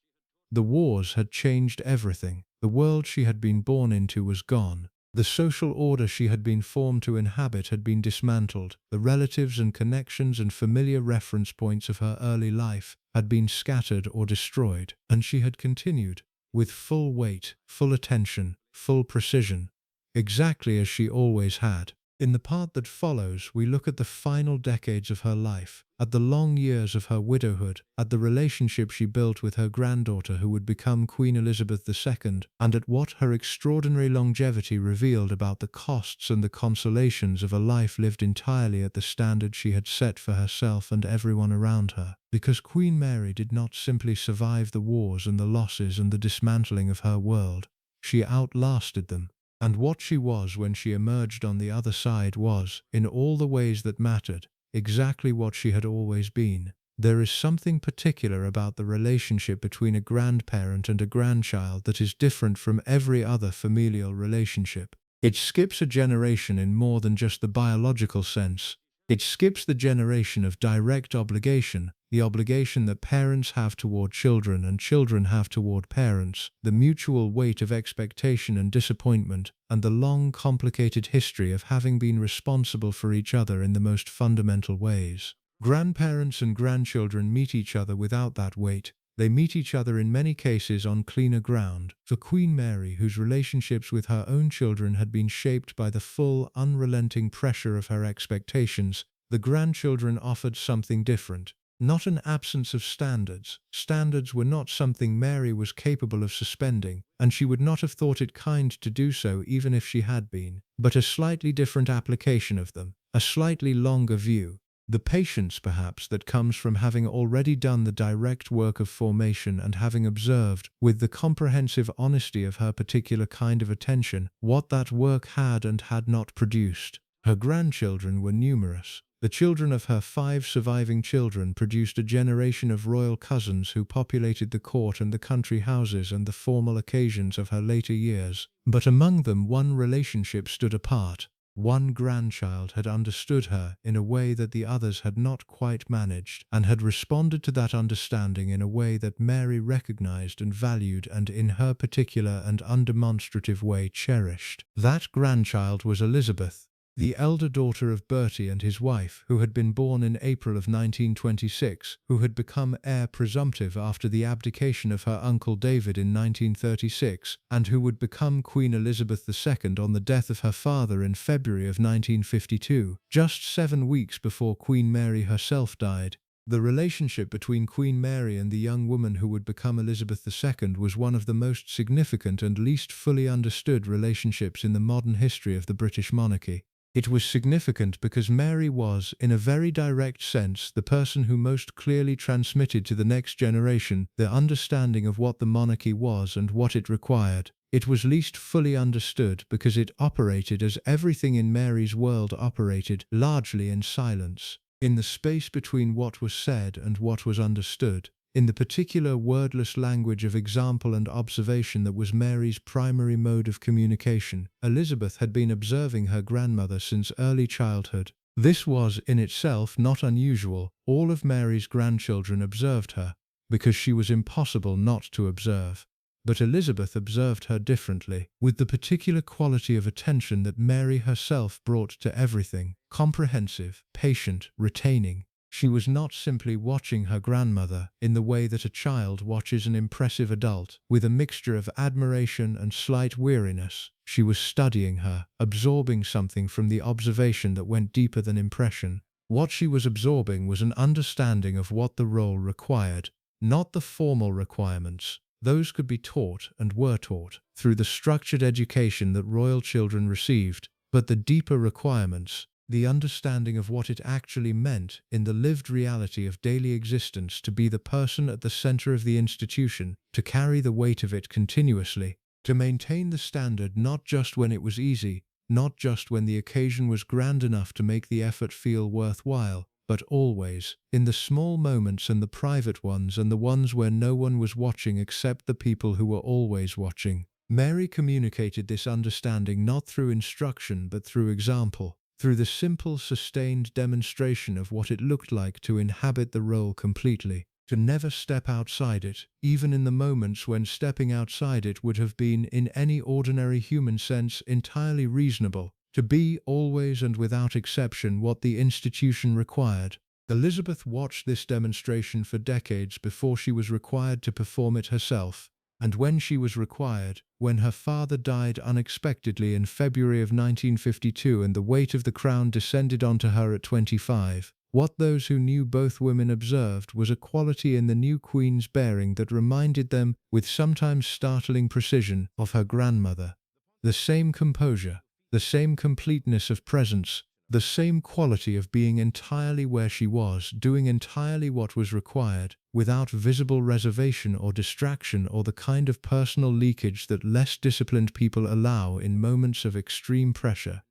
The wars had changed everything. The world she had been born into was gone. The social order she had been formed to inhabit had been dismantled. The relatives and connections and familiar reference points of her early life had been scattered or destroyed, and she had continued, with full weight, full attention, full precision, exactly as she always had. In the part that follows, we look at the final decades of her life, at the long years of her widowhood, at the relationship she built with her granddaughter who would become Queen Elizabeth II, and at what her extraordinary longevity revealed about the costs and the consolations of a life lived entirely at the standard she had set for herself and everyone around her. Because Queen Mary did not simply survive the wars and the losses and the dismantling of her world, she outlasted them. And what she was when she emerged on the other side was, in all the ways that mattered, exactly what she had always been. There is something particular about the relationship between a grandparent and a grandchild that is different from every other familial relationship. It skips a generation in more than just the biological sense. It skips the generation of direct obligation, the obligation that parents have toward children and children have toward parents, the mutual weight of expectation and disappointment, and the long, complicated history of having been responsible for each other in the most fundamental ways. Grandparents and grandchildren meet each other without that weight. They meet each other in many cases on cleaner ground. For Queen Mary, whose relationships with her own children had been shaped by the full, unrelenting pressure of her expectations, the grandchildren offered something different. Not an absence of standards. Standards were not something Mary was capable of suspending, and she would not have thought it kind to do so even if she had been, but a slightly different application of them, a slightly longer view. The patience, perhaps, that comes from having already done the direct work of formation and having observed, with the comprehensive honesty of her particular kind of attention, what that work had and had not produced. Her grandchildren were numerous. The children of her 5 surviving children produced a generation of royal cousins who populated the court and the country houses and the formal occasions of her later years. But among them one relationship stood apart. One grandchild had understood her in a way that the others had not quite managed, and had responded to that understanding in a way that Mary recognized and valued and in her particular and undemonstrative way cherished. That grandchild was Elizabeth, the elder daughter of Bertie and his wife, who had been born in April of 1926, who had become heir presumptive after the abdication of her uncle David in 1936, and who would become Queen Elizabeth II on the death of her father in February of 1952, just 7 weeks before Queen Mary herself died. The relationship between Queen Mary and the young woman who would become Elizabeth II was one of the most significant and least fully understood relationships in the modern history of the British monarchy. It was significant because Mary was, in a very direct sense, the person who most clearly transmitted to the next generation the understanding of what the monarchy was and what it required. It was least fully understood because it operated as everything in Mary's world operated, largely in silence, in the space between what was said and what was understood. In the particular wordless language of example and observation that was Mary's primary mode of communication, Elizabeth had been observing her grandmother since early childhood. This was, in itself, not unusual. All of Mary's grandchildren observed her, because she was impossible not to observe. But Elizabeth observed her differently, with the particular quality of attention that Mary herself brought to everything: comprehensive, patient, retaining. She was not simply watching her grandmother in the way that a child watches an impressive adult, with a mixture of admiration and slight weariness. She was studying her, absorbing something from the observation that went deeper than impression. What she was absorbing was an understanding of what the role required, not the formal requirements. Those could be taught and were taught through the structured education that royal children received, but the deeper requirements, the understanding of what it actually meant in the lived reality of daily existence to be the person at the center of the institution, to carry the weight of it continuously, to maintain the standard not just when it was easy, not just when the occasion was grand enough to make the effort feel worthwhile, but always, in the small moments and the private ones and the ones where no one was watching except the people who were always watching. Mary communicated this understanding not through instruction but through example, through the simple, sustained demonstration of what it looked like to inhabit the role completely, to never step outside it, even in the moments when stepping outside it would have been, in any ordinary human sense, entirely reasonable, to be, always and without exception, what the institution required. Elizabeth watched this demonstration for decades before she was required to perform it herself. And when she was required, when her father died unexpectedly in February of 1952 and the weight of the crown descended onto her at 25, what those who knew both women observed was a quality in the new queen's bearing that reminded them, with sometimes startling precision, of her grandmother. The same composure, the same completeness of presence, The same quality of being entirely where she was, doing entirely what was required, without visible reservation or distraction or the kind of personal leakage that less disciplined people allow in moments of extreme pressure.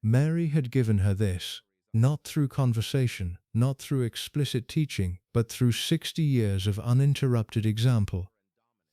Mary had given her this, not through conversation, not through explicit teaching, but through 60 years of uninterrupted example.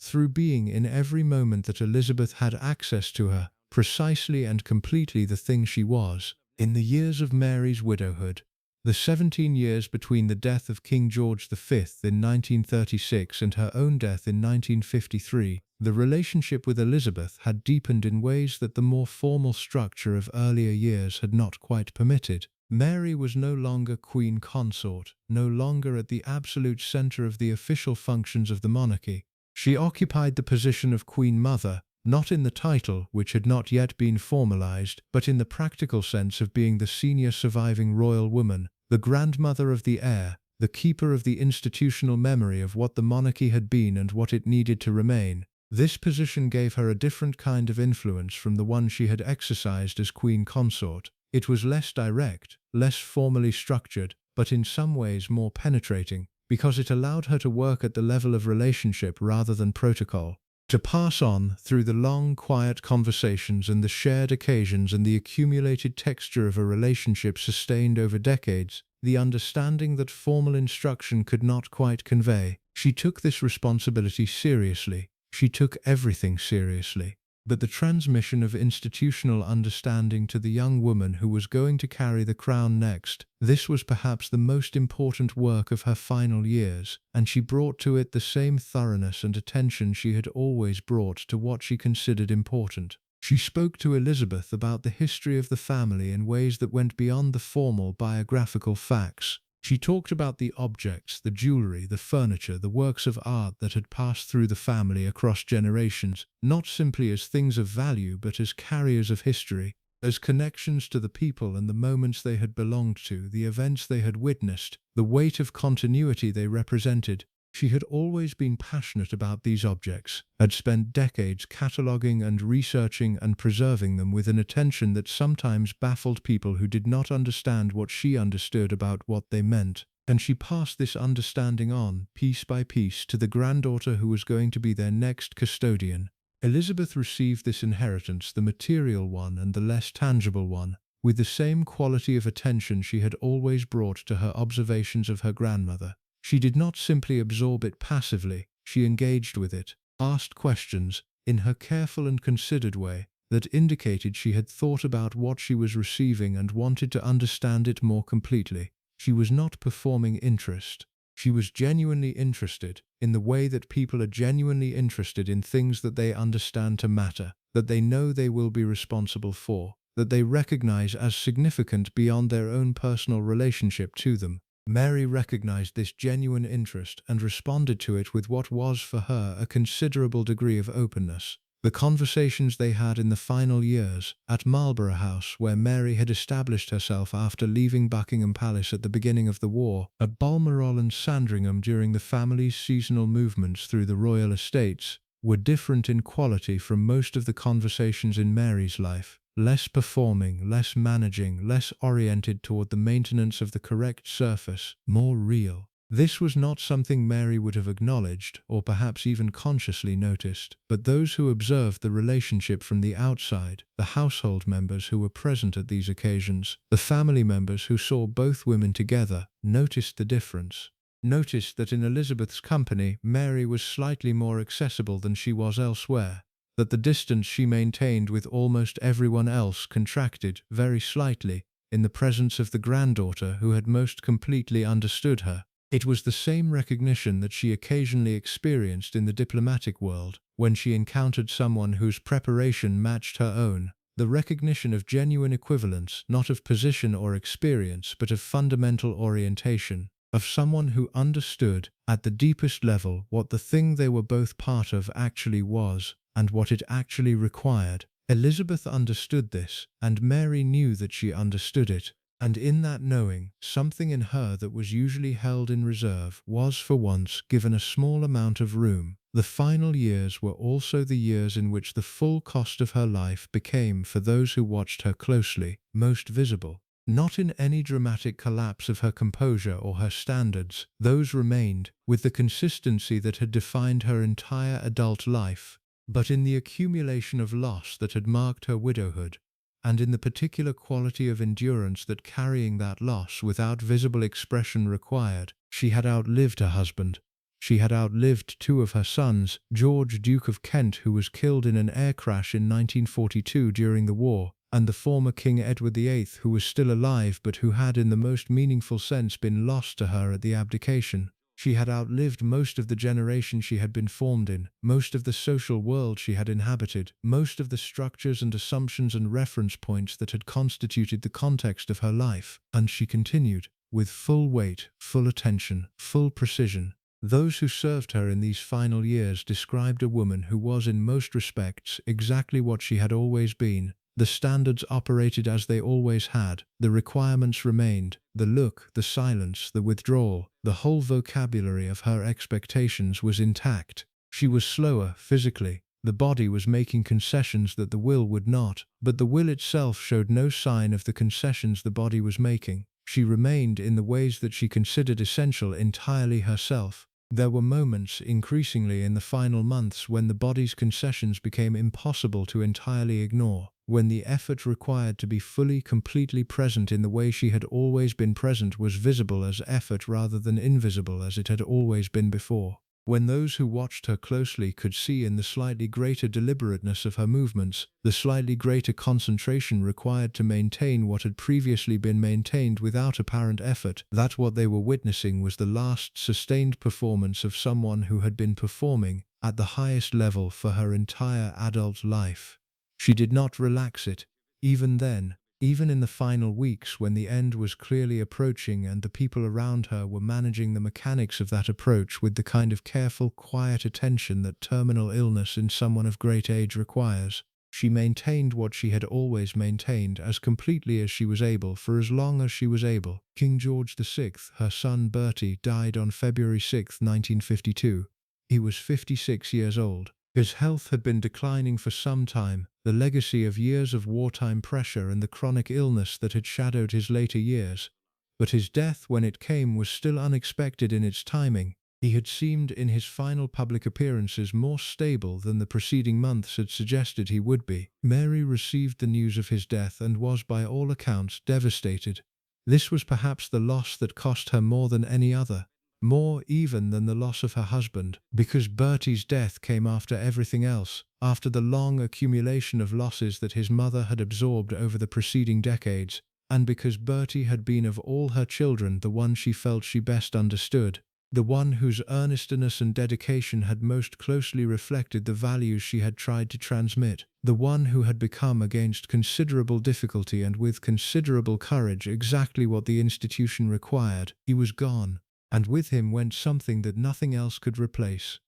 Through being in every moment that Elizabeth had access to her, precisely and completely the thing she was. In the years of Mary's widowhood, the 17 years between the death of King George V in 1936 and her own death in 1953, the relationship with Elizabeth had deepened in ways that the more formal structure of earlier years had not quite permitted. Mary was no longer Queen Consort, no longer at the absolute center of the official functions of the monarchy. She occupied the position of Queen Mother, not in the title, which had not yet been formalized, but in the practical sense of being the senior surviving royal woman, the grandmother of the heir, the keeper of the institutional memory of what the monarchy had been and what it needed to remain. This position gave her a different kind of influence from the one she had exercised as Queen Consort. It was less direct, less formally structured, but in some ways more penetrating, because it allowed her to work at the level of relationship rather than protocol. To pass on, through the long, quiet conversations and the shared occasions and the accumulated texture of a relationship sustained over decades, the understanding that formal instruction could not quite convey. She took this responsibility seriously. She took everything seriously. But the transmission of institutional understanding to the young woman who was going to carry the crown next, this was perhaps the most important work of her final years, and she brought to it the same thoroughness and attention she had always brought to what she considered important. She spoke to Elizabeth about the history of the family in ways that went beyond the formal biographical facts. She talked about the objects, the jewelry, the furniture, the works of art that had passed through the family across generations, not simply as things of value but as carriers of history, as connections to the people and the moments they had belonged to, the events they had witnessed, the weight of continuity they represented. She had always been passionate about these objects, had spent decades cataloguing and researching and preserving them with an attention that sometimes baffled people who did not understand what she understood about what they meant. And she passed this understanding on, piece by piece, to the granddaughter who was going to be their next custodian. Elizabeth received this inheritance, the material one and the less tangible one, with the same quality of attention she had always brought to her observations of her grandmother. She did not simply absorb it passively, she engaged with it, asked questions, in her careful and considered way, that indicated she had thought about what she was receiving and wanted to understand it more completely. She was not performing interest. She was genuinely interested, in the way that people are genuinely interested in things that they understand to matter, that they know they will be responsible for, that they recognize as significant beyond their own personal relationship to them. Mary recognized this genuine interest and responded to it with what was for her a considerable degree of openness. The conversations they had in the final years, at Marlborough House, where Mary had established herself after leaving Buckingham Palace at the beginning of the war, at Balmoral and Sandringham during the family's seasonal movements through the royal estates, were different in quality from most of the conversations in Mary's life. Less performing, less managing, less oriented toward the maintenance of the correct surface, more real. This was not something Mary would have acknowledged, or perhaps even consciously noticed, but those who observed the relationship from the outside, the household members who were present at these occasions, the family members who saw both women together, noticed the difference. Noticed that in Elizabeth's company, Mary was slightly more accessible than she was elsewhere, that the distance she maintained with almost everyone else contracted, very slightly, in the presence of the granddaughter who had most completely understood her. It was the same recognition that she occasionally experienced in the diplomatic world, when she encountered someone whose preparation matched her own, the recognition of genuine equivalence, not of position or experience, but of fundamental orientation, of someone who understood, at the deepest level, what the thing they were both part of actually was, and what it actually required. Elizabeth understood this, and Mary knew that she understood it, and in that knowing, something in her that was usually held in reserve was for once given a small amount of room. The final years were also the years in which the full cost of her life became, for those who watched her closely, most visible. Not in any dramatic collapse of her composure or her standards. Those remained, with the consistency that had defined her entire adult life, but in the accumulation of loss that had marked her widowhood, and in the particular quality of endurance that carrying that loss without visible expression required. She had outlived her husband. She had outlived two of her sons, George, Duke of Kent, who was killed in an air crash in 1942 during the war, and the former King Edward VIII, who was still alive but who had in the most meaningful sense been lost to her at the abdication. She had outlived most of the generation she had been formed in, most of the social world she had inhabited, most of the structures and assumptions and reference points that had constituted the context of her life, and she continued, with full weight, full attention, full precision. Those who served her in these final years described a woman who was in most respects exactly what she had always been. The standards operated as they always had, the requirements remained, the look, the silence, the withdrawal, the whole vocabulary of her expectations was intact. She was slower physically, the body was making concessions that the will would not, but the will itself showed no sign of the concessions the body was making. She remained in the ways that she considered essential entirely herself. There were moments, increasingly in the final months, when the body's concessions became impossible to entirely ignore, when the effort required to be fully, completely present in the way she had always been present was visible as effort rather than invisible as it had always been before. When those who watched her closely could see in the slightly greater deliberateness of her movements, the slightly greater concentration required to maintain what had previously been maintained without apparent effort, that what they were witnessing was the last sustained performance of someone who had been performing at the highest level for her entire adult life. She did not relax it, even then. Even in the final weeks when the end was clearly approaching and the people around her were managing the mechanics of that approach with the kind of careful, quiet attention that terminal illness in someone of great age requires, she maintained what she had always maintained as completely as she was able for as long as she was able. King George VI, her son Bertie, died on February 6, 1952. He was 56 years old. His health had been declining for some time, the legacy of years of wartime pressure and the chronic illness that had shadowed his later years. But his death, when it came, was still unexpected in its timing. He had seemed in his final public appearances more stable than the preceding months had suggested he would be. Mary received the news of his death and was by all accounts devastated. This was perhaps the loss that cost her more than any other. More even than the loss of her husband, because Bertie's death came after everything else, after the long accumulation of losses that his mother had absorbed over the preceding decades, and because Bertie had been of all her children the one she felt she best understood, the one whose earnestness and dedication had most closely reflected the values she had tried to transmit, the one who had become against considerable difficulty and with considerable courage exactly what the institution required. He was gone. And with him went something that nothing else could replace.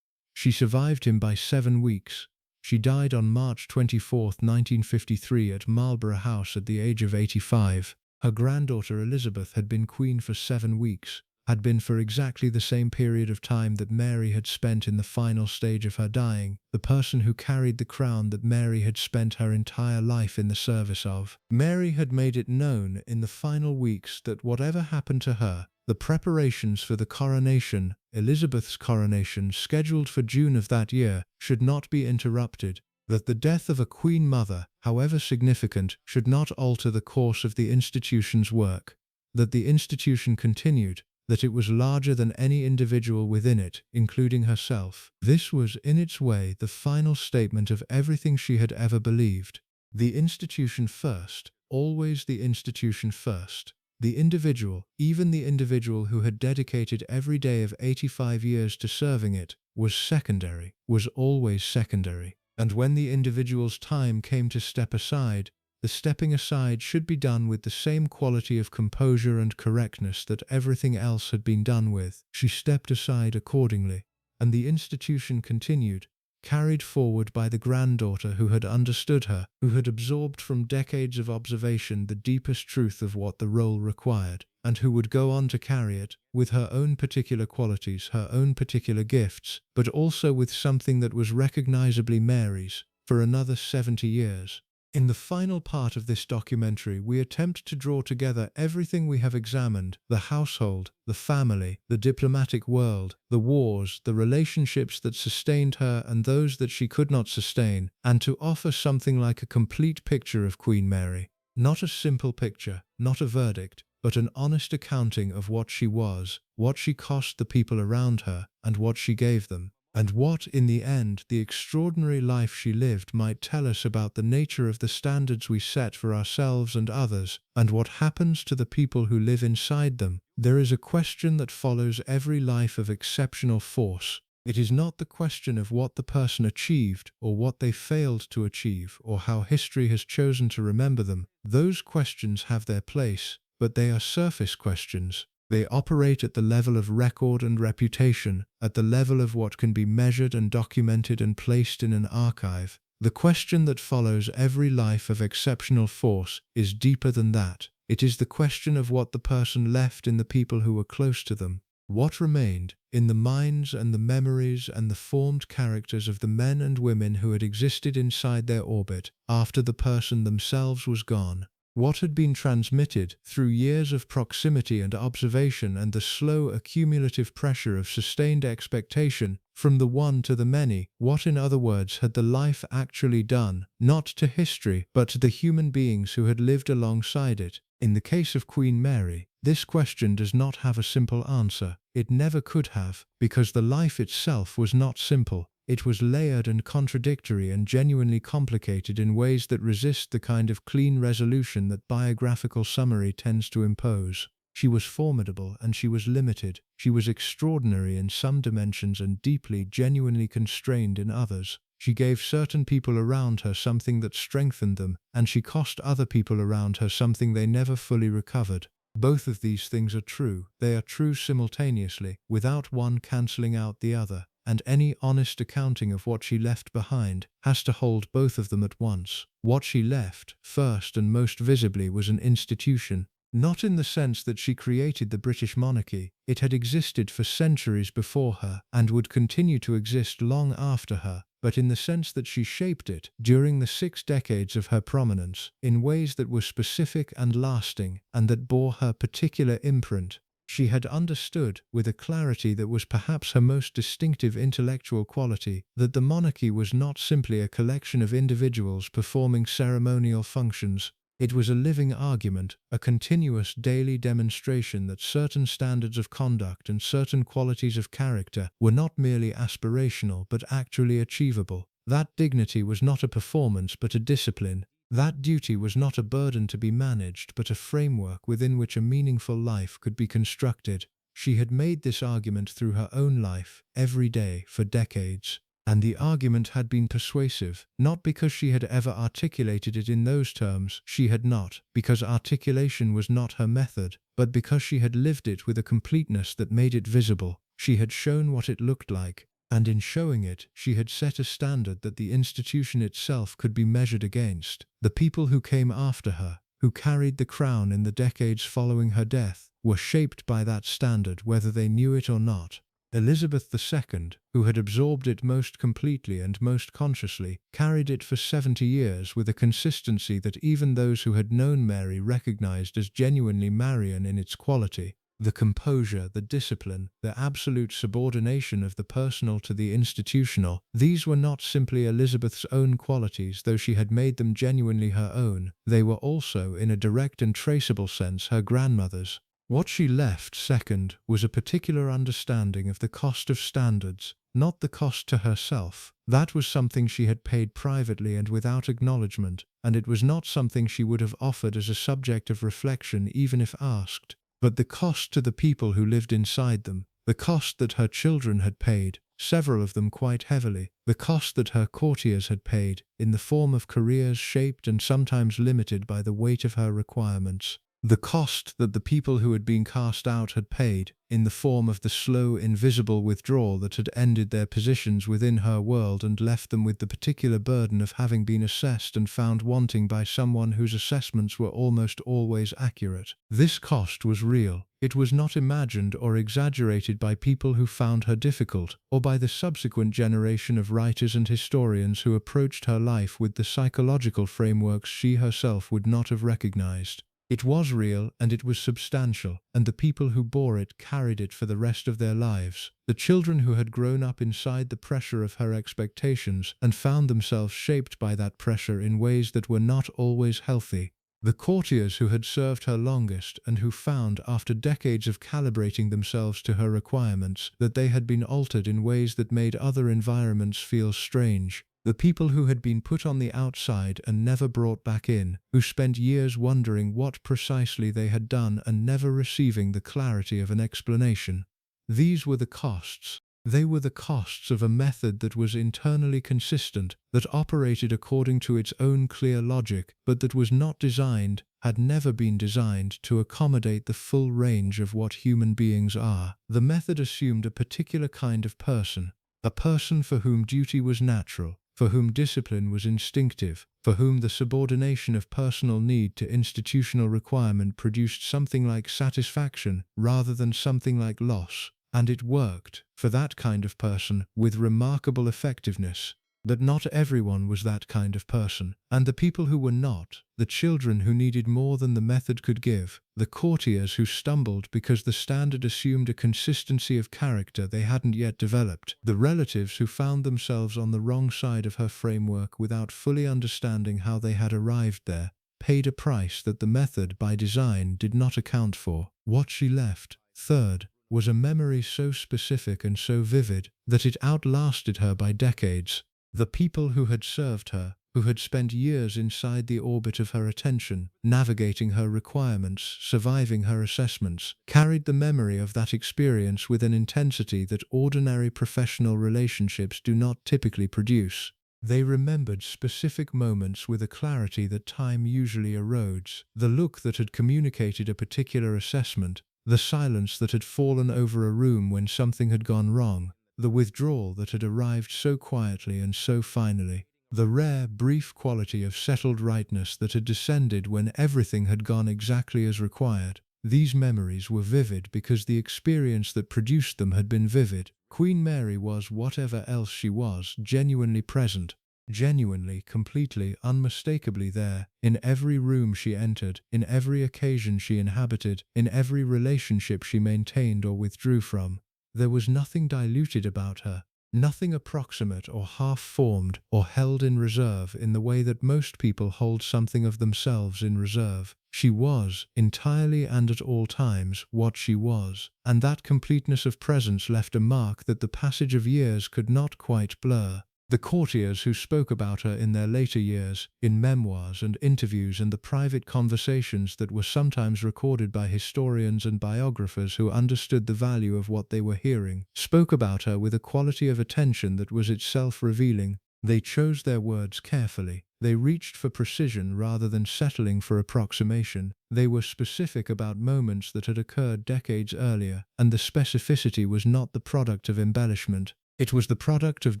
She survived him by 7 weeks. She died on March 24, 1953 at Marlborough House at the age of 85. Her granddaughter Elizabeth had been queen for 7 weeks, had been for exactly the same period of time that Mary had spent in the final stage of her dying, the person who carried the crown that Mary had spent her entire life in the service of. Mary had made it known in the final weeks that whatever happened to her, the preparations for the coronation, Elizabeth's coronation scheduled for June of that year, should not be interrupted, that the death of a Queen Mother, however significant, should not alter the course of the institution's work, that the institution continued, that it was larger than any individual within it, including herself. This was, in its way, the final statement of everything she had ever believed. The institution first, always the institution first. The individual, even the individual who had dedicated every day of 85 years to serving it, was secondary, was always secondary. And when the individual's time came to step aside, the stepping aside should be done with the same quality of composure and correctness that everything else had been done with. She stepped aside accordingly, and the institution continued, carried forward by the granddaughter who had understood her, who had absorbed from decades of observation the deepest truth of what the role required, and who would go on to carry it, with her own particular qualities, her own particular gifts, but also with something that was recognizably Mary's, for another 70 years. In the final part of this documentary, we attempt to draw together everything we have examined: the household, the family, the diplomatic world, the wars, the relationships that sustained her and those that she could not sustain, and to offer something like a complete picture of Queen Mary. Not a simple picture, not a verdict, but an honest accounting of what she was, what she cost the people around her, and what she gave them. And what, in the end, the extraordinary life she lived might tell us about the nature of the standards we set for ourselves and others, and what happens to the people who live inside them. There is a question that follows every life of exceptional force. It is not the question of what the person achieved, or what they failed to achieve, or how history has chosen to remember them. Those questions have their place, but they are surface questions. They operate at the level of record and reputation, at the level of what can be measured and documented and placed in an archive. The question that follows every life of exceptional force is deeper than that. It is the question of what the person left in the people who were close to them. What remained in the minds and the memories and the formed characters of the men and women who had existed inside their orbit after the person themselves was gone. What had been transmitted through years of proximity and observation and the slow accumulative pressure of sustained expectation from the one to the many. What, in other words, had the life actually done, not to history, but to the human beings who had lived alongside it? In the case of Queen Mary, this question does not have a simple answer. It never could have, because the life itself was not simple. It was layered and contradictory and genuinely complicated in ways that resist the kind of clean resolution that biographical summary tends to impose. She was formidable and she was limited. She was extraordinary in some dimensions and deeply, genuinely constrained in others. She gave certain people around her something that strengthened them, and she cost other people around her something they never fully recovered. Both of these things are true. They are true simultaneously, without one cancelling out the other. And any honest accounting of what she left behind has to hold both of them at once. What she left, first and most visibly, was an institution. Not in the sense that she created the British monarchy. It had existed for centuries before her and would continue to exist long after her, but in the sense that she shaped it during the 6 decades of her prominence in ways that were specific and lasting and that bore her particular imprint. She had understood, with a clarity that was perhaps her most distinctive intellectual quality, that the monarchy was not simply a collection of individuals performing ceremonial functions. It was a living argument, a continuous daily demonstration that certain standards of conduct and certain qualities of character were not merely aspirational but actually achievable. That dignity was not a performance but a discipline. That duty was not a burden to be managed, but a framework within which a meaningful life could be constructed. She had made this argument through her own life, every day, for decades. And the argument had been persuasive, not because she had ever articulated it in those terms. She had not, because articulation was not her method, but because she had lived it with a completeness that made it visible. She had shown what it looked like. And in showing it, she had set a standard that the institution itself could be measured against. The people who came after her, who carried the crown in the decades following her death, were shaped by that standard whether they knew it or not. Elizabeth II, who had absorbed it most completely and most consciously, carried it for 70 years with a consistency that even those who had known Mary recognized as genuinely Marian in its quality. The composure, the discipline, the absolute subordination of the personal to the institutional, these were not simply Elizabeth's own qualities, though she had made them genuinely her own. They were also, in a direct and traceable sense, her grandmother's. What she left, second, was a particular understanding of the cost of standards, not the cost to herself. That was something she had paid privately and without acknowledgement, and it was not something she would have offered as a subject of reflection even if asked. But the cost to the people who lived inside them, the cost that her children had paid, several of them quite heavily, the cost that her courtiers had paid, in the form of careers shaped and sometimes limited by the weight of her requirements. The cost that the people who had been cast out had paid, in the form of the slow, invisible withdrawal that had ended their positions within her world and left them with the particular burden of having been assessed and found wanting by someone whose assessments were almost always accurate. This cost was real. It was not imagined or exaggerated by people who found her difficult, or by the subsequent generation of writers and historians who approached her life with the psychological frameworks she herself would not have recognized. It was real, and it was substantial, and the people who bore it carried it for the rest of their lives. The children who had grown up inside the pressure of her expectations and found themselves shaped by that pressure in ways that were not always healthy. The courtiers who had served her longest and who found, after decades of calibrating themselves to her requirements, that they had been altered in ways that made other environments feel strange. The people who had been put on the outside and never brought back in, who spent years wondering what precisely they had done and never receiving the clarity of an explanation. These were the costs. They were the costs of a method that was internally consistent, that operated according to its own clear logic, but that was not designed, had never been designed, to accommodate the full range of what human beings are. The method assumed a particular kind of person, a person for whom duty was natural, for whom discipline was instinctive, for whom the subordination of personal need to institutional requirement produced something like satisfaction rather than something like loss. And it worked, for that kind of person, with remarkable effectiveness. But not everyone was that kind of person, and the people who were not, the children who needed more than the method could give, the courtiers who stumbled because the standard assumed a consistency of character they hadn't yet developed, the relatives who found themselves on the wrong side of her framework without fully understanding how they had arrived there, paid a price that the method by design did not account for. What she left, third, was a memory so specific and so vivid that it outlasted her by decades. The people who had served her, who had spent years inside the orbit of her attention, navigating her requirements, surviving her assessments, carried the memory of that experience with an intensity that ordinary professional relationships do not typically produce. They remembered specific moments with a clarity that time usually erodes, the look that had communicated a particular assessment, the silence that had fallen over a room when something had gone wrong, the withdrawal that had arrived so quietly and so finally, the rare, brief quality of settled rightness that had descended when everything had gone exactly as required. These memories were vivid because the experience that produced them had been vivid. Queen Mary was, whatever else she was, genuinely present. Genuinely, completely, unmistakably there, in every room she entered, in every occasion she inhabited, in every relationship she maintained or withdrew from. There was nothing diluted about her, nothing approximate or half-formed or held in reserve in the way that most people hold something of themselves in reserve. She was, entirely and at all times, what she was, and that completeness of presence left a mark that the passage of years could not quite blur. The courtiers who spoke about her in their later years, in memoirs and interviews and the private conversations that were sometimes recorded by historians and biographers who understood the value of what they were hearing, spoke about her with a quality of attention that was itself revealing. They chose their words carefully. They reached for precision rather than settling for approximation. They were specific about moments that had occurred decades earlier, and the specificity was not the product of embellishment. It was the product of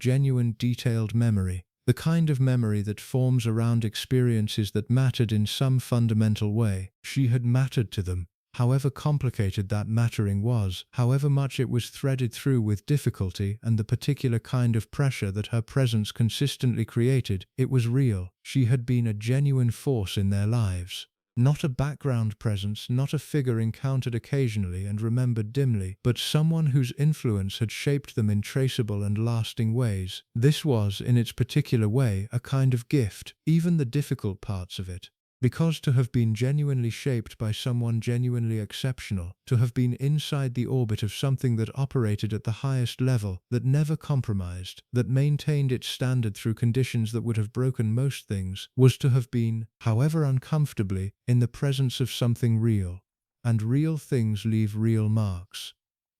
genuine, detailed memory, the kind of memory that forms around experiences that mattered in some fundamental way. She had mattered to them. However complicated that mattering was, however much it was threaded through with difficulty and the particular kind of pressure that her presence consistently created, it was real. She had been a genuine force in their lives. Not a background presence, not a figure encountered occasionally and remembered dimly, but someone whose influence had shaped them in traceable and lasting ways. This was, in its particular way, a kind of gift, even the difficult parts of it. Because to have been genuinely shaped by someone genuinely exceptional, to have been inside the orbit of something that operated at the highest level, that never compromised, that maintained its standard through conditions that would have broken most things, was to have been, however uncomfortably, in the presence of something real. And real things leave real marks.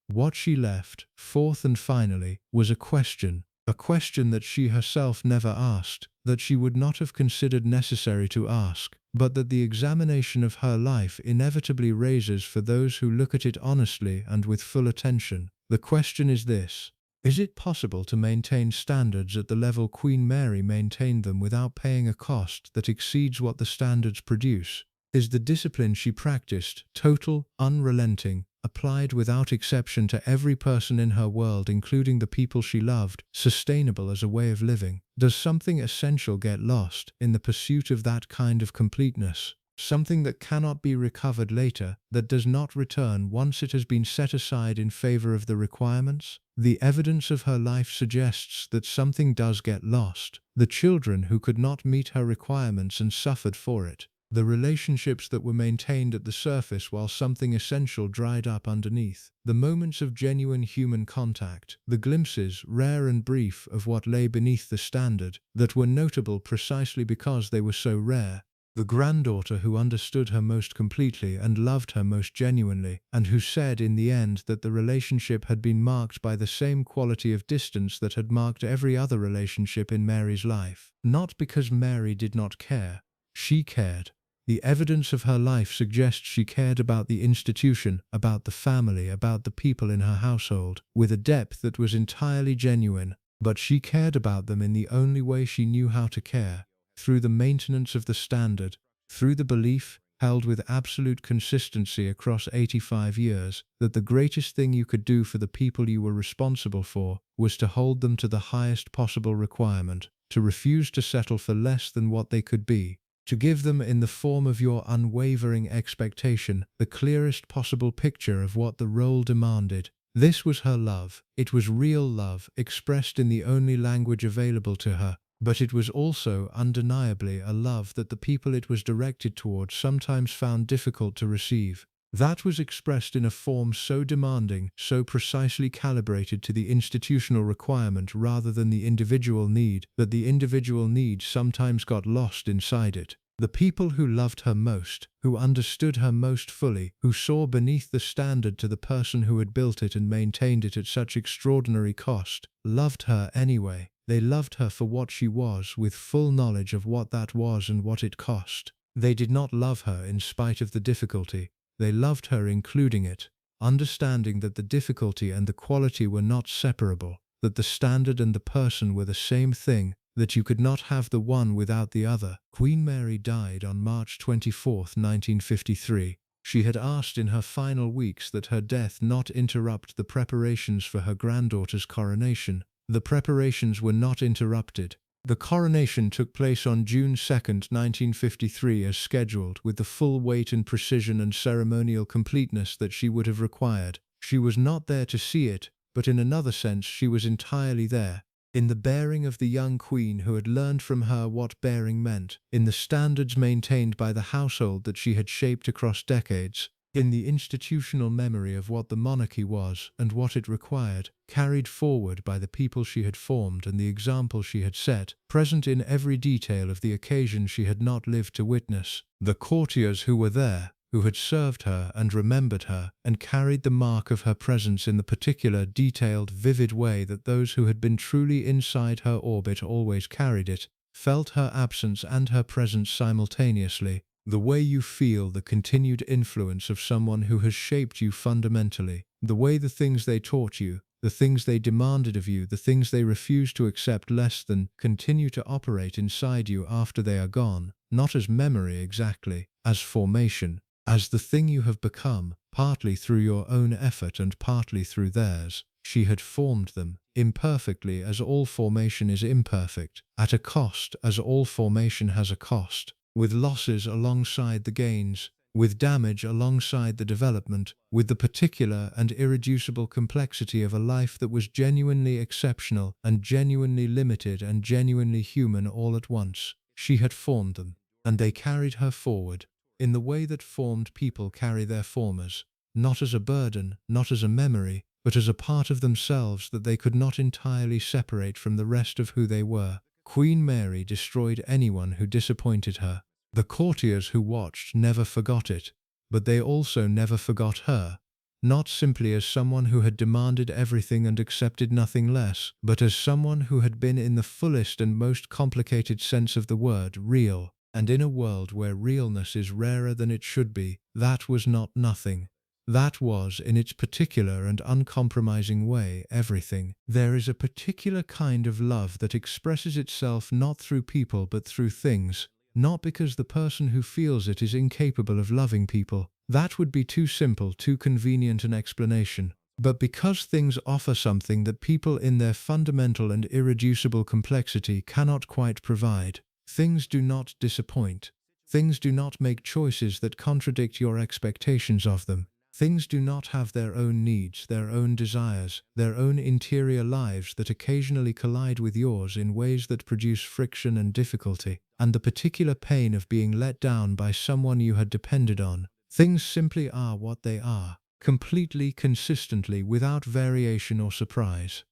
What she left, fourth and finally, was a question. A question that she herself never asked, that she would not have considered necessary to ask, but that the examination of her life inevitably raises for those who look at it honestly and with full attention. The question is this: is it possible to maintain standards at the level Queen Mary maintained them without paying a cost that exceeds what the standards produce? Is the discipline she practiced, total, unrelenting, applied without exception to every person in her world, including the people she loved, sustainable as a way of living? Does something essential get lost in the pursuit of that kind of completeness? Something that cannot be recovered later, that does not return once it has been set aside in favor of the requirements? The evidence of her life suggests that something does get lost. The children who could not meet her requirements and suffered for it. The relationships that were maintained at the surface while something essential dried up underneath. The moments of genuine human contact. The glimpses, rare and brief, of what lay beneath the standard, that were notable precisely because they were so rare. The granddaughter who understood her most completely and loved her most genuinely, and who said in the end that the relationship had been marked by the same quality of distance that had marked every other relationship in Mary's life. Not because Mary did not care. She cared. The evidence of her life suggests she cared about the institution, about the family, about the people in her household, with a depth that was entirely genuine. But she cared about them in the only way she knew how to care, through the maintenance of the standard, through the belief, held with absolute consistency across 85 years, that the greatest thing you could do for the people you were responsible for was to hold them to the highest possible requirement, to refuse to settle for less than what they could be, to give them in the form of your unwavering expectation the clearest possible picture of what the role demanded. This was her love. It was real love, expressed in the only language available to her, but it was also undeniably a love that the people it was directed toward sometimes found difficult to receive. That was expressed in a form so demanding, so precisely calibrated to the institutional requirement rather than the individual need, that the individual need sometimes got lost inside it. The people who loved her most, who understood her most fully, who saw beneath the standard to the person who had built it and maintained it at such extraordinary cost, loved her anyway. They loved her for what she was, with full knowledge of what that was and what it cost. They did not love her in spite of the difficulty. They loved her including it, understanding that the difficulty and the quality were not separable, that the standard and the person were the same thing, that you could not have the one without the other. Queen Mary died on March 24, 1953. She had asked in her final weeks that her death not interrupt the preparations for her granddaughter's coronation. The preparations were not interrupted. The coronation took place on June 2, 1953 as scheduled, with the full weight and precision and ceremonial completeness that she would have required. She was not there to see it, but in another sense she was entirely there. In the bearing of the young queen who had learned from her what bearing meant, in the standards maintained by the household that she had shaped across decades, in the institutional memory of what the monarchy was and what it required, carried forward by the people she had formed and the example she had set, present in every detail of the occasion she had not lived to witness. The courtiers who were there, who had served her and remembered her, and carried the mark of her presence in the particular, detailed, vivid way that those who had been truly inside her orbit always carried it, felt her absence and her presence simultaneously. The way you feel the continued influence of someone who has shaped you fundamentally, the way the things they taught you, the things they demanded of you, the things they refused to accept less than, continue to operate inside you after they are gone, not as memory exactly, as formation, as the thing you have become, partly through your own effort and partly through theirs. She had formed them, imperfectly as all formation is imperfect, at a cost as all formation has a cost, with losses alongside the gains, with damage alongside the development, with the particular and irreducible complexity of a life that was genuinely exceptional and genuinely limited and genuinely human all at once. She had formed them, and they carried her forward, in the way that formed people carry their formers, not as a burden, not as a memory, but as a part of themselves that they could not entirely separate from the rest of who they were. Queen Mary destroyed anyone who disappointed her. The courtiers who watched never forgot it, but they also never forgot her. not simply as someone who had demanded everything and accepted nothing less, but as someone who had been in the fullest and most complicated sense of the word real. And in a world where realness is rarer than it should be, that was not nothing. That was, in its particular and uncompromising way, everything. There is a particular kind of love that expresses itself not through people but through things, not because the person who feels it is incapable of loving people. That would be too simple, too convenient an explanation. But because things offer something that people in their fundamental and irreducible complexity cannot quite provide. Things do not disappoint. Things do not make choices that contradict your expectations of them. Things do not have their own needs, their own desires, their own interior lives that occasionally collide with yours in ways that produce friction and difficulty, and the particular pain of being let down by someone you had depended on. Things simply are what they are, completely, consistently, without variation or surprise.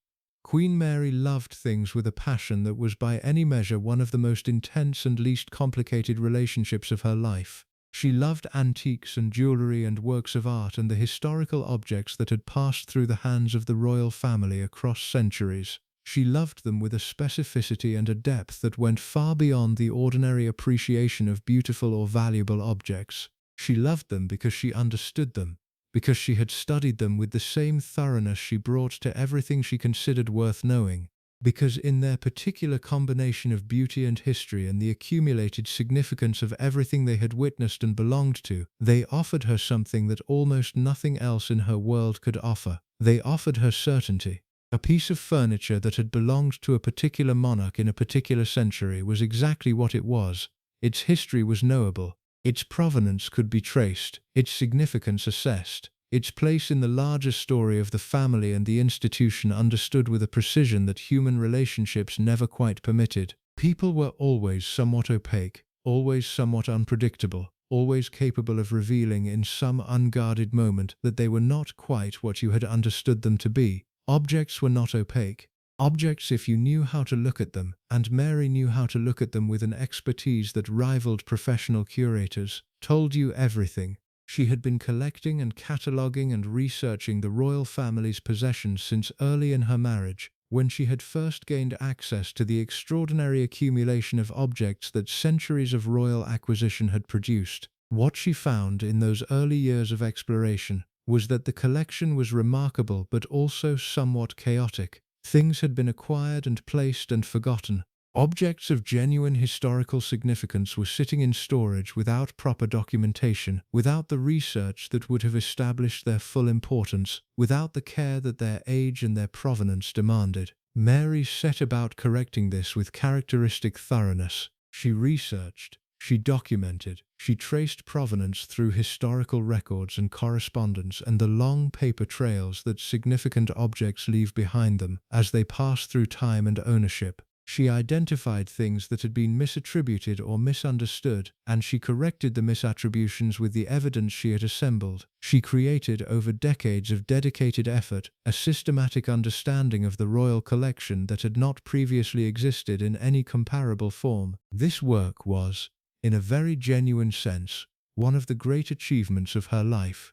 Queen Mary loved things with a passion that was by any measure one of the most intense and least complicated relationships of her life. She loved antiques and jewellery and works of art and the historical objects that had passed through the hands of the royal family across centuries. She loved them with a specificity and a depth that went far beyond the ordinary appreciation of beautiful or valuable objects. She loved them because she understood them, because she had studied them with the same thoroughness she brought to everything she considered worth knowing, because in their particular combination of beauty and history and the accumulated significance of everything they had witnessed and belonged to, they offered her something that almost nothing else in her world could offer. They offered her certainty. A piece of furniture that had belonged to a particular monarch in a particular century was exactly what it was. Its history was knowable. Its provenance could be traced, its significance assessed, its place in the larger story of the family and the institution understood with a precision that human relationships never quite permitted. People were always somewhat opaque, always somewhat unpredictable, always capable of revealing in some unguarded moment that they were not quite what you had understood them to be. Objects were not opaque. Objects if you knew how to look at them, and Mary knew how to look at them with an expertise that rivaled professional curators, told you everything. She had been collecting and cataloguing and researching the royal family's possessions since early in her marriage, when she had first gained access to the extraordinary accumulation of objects that centuries of royal acquisition had produced. What she found in those early years of exploration was that the collection was remarkable but also somewhat chaotic. Things had been acquired and placed and forgotten. Objects of genuine historical significance were sitting in storage without proper documentation, without the research that would have established their full importance, without the care that their age and their provenance demanded. Mary set about correcting this with characteristic thoroughness. She researched, she documented, she traced provenance through historical records and correspondence and the long paper trails that significant objects leave behind them as they pass through time and ownership. She identified things that had been misattributed or misunderstood, and she corrected the misattributions with the evidence she had assembled. She created, over decades of dedicated effort, a systematic understanding of the royal collection that had not previously existed in any comparable form. This work was, in a very genuine sense, one of the great achievements of her life.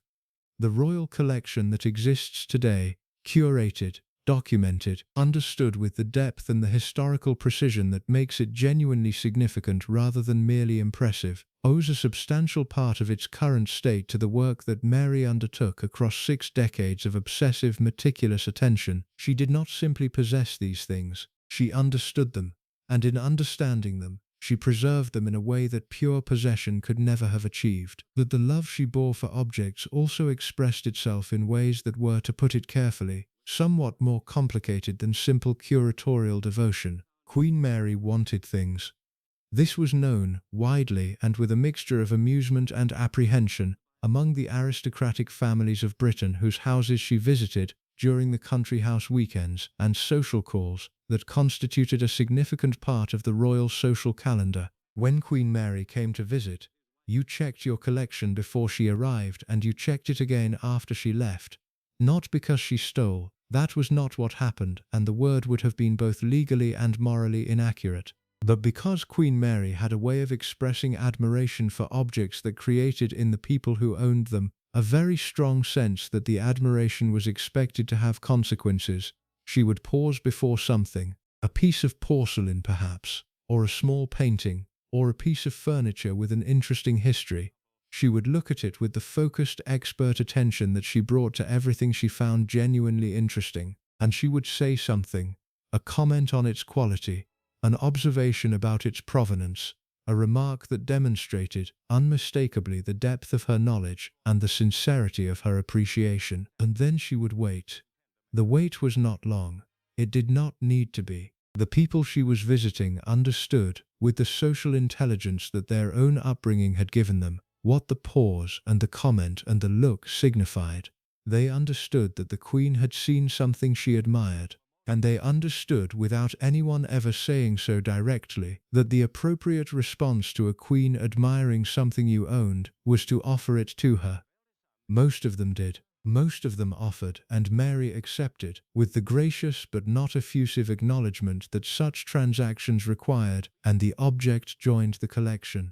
The royal collection that exists today, curated, documented, understood with the depth and the historical precision that makes it genuinely significant rather than merely impressive, owes a substantial part of its current state to the work that Mary undertook across 6 decades of obsessive, meticulous attention. She did not simply possess these things, she understood them, and in understanding them, she preserved them in a way that pure possession could never have achieved. That the love she bore for objects also expressed itself in ways that were, to put it carefully, somewhat more complicated than simple curatorial devotion. Queen Mary wanted things. This was known, widely and with a mixture of amusement and apprehension, among the aristocratic families of Britain whose houses she visited during the country house weekends and social calls that constituted a significant part of the royal social calendar. When Queen Mary came to visit, you checked your collection before she arrived and you checked it again after she left. Not because she stole, that was not what happened, and the word would have been both legally and morally inaccurate, but because Queen Mary had a way of expressing admiration for objects that created in the people who owned them a very strong sense that the admiration was expected to have consequences. She would pause before something, a piece of porcelain perhaps, or a small painting, or a piece of furniture with an interesting history. She would look at it with the focused expert attention that she brought to everything she found genuinely interesting, and she would say something, a comment on its quality, an observation about its provenance, a remark that demonstrated unmistakably the depth of her knowledge and the sincerity of her appreciation. And then she would wait. The wait was not long. It did not need to be. The people she was visiting understood, with the social intelligence that their own upbringing had given them, what the pause and the comment and the look signified. They understood that the Queen had seen something she admired, and they understood, without anyone ever saying so directly, that the appropriate response to a queen admiring something you owned was to offer it to her. Most of them did. Most of them offered, and Mary accepted, with the gracious but not effusive acknowledgement that such transactions required, and the object joined the collection.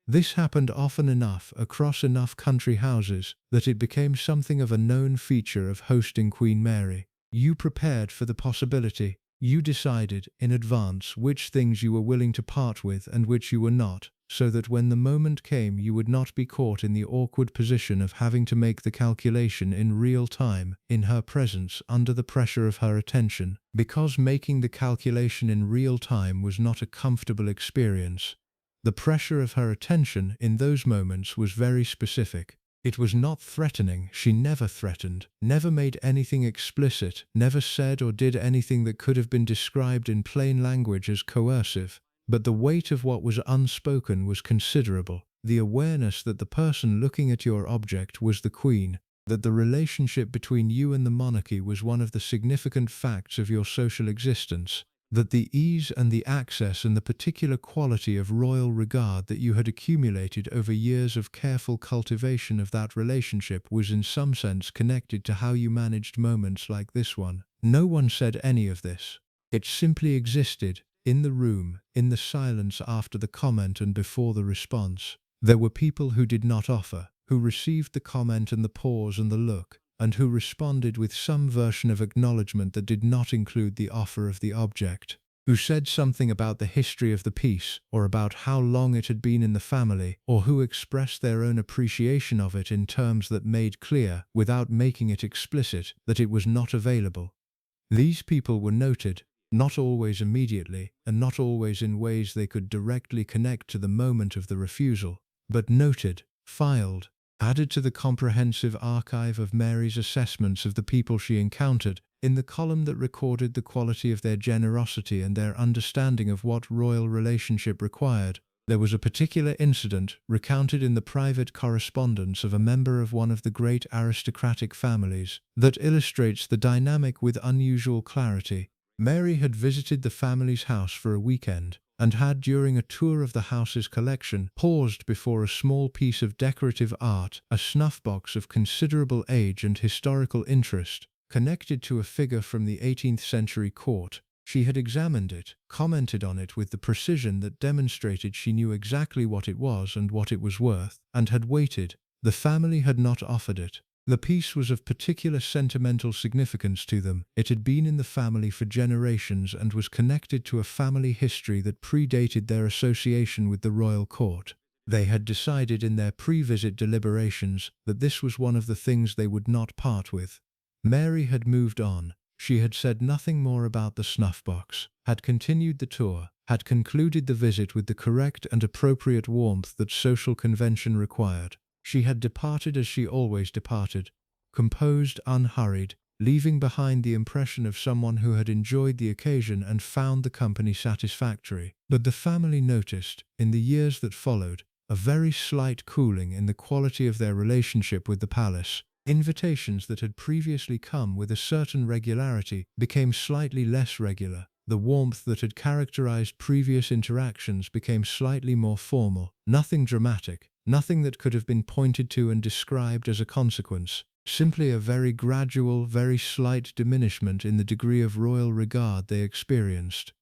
This happened often enough across enough country houses that it became something of a known feature of hosting Queen Mary. You prepared for the possibility. You decided in advance which things you were willing to part with and which you were not, so that when the moment came you would not be caught in the awkward position of having to make the calculation in real time, in her presence, under the pressure of her attention, because making the calculation in real time was not a comfortable experience. The pressure of her attention in those moments was very specific. It was not threatening. She never threatened, never made anything explicit, never said or did anything that could have been described in plain language as coercive. But the weight of what was unspoken was considerable. The awareness that the person looking at your object was the Queen, that the relationship between you and the monarchy was one of the significant facts of your social existence, that the ease and the access and the particular quality of royal regard that you had accumulated over years of careful cultivation of that relationship was in some sense connected to how you managed moments like this one. No one said any of this. It simply existed, in the room, in the silence after the comment and before the response. There were people who did not offer, who received the comment and the pause and the look, and who responded with some version of acknowledgement that did not include the offer of the object, who said something about the history of the piece, or about how long it had been in the family, or who expressed their own appreciation of it in terms that made clear, without making it explicit, that it was not available. These people were noted, not always immediately, and not always in ways they could directly connect to the moment of the refusal, but noted, filed, added to the comprehensive archive of Mary's assessments of the people she encountered, in the column that recorded the quality of their generosity and their understanding of what royal relationship required. There was a particular incident, recounted in the private correspondence of a member of one of the great aristocratic families, that illustrates the dynamic with unusual clarity. Mary had visited the family's house for a weekend, and had, during a tour of the house's collection, paused before a small piece of decorative art, a snuff-box of considerable age and historical interest, connected to a figure from the 18th century court. She had examined it, commented on it with the precision that demonstrated she knew exactly what it was and what it was worth, and had waited. The family had not offered it. The piece was of particular sentimental significance to them. It had been in the family for generations and was connected to a family history that predated their association with the royal court. They had decided in their pre-visit deliberations that this was one of the things they would not part with. Mary had moved on. She had said nothing more about the snuff-box, had continued the tour, had concluded the visit with the correct and appropriate warmth that social convention required. She had departed as she always departed, composed, unhurried, leaving behind the impression of someone who had enjoyed the occasion and found the company satisfactory. But the family noticed, in the years that followed, a very slight cooling in the quality of their relationship with the palace. Invitations that had previously come with a certain regularity became slightly less regular. The warmth that had characterized previous interactions became slightly more formal. Nothing dramatic, nothing that could have been pointed to and described as a consequence. Simply a very gradual, very slight diminishment in the degree of royal regard they experienced.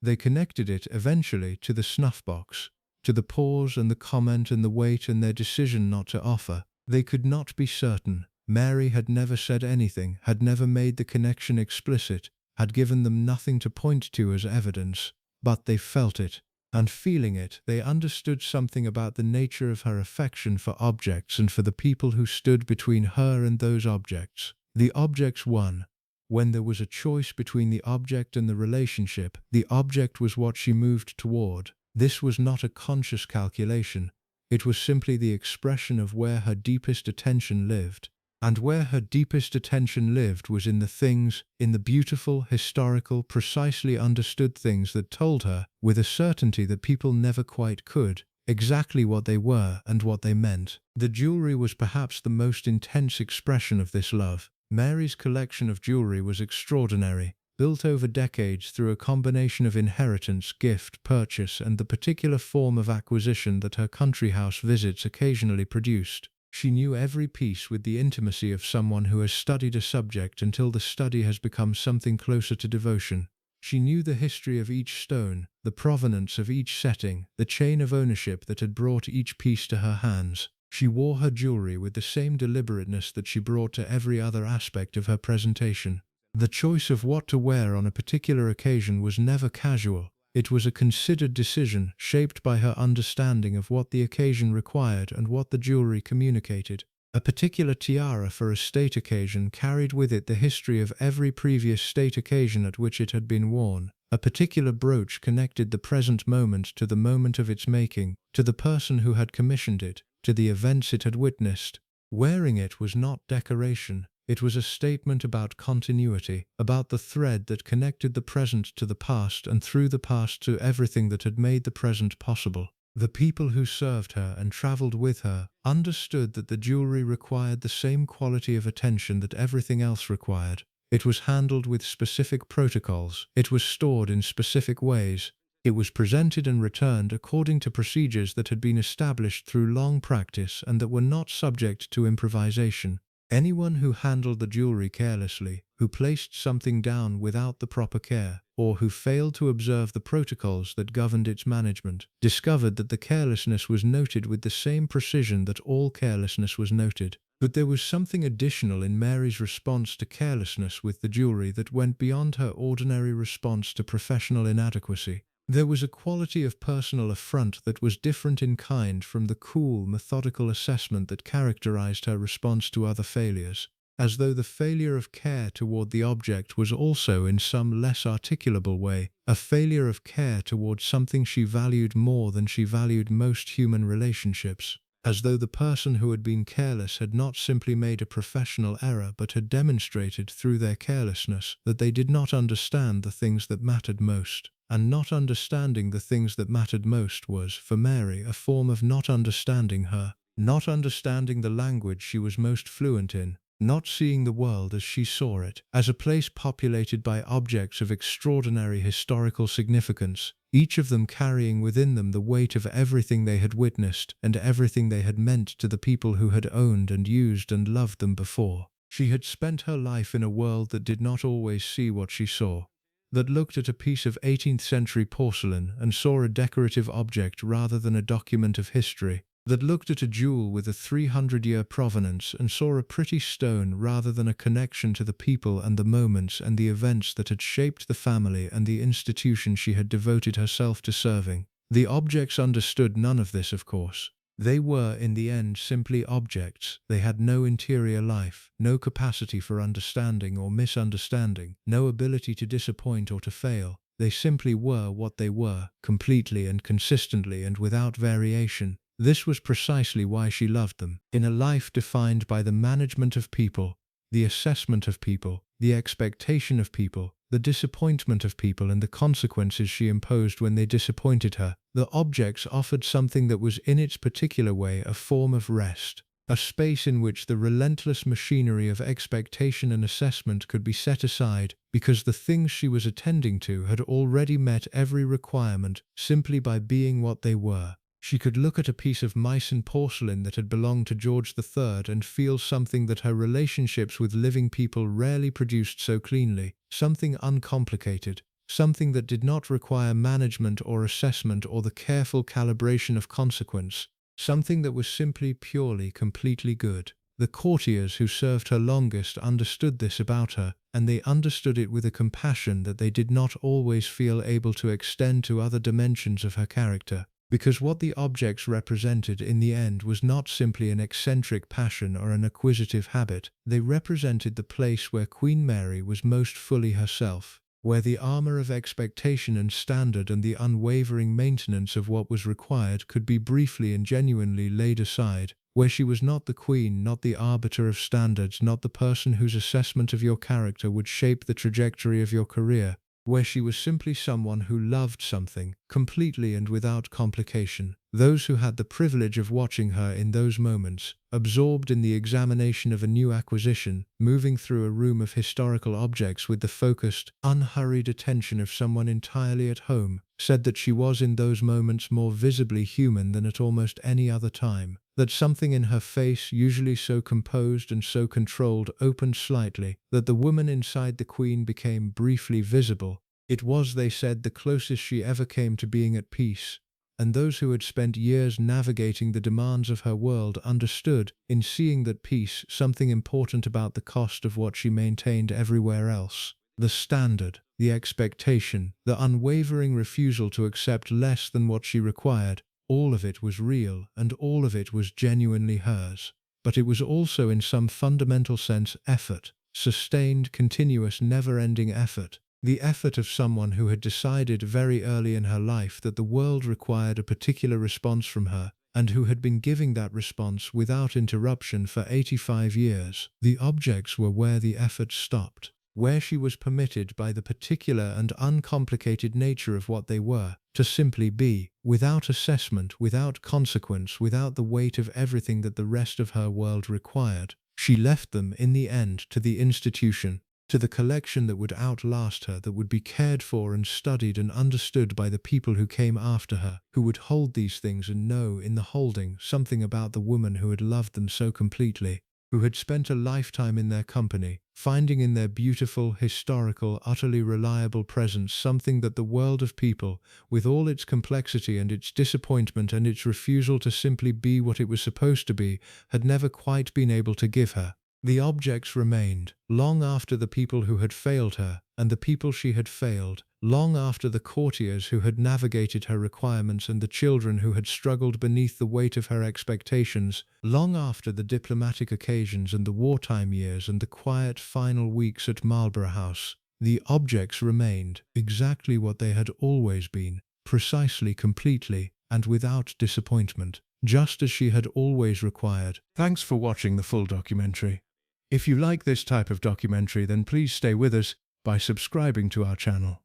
They connected it eventually to the snuff-box, to the pause and the comment and the wait and their decision not to offer. They could not be certain. Mary had never said anything, had never made the connection explicit, had given them nothing to point to as evidence, but they felt it. And feeling it, they understood something about the nature of her affection for objects and for the people who stood between her and those objects. The objects won. When there was a choice between the object and the relationship, the object was what she moved toward. This was not a conscious calculation. It was simply the expression of where her deepest attention lived. And where her deepest attention lived was in the things, in the beautiful, historical, precisely understood things that told her, with a certainty that people never quite could, exactly what they were and what they meant. The jewelry was perhaps the most intense expression of this love. Mary's collection of jewelry was extraordinary, built over decades through a combination of inheritance, gift, purchase, and the particular form of acquisition that her country house visits occasionally produced. She knew every piece with the intimacy of someone who has studied a subject until the study has become something closer to devotion. She knew the history of each stone, the provenance of each setting, the chain of ownership that had brought each piece to her hands. She wore her jewelry with the same deliberateness that she brought to every other aspect of her presentation. The choice of what to wear on a particular occasion was never casual. It was a considered decision, shaped by her understanding of what the occasion required and what the jewelry communicated. A particular tiara for a state occasion carried with it the history of every previous state occasion at which it had been worn. A particular brooch connected the present moment to the moment of its making, to the person who had commissioned it, to the events it had witnessed. Wearing it was not decoration. It was a statement about continuity, about the thread that connected the present to the past and through the past to everything that had made the present possible. The people who served her and traveled with her understood that the jewelry required the same quality of attention that everything else required. It was handled with specific protocols. It was stored in specific ways. It was presented and returned according to procedures that had been established through long practice and that were not subject to improvisation. Anyone who handled the jewelry carelessly, who placed something down without the proper care, or who failed to observe the protocols that governed its management, discovered that the carelessness was noted with the same precision that all carelessness was noted. But there was something additional in Mary's response to carelessness with the jewelry that went beyond her ordinary response to professional inadequacy. There was a quality of personal affront that was different in kind from the cool, methodical assessment that characterized her response to other failures, as though the failure of care toward the object was also, in some less articulable way, a failure of care toward something she valued more than she valued most human relationships, as though the person who had been careless had not simply made a professional error but had demonstrated through their carelessness that they did not understand the things that mattered most. And not understanding the things that mattered most was, for Mary, a form of not understanding her, not understanding the language she was most fluent in, not seeing the world as she saw it, as a place populated by objects of extraordinary historical significance, each of them carrying within them the weight of everything they had witnessed and everything they had meant to the people who had owned and used and loved them before. She had spent her life in a world that did not always see what she saw, that looked at a piece of 18th century porcelain and saw a decorative object rather than a document of history, that looked at a jewel with a 300-year provenance and saw a pretty stone rather than a connection to the people and the moments and the events that had shaped the family and the institution she had devoted herself to serving. The objects understood none of this, of course. They were, in the end, simply objects. They had no interior life, no capacity for understanding or misunderstanding, no ability to disappoint or to fail. They simply were what they were, completely and consistently and without variation. This was precisely why she loved them. In a life defined by the management of people, the assessment of people, the expectation of people, the disappointment of people and the consequences she imposed when they disappointed her, the objects offered something that was in its particular way a form of rest, a space in which the relentless machinery of expectation and assessment could be set aside because the things she was attending to had already met every requirement simply by being what they were. She could look at a piece of Meissen porcelain that had belonged to George III and feel something that her relationships with living people rarely produced so cleanly, something uncomplicated, something that did not require management or assessment or the careful calibration of consequence. something that was simply, purely, completely good. The courtiers who served her longest understood this about her, and they understood it with a compassion that they did not always feel able to extend to other dimensions of her character. Because what the objects represented in the end was not simply an eccentric passion or an acquisitive habit, they represented the place where Queen Mary was most fully herself, where the armor of expectation and standard and the unwavering maintenance of what was required could be briefly and genuinely laid aside, where she was not the queen, not the arbiter of standards, not the person whose assessment of your character would shape the trajectory of your career, where she was simply someone who loved something, completely and without complication. Those who had the privilege of watching her in those moments, absorbed in the examination of a new acquisition, moving through a room of historical objects with the focused, unhurried attention of someone entirely at home, said that she was in those moments more visibly human than at almost any other time, that something in her face, usually so composed and so controlled, opened slightly, that the woman inside the queen became briefly visible. It was, they said, the closest she ever came to being at peace. And those who had spent years navigating the demands of her world understood, in seeing that peace, something important about the cost of what she maintained everywhere else. The standard, the expectation, the unwavering refusal to accept less than what she required, all of it was real, and all of it was genuinely hers. But it was also in some fundamental sense effort, sustained, continuous, never-ending effort. The effort of someone who had decided very early in her life that the world required a particular response from her, and who had been giving that response without interruption for 85 years. The objects were where the effort stopped, where she was permitted by the particular and uncomplicated nature of what they were, to simply be, without assessment, without consequence, without the weight of everything that the rest of her world required. She left them, in the end, to the institution, to the collection that would outlast her, that would be cared for and studied and understood by the people who came after her, who would hold these things and know in the holding something about the woman who had loved them so completely, who had spent a lifetime in their company, finding in their beautiful, historical, utterly reliable presence something that the world of people, with all its complexity and its disappointment and its refusal to simply be what it was supposed to be, had never quite been able to give her. The objects remained, long after the people who had failed her, and the people she had failed, long after the courtiers who had navigated her requirements and the children who had struggled beneath the weight of her expectations, long after the diplomatic occasions and the wartime years and the quiet final weeks at Marlborough House. The objects remained, exactly what they had always been, precisely, completely, and without disappointment, just as she had always required. Thanks for watching the full documentary. If you like this type of documentary, then please stay with us by subscribing to our channel.